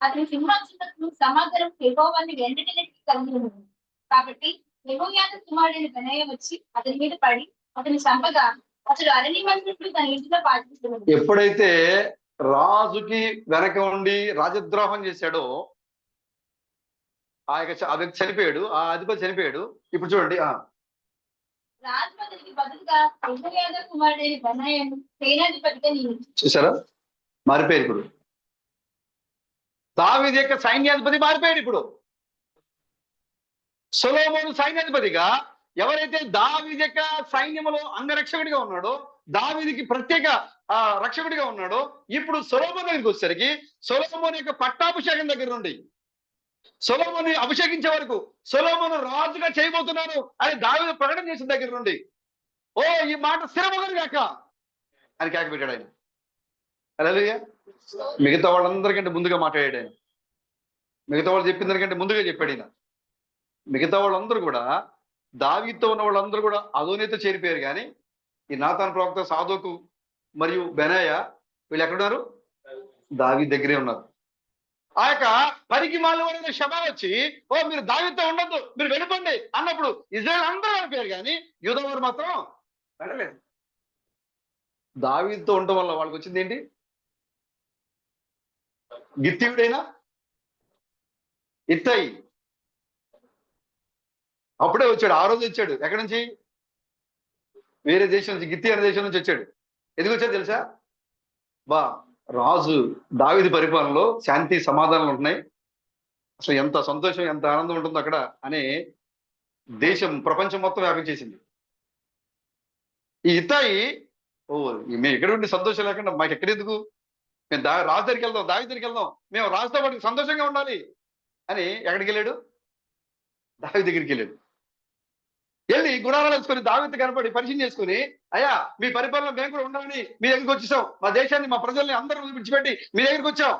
అతని సింహాసనకు సమాధానం యెహోవాని వెంటనే కలిగి ఉన్నది. కాబట్టి యెహోయాదా కుమారుడైన బెనాయా వచ్చి అతని మీద పడి అతని చంపగా అతడు అరణ్యమంత్రుడు తన ఇంటిలో పాటిస్తున్నాడు. ఎప్పుడైతే రాజుకి వెనక ఉండి రాజద్రోహం చేశాడో ఆ వ్యక్తి చనిపోయాడు, ఆ అధిపతి చనిపోయాడు. ఇప్పుడు చూడండి, రాజు అతనికి బదులుగా యెహోయాదా కుమారుడైన బెనాయాను సేనాధిపతిగా నియమించాడు. చూసారా, మారిపోయారు. ఇప్పుడు దావీదు యొక్క సైన్యాధిపతి మారిపోయాడు. ఇప్పుడు సొలొమోను సైన్యాధిపతిగా ఎవరైతే దావీదు యొక్క సైన్యములో అంగరక్షకుడిగా ఉన్నాడో దావీదుకి ప్రత్యేక రక్షకుడిగా ఉన్నాడో, ఇప్పుడు సొలొమోను దగ్గరికి వచ్చేసరికి సొలొమోను యొక్క పట్టాభిషేకం దగ్గర నుండి సొలొమోను అభిషేకించే వరకు, సొలొమోను రాజుగా చేయబోతున్నాను అని దావీదు ప్రకటన చేసిన దగ్గర నుండి, ఓ ఈ మాట స్థిరమగను గాక అని కేక పెట్టాడు ఆయన. హల్లెలూయా. మిగతా వాళ్ళందరికంటే ముందుగా మాట్లాడాడు ఆయన. మిగతా వాళ్ళు చెప్పిన దానికంటే ముందుగా చెప్పాడు ఈయన. మిగతా వాళ్ళందరూ కూడా, దావీదుతో ఉన్న వాళ్ళందరూ కూడా అదోనితో చేరిపోయారు, కానీ ఈ నాతాను ప్రవక్త, సాదోకు మరియు బెనాయా వీళ్ళు ఎక్కడున్నారు? దావీదు దగ్గరే ఉన్నారు. ఆ యొక్క పనికి మాలిన శబ వచ్చి, ఓ మీరు దావీదుతో ఉండొద్దు, మీరు వెళ్ళిపోండి అన్నప్పుడు ఇజ్రాయెల్ అందరూ వెళ్ళిపోయారు, కానీ యూదా వారు మాత్రం వెళ్ళలేదు. దావీదుతో ఉండటం వల్ల వాళ్ళకి వచ్చింది ఏంటి? గిత్తీయుడైనా ఇత్తయి అప్పుడే వచ్చాడు. ఆ రోజు వచ్చాడు. ఎక్కడి నుంచి? వేరే దేశం నుంచి, గిత్తి అనే దేశం నుంచి వచ్చాడు. ఎందుకు వచ్చాడు తెలుసా? రాజు దావీదు పరిపాలనలో శాంతి సమాధానాలు ఉంటున్నాయి, అసలు ఎంత సంతోషం, ఎంత ఆనందం ఉంటుందో అక్కడ అని దేశం, ప్రపంచం మొత్తం వ్యాపించేసింది. ఈ ఇత్తాయి, ఓ మేము ఎక్కడ ఉండి సంతోషం లేకుండా మాకు ఎక్కడెందుకు, మేము రాజు దగ్గరికి వెళ్దాం, దావీదు దగ్గరికి వెళ్దాం, మేము రాజుతో పాటు సంతోషంగా ఉండాలి అని ఎక్కడికి వెళ్ళాడు? దావీదు దగ్గరికి వెళ్ళాడు. వెళ్ళి గుడారాలు వేసుకొని దావీదు కనపడి పరిచయం చేసుకుని, అయ్యా మీ పరిపాలన మేము కూడా ఉండాలని మీ దగ్గరికి వచ్చేసాం, మా దేశాన్ని, మా ప్రజల్ని అందరూ విడిచిపెట్టి మీ దగ్గరికి వచ్చాం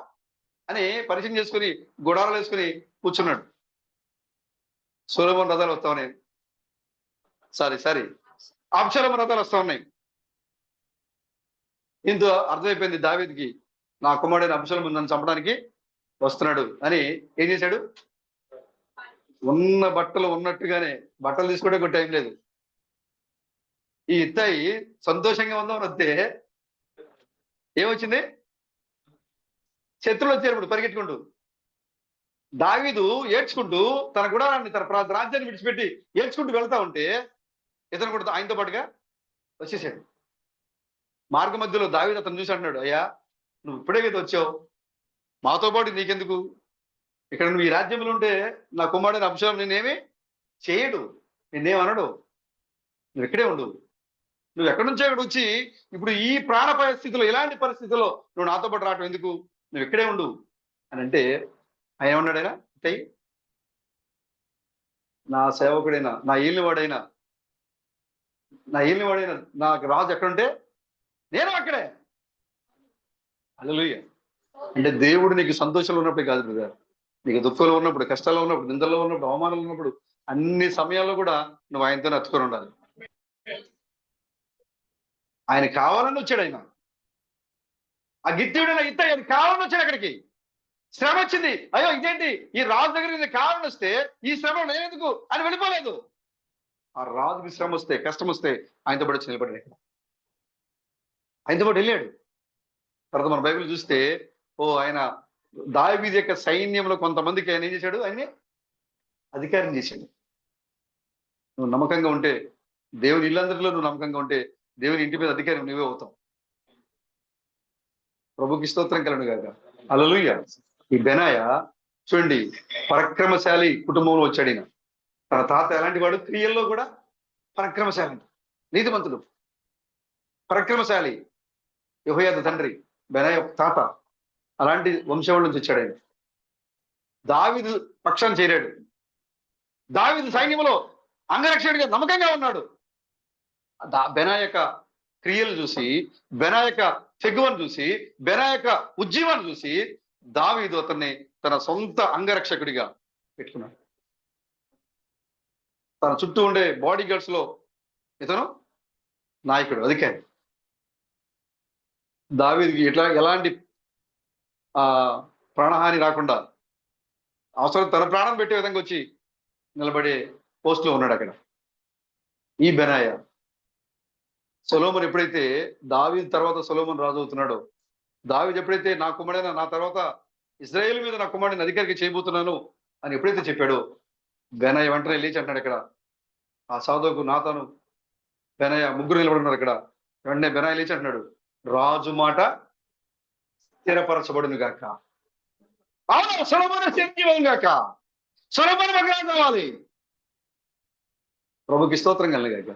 అని పరిచయం చేసుకుని గుడారాలు వేసుకుని కూర్చున్నాడు. సొలొమోను రథాలు వస్తా ఉన్నాయి, సారీ అబ్షాలోము రథాలు వస్తా ఉన్నాయి. ఇందులో అర్థమైపోయింది దావీదుకి, నా కుమారుడైన అబ్షాలోము నన్ను చంపడానికి వస్తున్నాడు అని. ఏం చేశాడు? ఉన్న బట్టలు ఉన్నట్టుగానే, బట్టలు తీసుకుంటే కూడా టైం లేదు. ఈ ఇత్తాయి సంతోషంగా ఉందామని వస్తే ఏమొచ్చింది? శత్రువులు వచ్చారు ఇప్పుడు పరిగెట్టుకుంటూ. దావీదు ఏడ్చుకుంటూ తన గుడారాన్ని, తన రాజ్యాన్ని విడిచిపెట్టి ఏడ్చుకుంటూ వెళ్తా ఉంటే ఇతను కూడా ఆయనతో పాటుగా వచ్చేసాడు. మార్గ మధ్యలో దావీదు అతను చూసి అంటున్నాడు, అయ్యా నువ్వు ఇప్పుడే కదా వచ్చావు, మాతో పాటు నీకెందుకు? ఇక్కడ నువ్వు ఈ రాజ్యంలో ఉంటే నా కుమారుడైన అబ్షాలోము నేనేమి చేయడు, నిన్నేమనడు, నువ్వు ఇక్కడే ఉండు. నువ్వు ఎక్కడి నుంచో ఇక్కడ వచ్చి ఇప్పుడు ఈ ప్రాణ పరిస్థితిలో, ఇలాంటి పరిస్థితుల్లో నువ్వు నాతో పాటు రావటం ఎందుకు, నువ్వు ఇక్కడే ఉండు అని అంటే ఆయన ఏమన్నాడైనా? నా సేవకుడైనా, నా ఏలినవాడైనా నాకు రాజు ఎక్కడుంటే నేను అక్కడే. హల్లెలూయా. అంటే దేవుడు నీకు సంతోషంలో ఉన్నప్పుడు కాదు బ్రదర్, నీకు దుఃఖంలో ఉన్నప్పుడు, కష్టాల్లో ఉన్నప్పుడు, నిందల్లో ఉన్నప్పుడు, అవమానంలో ఉన్నప్పుడు, అన్ని సమయాల్లో కూడా నువ్వు ఆయనతో అతుకొని ఉండాలి. ఆయన కావాలని వచ్చాడు. ఆయన ఆ గిత్తీయుడైన ఇత్తాయి ఆయన కావాలని వచ్చాడు. అక్కడికి శ్రమ వచ్చింది, అయ్యో ఇదేంటి, ఈ రాజు దగ్గర కావాలని వస్తే ఈ శ్రమ నేనెందుకు అని వెళ్ళిపోలేదు. ఆ రాజుకి శ్రమ వస్తే, కష్టం వస్తే ఆయనతో పాటు వచ్చి నిలబడ్డాడు. ఆయనతో పాటు వెళ్ళాడు. తర్వాత మన బైబిల్ చూస్తే, ఓ ఆయన దావీదు యొక్క సైన్యంలో కొంతమందికి ఆయన ఏం చేశాడు? ఆయన్ని అధికారం చేశాడు. నువ్వు నమ్మకంగా ఉంటే, దేవుని ఇల్లందరిలో నువ్వు నమ్మకంగా ఉంటే, దేవుని ఇంటి మీద అధికారం నువ్వే అవుతావు. ప్రభుకి స్తోత్రం కలను గాక. హల్లెలూయా. ఈ బెనాయా చూడండి, పరాక్రమశాలి కుటుంబంలో వచ్చాడు ఈయన. తన తాత ఎలాంటి వాడు? క్రియల్లో కూడా పరాక్రమశాలి, నీతిమంతుడు, పరాక్రమశాలి. యెహోయాదా తండ్రి, బెనాయా తాత, అలాంటి వంశవాళ్ళ నుంచి వచ్చాడు ఆయన. దావీదు పక్షాన్ని చేరాడు. దావీదు సైన్యంలో అంగరక్షకుడిగా నమ్మకంగా ఉన్నాడు. బెనాయా యొక్క క్రియలు చూసి, బెనాయా యొక్క తెగువను చూసి, బెనాయా యొక్క ఉజ్జీవాన్ని చూసి దావీదు అతన్ని తన సొంత అంగరక్షకుడిగా పెట్టుకున్నాడు. తన చుట్టూ ఉండే బాడీ గార్డ్స్ లో ఇతను నాయకుడు, అధికారి. దావీదుకి ఎలాంటి ప్రాణహాని రాకుండా అవసరం తన ప్రాణం పెట్టే విధంగా వచ్చి నిలబడే పోస్ట్ లో ఉన్నాడు అక్కడ ఈ బెనాయా. సొలొమోను ఎప్పుడైతే దావీదు తర్వాత సొలొమోను రాజు అవుతున్నాడో, దావీదు ఎప్పుడైతే నా కుమారుడైన, నా తర్వాత ఇజ్రాయేల్ మీద నా కుమారుడిని అధికారికి చేయబోతున్నాను అని ఎప్పుడైతే చెప్పాడో, బెనాయా వెంటనే లేచి అంటున్నాడు. ఇక్కడ ఆ సాదోకు, నాతాను, బెనాయా ముగ్గురు నిలబడున్నారు అక్కడ. వెంటనే బెనాయా లేచి అంటున్నాడు, రాజు మాట స్థిరపరచబడును గాక. అవును, సొలొమోను చిరంజీవం గాక, సొలొమోను మగరాజు కావాలి. ప్రభుకి స్తోత్రం కలుగాక.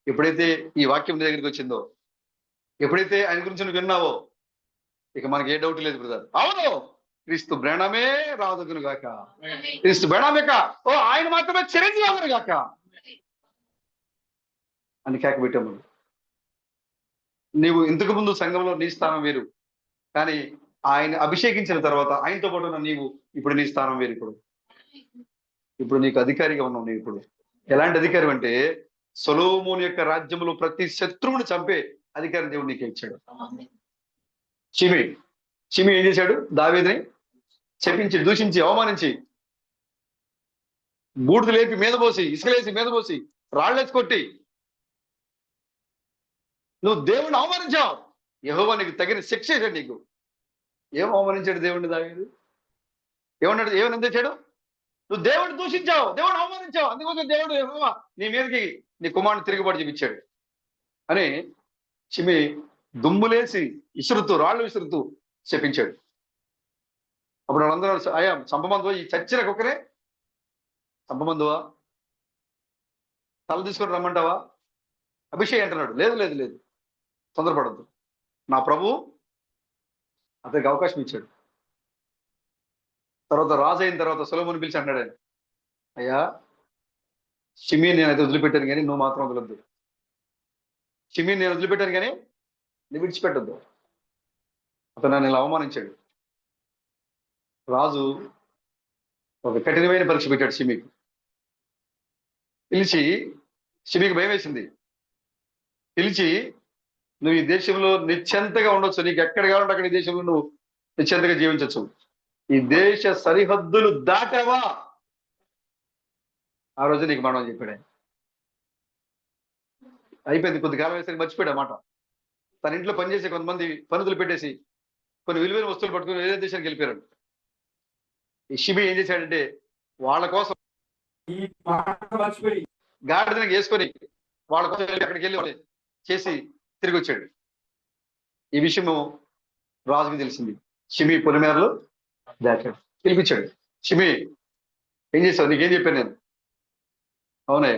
ఎప్పుడైతే ఈ వాక్యం నీ దగ్గరికి వచ్చిందో, ఎప్పుడైతే ఆయన గురించి నువ్వు విన్నావో ఇక మనకి ఏ డౌట్ లేదు బ్రదర్. అవును, క్రీస్తు బ్రాణమే రాదుగును గాక, క్రీస్తు బ్రాణమే ఓ ఆయన మాత్రమే చిరంజీవి అవును గాక అని కేక పెట్టాము. నీవు ఇంతకు ముందు సంఘంలో నీ స్థానం వేరు, కానీ ఆయన అభిషేకించిన తర్వాత ఆయనతో పాటు ఉన్న నీవు ఇప్పుడు నీ స్థానం వేరు. ఇప్పుడు నీకు అధికారిగా ఉన్నావు. నీవు ఇప్పుడు ఎలాంటి అధికారం అంటే సొలొమోను యొక్క రాజ్యంలో ప్రతి శత్రువుని చంపే అధికారం దేవుడు నీకు ఇచ్చాడు. షిమి ఏం చేశాడు? దావీదుని చెప్పించి, దూషించి, అవమానించి, బూడిద లేపి మీద పోసి, ఇసుకలేసి మీద పోసి, రాళ్ళేసి కొట్టి నువ్వు దేవుణ్ణి అవమానించావు. యెహోవా నీకు తగిన శిక్ష చేశాడు. నీకు ఏం అవమానించాడు దేవుణ్ణి దావీదు? ఏమన్నాడు? ఏమని తెచ్చాడు? నువ్వు దేవుడిని దూషించావు, దేవుడిని అవమానించావు, అందుకోసం దేవుడు యెహోవా నీ మీదకి నీ కుమారుని తిరుగుబాటు చూపించాడు అని షిమి దుమ్ములేసి విసురుతూ, రాళ్ళు విసురుతూ చెప్పించాడు. అప్పుడు వాళ్ళందరూ అయ్యా చంపమందువా, ఈ చచ్చిన కుక్కరే చంపమందువా, తల తీసుకొని రమ్మంటావా? అభిషేక్ అంటున్నాడు. లేదు లేదు లేదు, తొందరపడద్దు, నా ప్రభు అతనికి అవకాశం ఇచ్చాడు. తర్వాత రాజు అయిన తర్వాత సొలొమోను పిలిచి అన్నాడు ఆయన, అయ్యా షిమి నేనైతే వదిలిపెట్టాను కానీ నువ్వు మాత్రం వదలొద్దు. షిమి నేను వదిలిపెట్టాను కానీ నువ్వు విడిచిపెట్టద్దు. అతను నన్ను ఇలా అవమానించాడు. రాజు ఒక కఠినమైన పరీక్ష పెట్టాడు షిమికి. పిలిచి, షిమికి భయం వేసింది. పిలిచి, నువ్వు ఈ దేశంలో నిశ్చంతగా ఉండొచ్చు, నీకు ఎక్కడ కావాలంటే అక్కడ ఈ దేశంలో నువ్వు నిశ్చంతగా జీవించవచ్చు. ఈ దేశ సరిహద్దులు దాటావా ఆ రోజు నీకు మనం చెప్పాడు ఆయన. అయిపోయింది. కొద్ది కాలం వేసరికి మర్చిపోయాడు అన్నమాట. తన ఇంట్లో పనిచేసే కొంతమంది పనులు పెట్టేసి కొన్ని విలువైన వస్తువులు పట్టుకుని వేరే దేశానికి వెళ్ళిపోయాడు. ఈ షిమి ఏం చేశాడంటే వాళ్ళ కోసం గాడిదను వేసుకొని వాళ్ళ కోసం అక్కడికి వెళ్ళి చేసి తిరిగి వచ్చాడు. ఈ విషయము రాజుకి తెలిసింది. షిమి పొలిమేరలు దాచాడు. పిలిపించాడు. షిమి ఏం చేశావు? నీకేం చెప్పాను నేను? అవునే,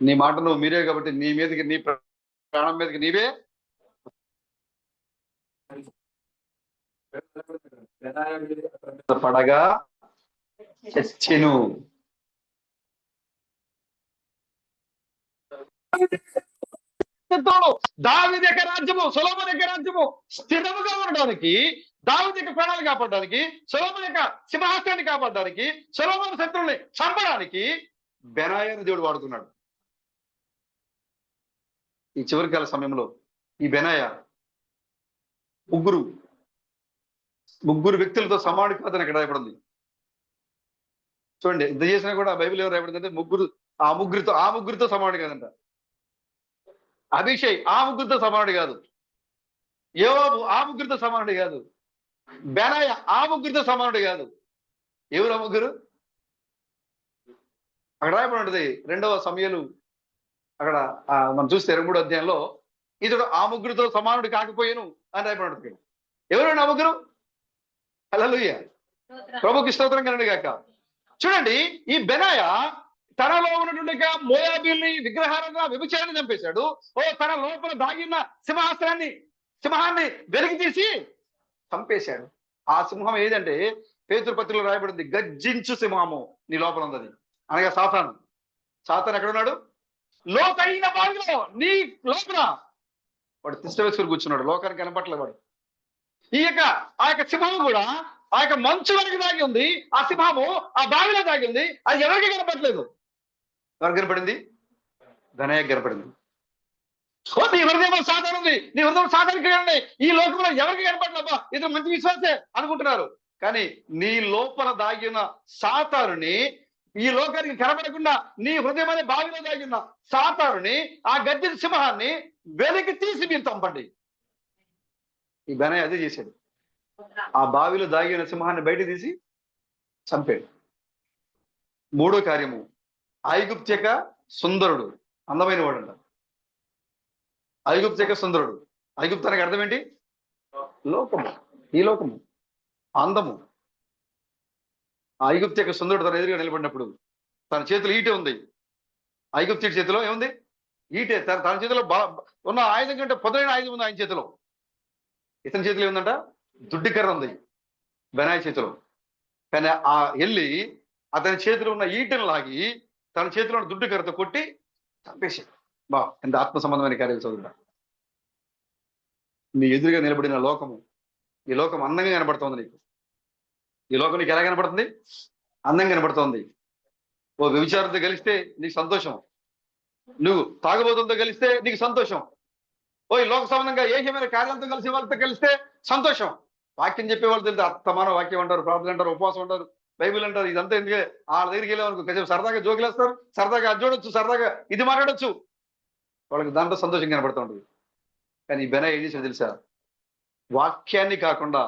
నీ మాట నువ్వు మీరే కాబట్టి నీ మీదకి, నీ ప్రాణం మీదకి నీవే పడగా చచ్చెను. దావీదు యొక్క రాజ్యము, సొలొమోను యొక్క రాజ్యము స్థిరముగా ఉండడానికి, దావీదు యొక్క ప్రాణాలు కాపాడడానికి, సొలొమోను యొక్క సింహాసనాన్ని కాపాడడానికి, సొలొమోను శత్రువుల్ని చంపడానికి బెనాయాను దేవుడు వాడుతున్నాడు. ఈ చివరి కాల సమయంలో ఈ బెనాయా ముగ్గురు వ్యక్తులతో సమానుడు కాదని ఇక్కడ రాయబడింది. చూడండి, ఇంత చేసినా కూడా బైబిల్ ఎవరు రాయబడింది అంటే ఆ ముగ్గురితో సమానుడు కాదంట. అభిషేక్ ఆ ముగ్గురితో సమానుడు కాదు. యోవాబు ఆ ముగ్గురితో సమానుడు కాదు. బెనాయా ఆ ముగ్గురితో సమానుడు కాదు. ఎవరు ఆ ముగ్గురు? అక్కడ రాయబడి ఉంటుంది 2వ సమూయేలు, అక్కడ మనం చూస్తే 23వ అధ్యాయంలో ఇతడు ఆ ముగ్గురితో సమానుడు కాకపోయాను అని రాయబడి ఉంటుంది. ఎవరు ఆ ముగ్గురు? హల్లెలూయా, ప్రభుకి స్తోత్రం కలుగును గాక. చూడండి, ఈ బెనాయా తనలో ఉన్నటువంటి మోయాబీల్ని విగ్రహాలుగా వ్యభిచారాన్ని చంపేశాడు. తన లోపల దాగిన సింహాన్ని వెలికి తీసి చంపేశాడు. ఆ సింహం ఏదంటే పేతురు పత్రికలో రాయబడింది, గర్జించు సింహము నీ లోపల ఉన్నది అనగా సాతాను. సాతాను ఎక్కడున్నాడు? లోతైన బావిలో నీ లోపల వాడు తిష్ట వేసుకుని కూర్చున్నాడు. లోకానికి కనపట్లేదు వాడు. ఆ యొక్క సింహము కూడా ఆ యొక్క మంచు వరకు దాగి ఉంది. ఆ సింహము ఆ బావిలో దాగి ఉంది. అది ఎవరికి కనపట్లేదు. ఎవరికి కనపడింది? బెనాయాకు కనపడింది. నీ హృదయం సాధారణ ఉంది, నీ హృదయం సాధారణ ఈ లోకంలో ఎవరికి కనపడలేబా, ఇది మంచి విశ్వాసే అనుకుంటున్నారు. కానీ నీ లోపల దాగిన సాతానుని, ఈ లోకానికి కనపడకుండా నీ హృదయం అనే బావిలో దాగిన సాతానుని, ఆ గర్జిత సింహాన్ని వెలికి తీసి మీరు చంపండి. ఈ బెనాయా అదే చేశాడు. ఆ బావిలో దాగిన సింహాన్ని బయట తీసి చంపాడు. 3వ కార్యము, ఐగుప్త్యక సుందరుడు, అందమైన వాడు అంట. ఐగుప్త్యక సుందరుడు. ఐగుప్తానికి అర్థం ఏంటి? లోకము, ఈ లోకము, అందము. ఐగుప్త్యక సుందరుడు తన ఎదురుగా నిలబడినప్పుడు తన చేతిలో ఈటె ఉంది. ఐగుప్త్యుడి చేతిలో ఏముంది? ఈటే తన చేతిలో ఉన్న ఆయుధం కంటే పొదైన ఆయుధం ఉంది ఆయన చేతిలో. ఇతని చేతిలో ఏముందంట? దుడ్డికర్ర ఉంది బెనాయి చేతిలో. కానీ ఆ వెళ్ళి అతని చేతిలో ఉన్న ఈటెను లాగి తన చేతిలో ఉన్న దుడ్డికర్రతో కొట్టి చంపేసి. ఎంత ఆత్మ సంబంధమైన కార్యాలు చదువుతా. నీ ఎదురుగా నిలబడిన లోకము, ఈ లోకం అందంగా కనబడుతోంది నీకు. ఈ లోకం నీకు ఎలా కనబడుతుంది? అందంగా కనబడుతోంది. ఓ వ్యభిచారంతో కలిస్తే నీకు సంతోషం, నువ్వు తాగుబోతులతో కలిస్తే నీకు సంతోషం, ఓ ఈ లోక సంబంధంగా ఏకమైన కార్యాలతో కలిసి వాళ్ళతో కలిస్తే సంతోషం. వాక్యం చెప్పేవాళ్ళు తెలిస్తే అత్తమానం వాక్యం అంటారు, ప్రార్థన అంటారు, ఉపవాసం అంటారు, బైబిల్ అంటారు. ఇదంతా ఎందుకే వాళ్ళ దగ్గరికి వెళ్ళేవాళ్ళు కొంచెం సరదాగా జోకులేస్తారు, సరదాగా అది చూడొచ్చు, సరదాగా ఇది మాట్లాడొచ్చు, వాళ్ళకి దాంట్లో సంతోషం కనబడుతూ ఉంటుంది. కానీ ఈ బెనాయి ఏం చేసాడు తెలుసా? వాక్యాన్ని కాకుండా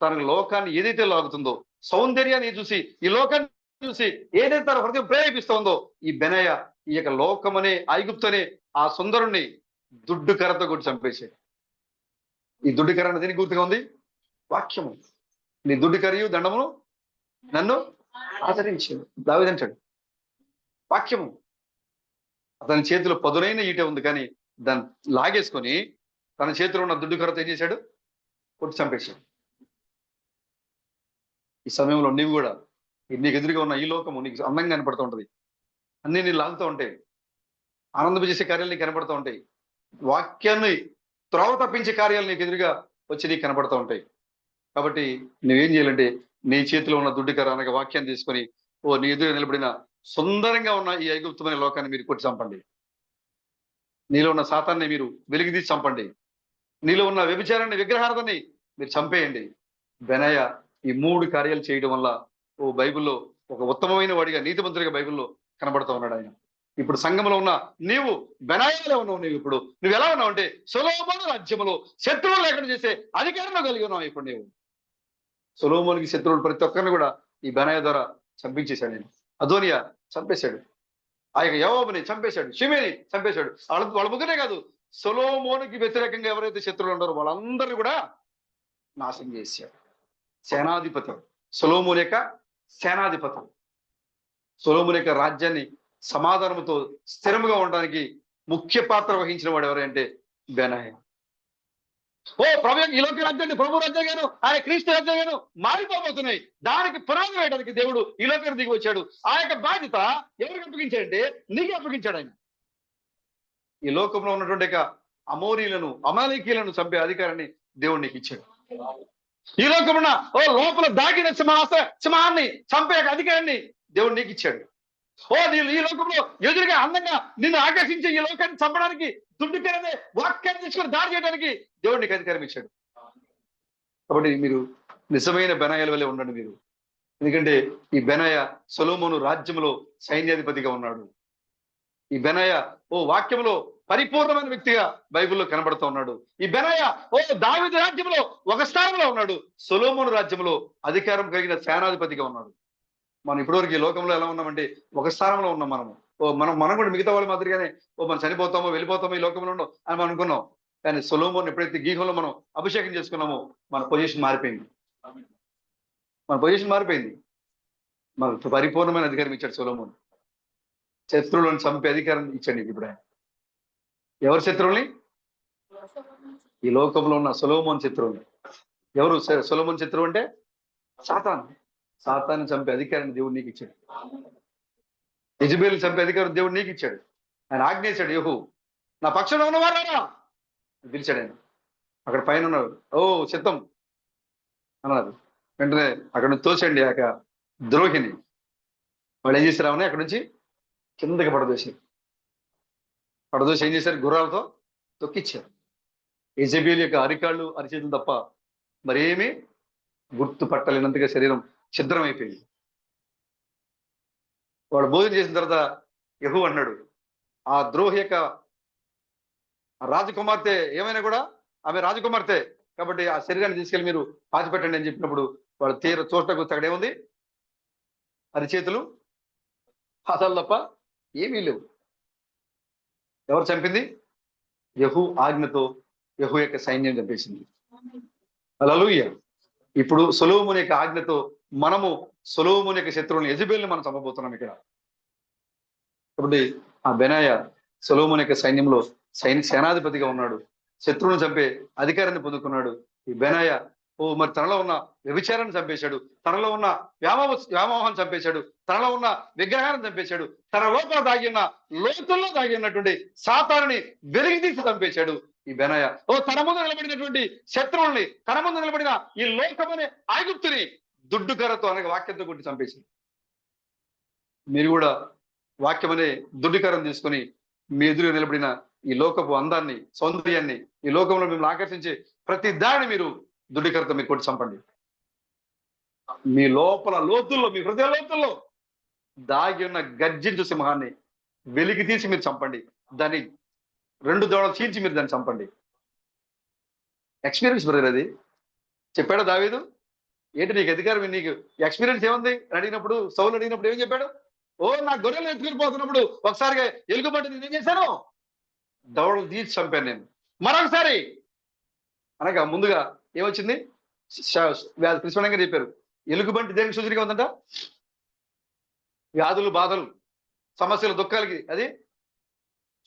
తన లోకాన్ని ఏదైతే లాగుతుందో, సౌందర్యాన్ని చూసి, ఈ లోకాన్ని చూసి ఏదైతే తన హృదయం ప్రేరేపిస్తోందో, ఈ బెనయ ఈ యొక్క లోకమనే ఐగుప్తనే ఆ సుందరుణ్ణి దుడ్డు కర్రతో కొట్టి చంపేశాడు. ఈ దుడ్డు కర్ర అనేది దేనికి గుర్తుగా ఉంది? వాక్యము. నీ దుడ్డు కరియు దండమును నన్ను ఆచరించాడు దావీదంటాడు. వాక్యము. అతని చేతిలో పదునైన ఈట ఉంది, కానీ దాన్ని లాగేసుకొని తన చేతిలో ఉన్న దుడ్డు కర్రతో ఏం చేశాడు? కొట్టి చంపేశాడు. ఈ సమయంలో నీవు కూడా నీకు ఎదురుగా ఉన్న ఈ లోకము నీకు అందంగా కనపడుతూ ఉంటుంది, అన్ని నీ లాగుతూ ఉంటాయి, ఆనందపజేసే కార్యాలు నీకు కనపడుతూ ఉంటాయి, వాక్యాన్ని త్రోవ తప్పించే కార్యాలు నీకు ఎదురుగా వచ్చి నీకు కనపడుతూ ఉంటాయి. కాబట్టి నువ్వేం చేయాలంటే నీ చేతిలో ఉన్న దుడ్డికర అనగా వాక్యాన్ని తీసుకొని నీ ఎదురు నిలబడిన సుందరంగా ఉన్న ఈ ఐగుప్తమైన లోకాన్ని మీరు కొట్టి చంపండి. నీలో ఉన్న శాతాన్ని మీరు వెలిగితీసి చంపండి. నీలో ఉన్న వ్యభిచారాన్ని, విగ్రహార్థాన్ని మీరు చంపేయండి. బెనయ ఈ 3 కార్యాలు చేయడం వల్ల బైబిల్లో ఒక ఉత్తమమైన వాడిగా, నీతిమంతుడిగా బైబిల్లో కనబడుతూ ఉన్నాడు ఆయన. ఇప్పుడు సంఘంలో ఉన్న నీవు బెనాయాలో ఉన్నావు. నువ్వు ఎలా ఉన్నావు అంటే సొలొమోను రాజ్యంలో శత్రువులు లేకుండా చేసే అధికారంలో కలిగి ఉన్నావు. ఇప్పుడు నీవు సొలొమోనుకి శత్రువులు ప్రతి ఒక్కరిని కూడా ఈ బెనాయా ద్వారా చంపించేశాడు. నేను అదోనియా చంపేశాడు, ఆ యొక్క యోవాబుని చంపేశాడు, షిమేని చంపేశాడు. వాళ్ళ ముగ్గురే కాదు, సొలొమోనుకి వ్యతిరేకంగా ఎవరైతే శత్రువులు ఉన్నారో వాళ్ళందరినీ కూడా నాశనం చేశాడు. సేనాధిపతి సొలొమోను యొక్క సేనాధిపతి. సొలొమోను యొక్క రాజ్యాన్ని సమాధానంతో స్థిరముగా ఉండడానికి ముఖ్య పాత్ర వహించిన వాడు ఎవరంటే బెనాయా. ప్రభు ఈ లోక రాజ్యాన్ని, ప్రభు రాజ్యాంగాను, ఆయన క్రీస్తు రాజ్యాంగాను మారిపోబోతున్నాయి. దానికి పునాది వేయడానికి దేవుడు ఈ లోకానికి దిగి వచ్చాడు. ఆ యొక్క బాధ్యత ఎవరికి అప్పగించాడంటే నీకే అప్పగించాడు ఆయన. ఈ లోకంలో ఉన్నటువంటి అమోరీలను, అమాలేకీలను చంపే అధికారాన్ని దేవుడు నీకు ఇచ్చాడు. ఈ లోకమున్న లోపల దాగిన సింహాన్ని చంపే అధికారాన్ని దేవుడు నీకు ఇచ్చాడు. నీళ్ళు ఈ లోకంలో ఎదురుగా అందంగా నిన్ను ఆకర్షించే ఈ లోకాన్ని చంపడానికి, దుడ్డుకరనే వాక్యాన్ని తీసుకొని దాడి చేయడానికి దేవుడు నీకు అధికారం ఇచ్చాడు. కాబట్టి మీరు నిజమైన బెనాయాల వల్లే ఉండండి మీరు. ఎందుకంటే ఈ బెనాయా సొలొమోను రాజ్యంలో సైన్యాధిపతిగా ఉన్నాడు. ఈ బెనాయా వాక్యంలో పరిపూర్ణమైన వ్యక్తిగా బైబిల్లో కనబడుతూ ఉన్నాడు. ఈ బెనాయా దావీదు రాజ్యంలో ఒక స్థానంలో ఉన్నాడు, సొలొమోను రాజ్యంలో అధికారం కలిగిన సేనాధిపతిగా ఉన్నాడు. మనం ఇప్పటివరకు ఈ లోకంలో ఎలా ఉన్నామంటే ఒక స్థానంలో ఉన్నాం. మనం కూడా మిగతా వాళ్ళ మాదిరిగానే మనం చనిపోతామో, వెళ్ళిపోతామో, ఈ లోకంలో ఉండవు అని మనం అనుకున్నాం. కానీ సొలొమోను ఎప్పుడైతే గీహంలో మనం అభిషేకం చేసుకున్నామో మన పొజిషన్ మారిపోయింది. మన పరిపూర్ణమైన అధికారం ఇచ్చాడు సొలొమోను. శత్రువులను చంపే అధికారం ఇచ్చాడు ఇప్పుడు ఆయన. ఎవరు శత్రువుల్ని? ఈ లోకంలో ఉన్న సొలొమోను శత్రువుని. ఎవరు సొలొమోను శత్రువు అంటే? సాతాను చంపే అధికారాన్ని దేవుడు నీకు ఇచ్చాడు. యెజబెల్ చంపే అధికారం దేవుడు నీకు ఇచ్చాడు. ఆయన ఆజ్ఞేశాడు, యెహూ నా పక్షంలో ఉన్నవారా పిలిచాడు ఆయన. అక్కడ పైన ఉన్నాడు, చిత్తం అన్నారు. వెంటనే అక్కడ నుంచి తోచండి ఆ ద్రోహిని. వాళ్ళు ఏం చేశారు? అక్కడి నుంచి కిందకి పడదోసి ఏం చేశారు? గుర్రాలతో తొక్కిచ్చారు. యెజబెల్ యొక్క అరికాళ్ళు, అరిచేతులు తప్ప మరేమీ గుర్తుపట్టలేనంతగా శరీరం ఛిద్రం అయిపోయింది. వాడు భోజనం చేసిన తర్వాత యెహూ అన్నాడు, ఆ ద్రోహి యొక్క రాజకుమార్తె ఏమైనా కూడా ఆమె రాజకుమార్తె కాబట్టి ఆ శరీరాన్ని తీసుకెళ్ళి మీరు పాతి పెట్టండి అని చెప్పినప్పుడు వాడు తీర చూడటకు అక్కడేముంది? అరిచేతులు, పాదాలు తప్ప ఏమీ లేవు. ఎవరు చంపింది? యెహూ ఆజ్ఞతో యెహూ యొక్క సైన్యం చంపేసింది. హల్లెలూయా. ఇప్పుడు సొలొమోను యొక్క ఆజ్ఞతో మనము సొలొమోను యొక్క శత్రువులను యెజబెల్ని మనం చంపబోతున్నాం ఇక్కడ. కాబట్టి ఆ బెనాయా సొలొమోను యొక్క సైన్యంలో సేనాధిపతిగా ఉన్నాడు. శత్రువును చంపే అధికారాన్ని పొందుకున్నాడు. ఈ బెనాయా మరి తనలో ఉన్న వ్యభిచారాన్ని చంపేశాడు, తనలో ఉన్న వ్యామోహాన్ని చంపేశాడు, తనలో ఉన్న విగ్రహాన్ని చంపేశాడు, తన లోపల దాగి ఉన్న లోతుల్లో దాగి ఉన్నటువంటి సాతానుని వెలికి తీసి చంపేశాడు ఈ బెనాయా. తన ముందు నిలబడినటువంటి శత్రువుల్ని, తన ముందు నిలబడిన ఈ లోకమనే ఐగుప్తుని దుడ్డుకరతో అనగా వాక్యంతో కొట్టి చంపేశాడు. మీరు కూడా వాక్యం అనే దుడ్డుకరం తీసుకుని మీ ఎదురు నిలబడిన ఈ లోకపు అందాన్ని, సౌందర్యాన్ని, ఈ లోకంలో మిమ్మల్ని ఆకర్షించే ప్రతి దాన్ని మీరు దుడ్డికరతో మీరు కొట్టి చంపండి. మీ లోపల లోతుల్లో, మీ హృదయ లోతుల్లో దాగి ఉన్న గర్జించు సింహాన్ని వెలికి తీసి మీరు చంపండి. దాన్ని 2 దవడలు చీల్చి మీరు దాన్ని చంపండి. ఎక్స్పీరియన్స్ బ్రదర్ అది. చెప్పాడు దావీదు. ఏంటి నీకు అధికారం, నీకు ఎక్స్పీరియన్స్ ఏముంది అని అడిగినప్పుడు, సౌలు అడిగినప్పుడు ఏం చెప్పాడు? నా గొర్రెలు ఎత్తుకుని పోతున్నప్పుడు ఒకసారిగా ఎలుగుబంటి నేనేం చేశాను? దవడలు తీసి చంపాను నేను. మరొకసారి అనగా ముందుగా ఏమొచ్చింది? కృష్ణంగా చెప్పారు. ఎలుగుబంటి దేనికి సూచనగా ఉందంట? వ్యాధులు, బాధలు, సమస్యలు, దుఃఖాలకి, అది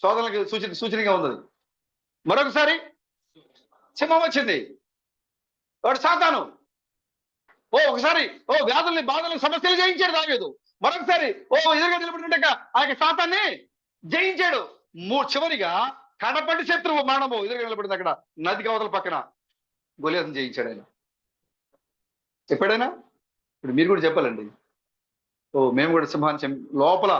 శోధనలకి సూచనగా ఉంది. మరొకసారి సింహం వచ్చింది, వాడు సాతాను. ఒకసారి వ్యాధుల్ని, బాధల్ని, సమస్యలు జయించాడు దావీదు. మరొకసారి ఎదురుగా నిలబడినట్టుగా ఆ యొక్క సాతాన్ని జయించాడు. చివరిగా కడపటి శత్రువు మరణము ఎదురుగా నిలబడింది అక్కడ నదికి అవతల పక్కన. గొలియాతును జయించాడు ఆయన. చెప్పాడైనా? ఇప్పుడు మీరు కూడా చెప్పాలండి. మేము కూడా సింహాన్ని లోపల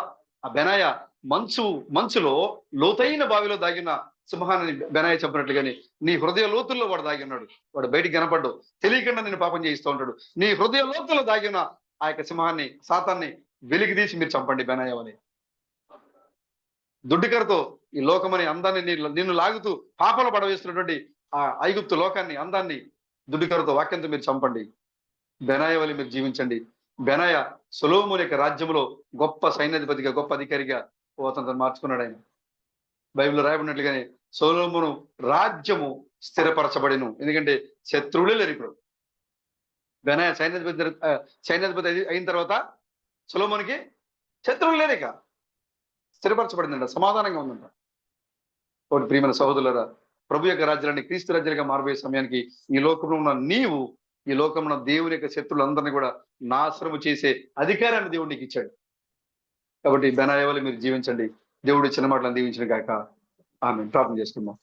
ఆ బెనాయా మంచులో లోతైన బావిలో దాగిన సింహాన్ని బెనాయా చెప్పినట్లుగాని నీ హృదయ లోతుల్లో వాడు దాగి ఉన్నాడు. వాడు బయటికి కనపడ్డు, తెలియకుండా నేను పాపం చేయిస్తూ ఉంటాడు. నీ హృదయ లోతుల్లో దాగి ఉన్న ఆ యొక్క సింహాన్ని, సాతాన్ని వెలికి తీసి మీరు చంపండి బెనాయా అని. దుడ్డికరతో ఈ లోకమని అందాన్ని నిన్ను లాగుతూ పాపలు పడవేస్తున్నటువంటి ఆ ఐగుప్తు లోకాన్ని, అందాన్ని దుడ్డికరతో వాక్యంతో మీరు చంపండి. బెనాయా వల్ల మీరు జీవించండి. బెనాయా సొలొమోను యొక్క రాజ్యంలో గొప్ప సైన్యాధిపతిగా, గొప్ప అధికారిగా అతను మార్చుకున్నాడు ఆయన. బైబిల్లో రాయబడినట్లుగానే సొలొమోను రాజ్యము స్థిరపరచబడిను. ఎందుకంటే శత్రువులే లేరు ఇప్పుడు. బెనాయా సైన్యాధిపతి అయిన తర్వాత సొలొమోనుకి శత్రువులు లేరు, ఇక స్థిరపరచబడిందంట, సమాధానంగా ఉందంట. ఒకటి ప్రియమైన సహోదరులారా, ప్రభు యొక్క రాజ్యాన్ని క్రీస్తు రాజ్యాలుగా మారబోయే సమయానికి ఈ లోకంలో ఉన్న నీవు, ఈ లోకంలో దేవుని యొక్క శత్రువులందరినీ కూడా నాశనము చేసే అధికారాన్ని దేవుడు నీకు ఇచ్చాడు. కాబట్టి బెనాయా వల్ల మీరు జీవించండి. దేవుడు ఇచ్చిన మాటలను దీవించిన గాక. ఆమె ప్రార్థన చేసుకుందాం.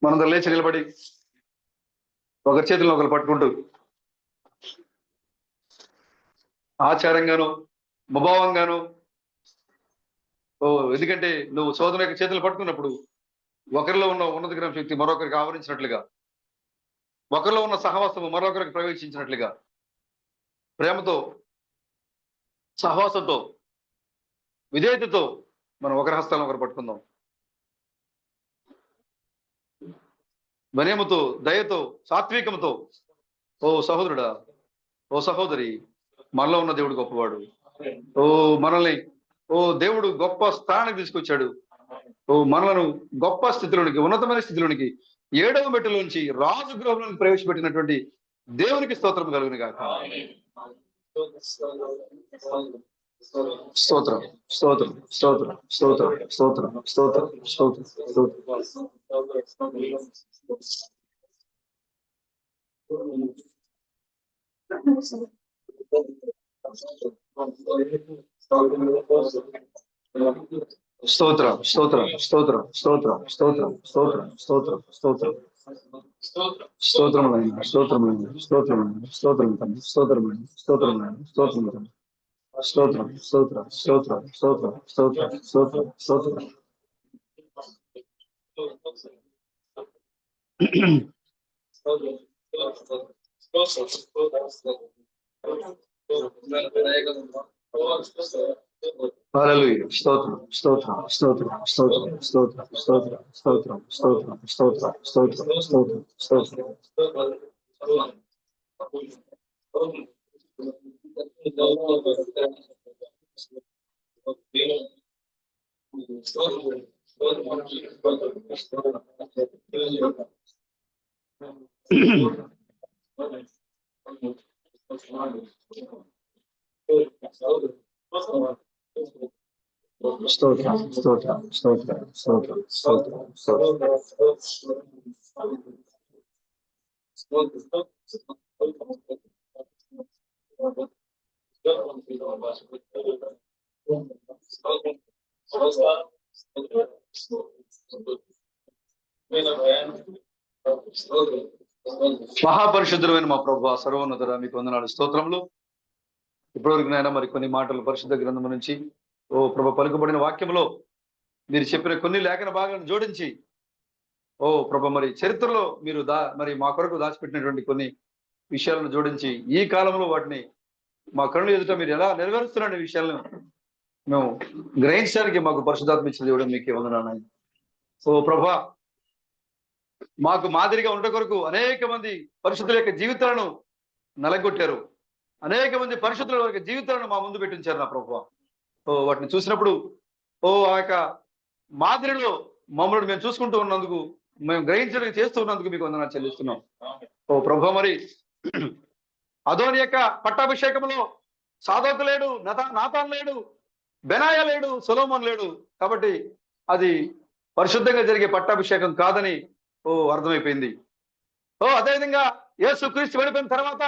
మనందరం లేచి నిలబడి ఒకరి చేతులను ఒకరు పట్టుకుంటూ ఆచారంగాను, ముభావంగాను, ఎందుకంటే నువ్వు సోదరు యొక్క చేతులు పట్టుకున్నప్పుడు ఒకరిలో ఉన్న ఉన్నత గ్రహం శక్తి మరొకరికి ఆవరించినట్లుగా, ఒకరిలో ఉన్న సహవాసము మరొకరికి ప్రవేశించినట్లుగా, ప్రేమతో, సహవాసంతో, విధేయతతో మనం ఒకరి హస్తాలను ఒకరు పట్టుకుందాం. వినయముతో, దయతో, సాత్వికముతో, ఓ సహోదరుడా, ఓ సహోదరి, మనలో ఉన్న దేవుడు గొప్పవాడు. మనల్ని దేవుడు గొప్ప స్థానానికి తీసుకొచ్చాడు. మనలను గొప్ప స్థితిలోనికి, ఉన్నతమైన స్థితిలోనికి, 7వ మెట్టులోంచి రాజు గృహంలోకి ప్రవేశపెట్టినటువంటి దేవునికి స్తోత్రం కలుగును గాక. స్తోత్రం, స్తోత్రం, స్తోత్రం, స్తోత్రం, స్తోత్రం, స్తోత్రం, స్తోత్రం, స్తోత్రం, స్తోత్రం, స్తోత్రం, స్తోత్రం, స్తోత్రం, స్తోత్రం, స్తోత్రం, స్తోత్రం, స్తోత్రములైన, స్తోత్రములైన, స్తోత్రములైన, స్తోత్రములైన, స్తోత్రములైన, స్తోత్రములైన, స్తోత్రములైన, స్తోత్రం, స్తోత్రం, స్తోత్రం, స్తోత్రం, స్తోత్రం, స్తోత్రం, స్తోత్రం. హల్లెలూయా. స్తోత్రం, స్తోత్రం, స్తోత్రం, స్తోత్రం, స్తోత్రం, స్తోత్రం, స్తోత్రం, స్తోత్రం, స్తోత్రం, స్తోత్రం, స్తోత్రం, స్తోత్రం. స్తోత్రం స్తోత్రం స్తోత్రం స్తోత్రం స్తోత్రం స్తోత్రం. మహాపరిశుద్ధుడైన మా ప్రభువా, సర్వోన్నతుడా, మీకు వందనాలు స్తోత్రములు. ఇప్పటివరకు నాయన మరి కొన్ని మాటలు పరిశుద్ధ గ్రంథం నుంచి ఓ ప్రభు పలుకబడిన వాక్యంలో మీరు చెప్పిన కొన్ని లేఖన భాగాలను జోడించి ఓ ప్రభు మరి చరిత్రలో మీరు మరి మా కొరకు దాచిపెట్టినటువంటి కొన్ని విషయాలను జోడించి ఈ కాలంలో వాటిని మా కళ్ళు ఎదుట మీరు ఎలా నెరవేరుస్తున్న విషయాలను మేము గ్రహించడానికి మాకు పరిశుద్ధాత్మ ఇచ్చిన దేవుడు మీకే వందనాలు నాయన. ఓ ప్రభా, మాకు మాదిరిగా ఉండ కొరకు అనేక మంది పరిశుద్ధుల యొక్క జీవితాలను నలగొట్టారు. అనేక మంది పరిశుద్ధుల యొక్క జీవితాలను మా ముందు పెట్టించారు నా ప్రభువా. ఓ వాటిని చూసినప్పుడు ఓ ఆ యొక్క మాదిరిలో మమ్మల్ని మేము చూసుకుంటూ ఉన్నందుకు, మేము గ్రహించడానికి చేస్తూ ఉన్నందుకు మీకు వందనాలు చెల్లిస్తున్నాం. ఓ ప్రభు, మరి అదోని యొక్క పట్టాభిషేకంలో సాదోకు లేడు, నాతాన్ లేడు, బెనాయా లేడు, సొలొమోన్ లేడు. కాబట్టి అది పరిశుద్ధంగా జరిగే పట్టాభిషేకం కాదని అర్థమైపోయింది. అదేవిధంగా యేసుక్రీస్తు వెళ్ళిపోయిన తర్వాత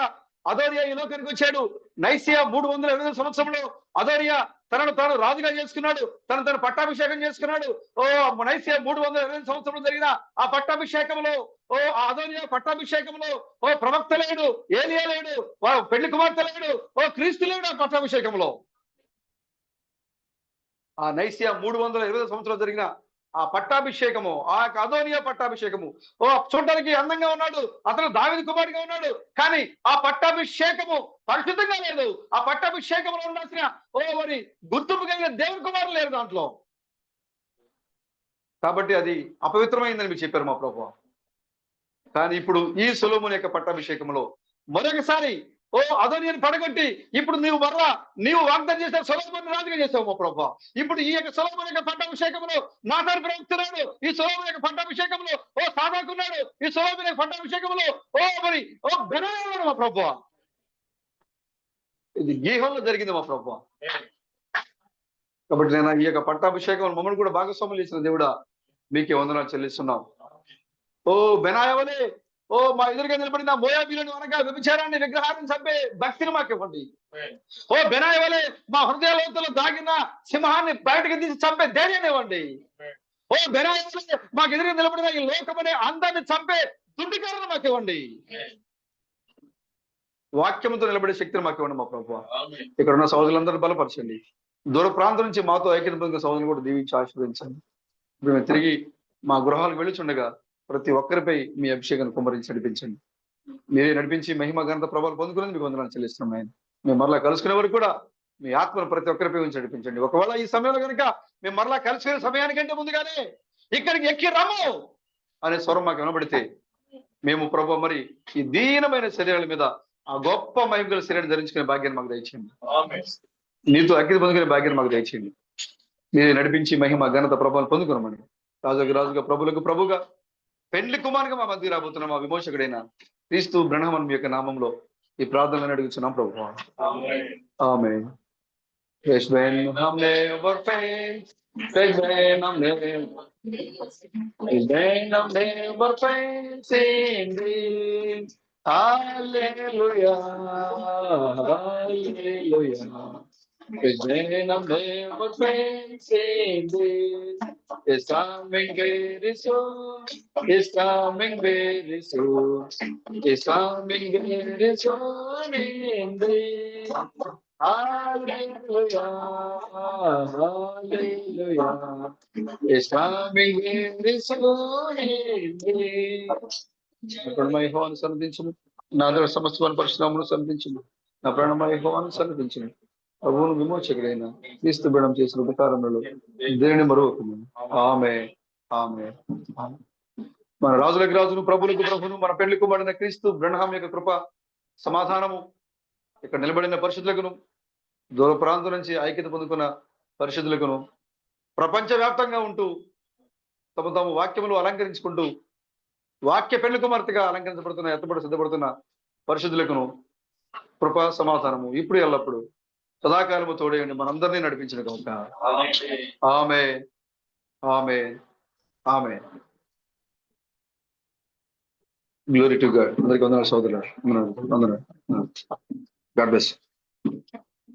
అదోనియా ఈ లోకానికి వచ్చాడు. నైసియా 320 సంవత్సరంలో అదోనియా తనను తాను రాజుగా చేసుకున్నాడు, తను పట్టాభిషేకం చేసుకున్నాడు. నైసియా 320 సంవత్సరంలో జరిగిన ఆ పట్టాభిషేకంలో అదోనియా పట్టాభిషేకంలో ప్రవక్త లేడు, ఏలియా లేడు, పెళ్లి కుమార్తె లేడు, క్రీస్తు లేడు. ఆ పట్టాభిషేకంలో ఆ నైసియా 320 సంవత్సరాలు జరిగిన ఆ పట్టాభిషేకము, ఆ అదోనియా పట్టాభిషేకము చూడడానికి అందంగా ఉన్నాడు, అతను దావీదు కుమారుడిగా ఉన్నాడు. కానీ ఆ పట్టాభిషేకము పరిశుద్ధంగా లేదు. ఆ పట్టాభిషేకంలో ఉండాల్సిన మరి గుర్తింపు కలిగిన దేవుని కుమారులు లేరు దాంట్లో. కాబట్టి అది అపవిత్రమైందని మీరు చెప్పారు మా ప్రభువా. కానీ ఇప్పుడు ఈ సొలొమోను యొక్క పట్టాభిషేకంలో మరొకసారి అదోనియాని పడగొట్టి ఇప్పుడు నీవు వాగ్దానం చేసిన సొలొమోను రాజుగా చేసావు మా ప్రభువా. ఇప్పుడు ఈ యొక్క సొలొమోను యొక్క పట్టాభిషేకంలో నాతాను ప్రవక్తున్నాడు, ఈ సొలొమోను యొక్క పట్టాభిషేకంలో సాదాకున్నాడు, ఈ సొలొమోను యొక్క పట్టాభిషేకంలో మరి బెనాయా మా ప్రభువా. ఇది గీహంలో జరిగింది మా ప్రభువా. కాబట్టి నేను ఈ యొక్క పట్టాభిషేకం మమ్మల్ని కూడా భాగస్వాములు చేసిన దేవుడా మీకే వందనాలు చెల్లిస్తున్నాం. బెనాయా వలే మా ఎదురుగా నిలబడిన మోయాబీలను అనగా వ్యభిచారాన్ని, విగ్రహాన్ని చంపే భక్తిని మాకు ఇవ్వండి. బెనాయా వలే మా హృదయాలలో దాగిన సింహాన్ని బయటకు తీసి చంపే ధైర్యాన్ని ఇవ్వండి. బెనాయా వలే మాకు ఎదురుగా నిలబడిన ఈ లోకమనే అందాన్ని చంపే దుండికారాన్ని మాకు ఇవ్వండి. వాక్యంతో నిలబడే శక్తిని మాకు ఇవ్వండి మా ప్రభువా. ఇక్కడ ఉన్న సోదరులందరూ బలపరచండి. దూర ప్రాంతం నుంచి మాతో ఐక్యత పొందిన సోదరులు కూడా దీవించి ఆశీర్వదించండి. మేము తిరిగి మా గృహాలకు వెళ్ళుచుండగా ప్రతి ఒక్కరిపై మీ అభిషేకాన్ని కుమ్మరించి నడిపించండి. మీరే నడిపించి మహిమ ఘనత ప్రభావాలు పొందుకుని మీకు వందనాలు చెల్లిస్తున్నాం ఆయన. మేము మరలా కలుసుకునే వరకు కూడా మీ ఆత్మను ప్రతి ఒక్కరిపై ఉంచి నడిపించండి. ఒకవేళ ఈ సమయంలో కనుక మేము మరలా కలుసుకునే సమయానికంటే ముందుగానే ఇక్కడికి ఎక్కి రాము అనే స్వరం మాకు వినబడితే మేము ప్రభు మరి ఈ దీనమైన శరీరాల మీద ఆ గొప్ప మహిమగల శరీరాన్ని ధరించుకునే భాగ్యాన్ని మాకు దయచేయండి. నీతో అగ్ని పొందుకునే భాగ్యాన్ని మాకు దయచేయండి. మీరే నడిపించి మహిమ ఘనత ప్రభావాలు పొందుకున్నామని రాజుగా ప్రభులకు ప్రభుగా పెండ్లి కుమారుగా మా మధ్య రాబోతున్న మా విమోచకుడైన క్రీస్తు బ్రహ్మన్ మీ యొక్క నామంలో ఈ ప్రార్థనలను అడుగుతున్నాం ప్రభువా. ఆమేన్. His name never fails in this. It's coming very soon. It's coming very soon. It's coming very soon in this. Hallelujah. Hallelujah. It's coming very soon in this. నా యెహోవాను సన్నిధించుము, నా అందరి సమస్తమైన పరిశుద్ధమును సన్నిధించుము, నా ప్రాణమయ యెహోవాను సన్నిధించుము. ప్రభువును విమోచకుడైన క్రీస్తు బిడ్డం చేసిన ఉపకారములు దేనిని మరువకును. ఆమేన్. ఆమేన్. మన రాజులకు రాజును, ప్రభులకు ప్రభును, మన పెళ్లి కుమారుడైన క్రీస్తు బ్రహ్మ యొక్క కృప, సమాధానము ఇక్కడ నిలబడిన పరిశుద్ధులకును, దూర ప్రాంతం నుంచి ఐక్యత పొందుకున్న పరిశుద్ధులకును, ప్రపంచ వ్యాప్తంగా ఉంటూ తమ తాము వాక్యములు అలంకరించుకుంటూ వాక్య పెళ్లి కుమార్తెగా అలంకరించబడుతున్న, సిద్ధపడుతున్న పరిశుద్ధులకును కృప, సమాధానము ఇప్పుడు ఎల్లప్పుడు సదాకాలము తోడేయండి, మనందరినీ నడిపించిన కాక. ఆమె ఆమె ఆమె. Glory to God. అందరికి వందనాలు సోదరులు. వందనాలు. God bless.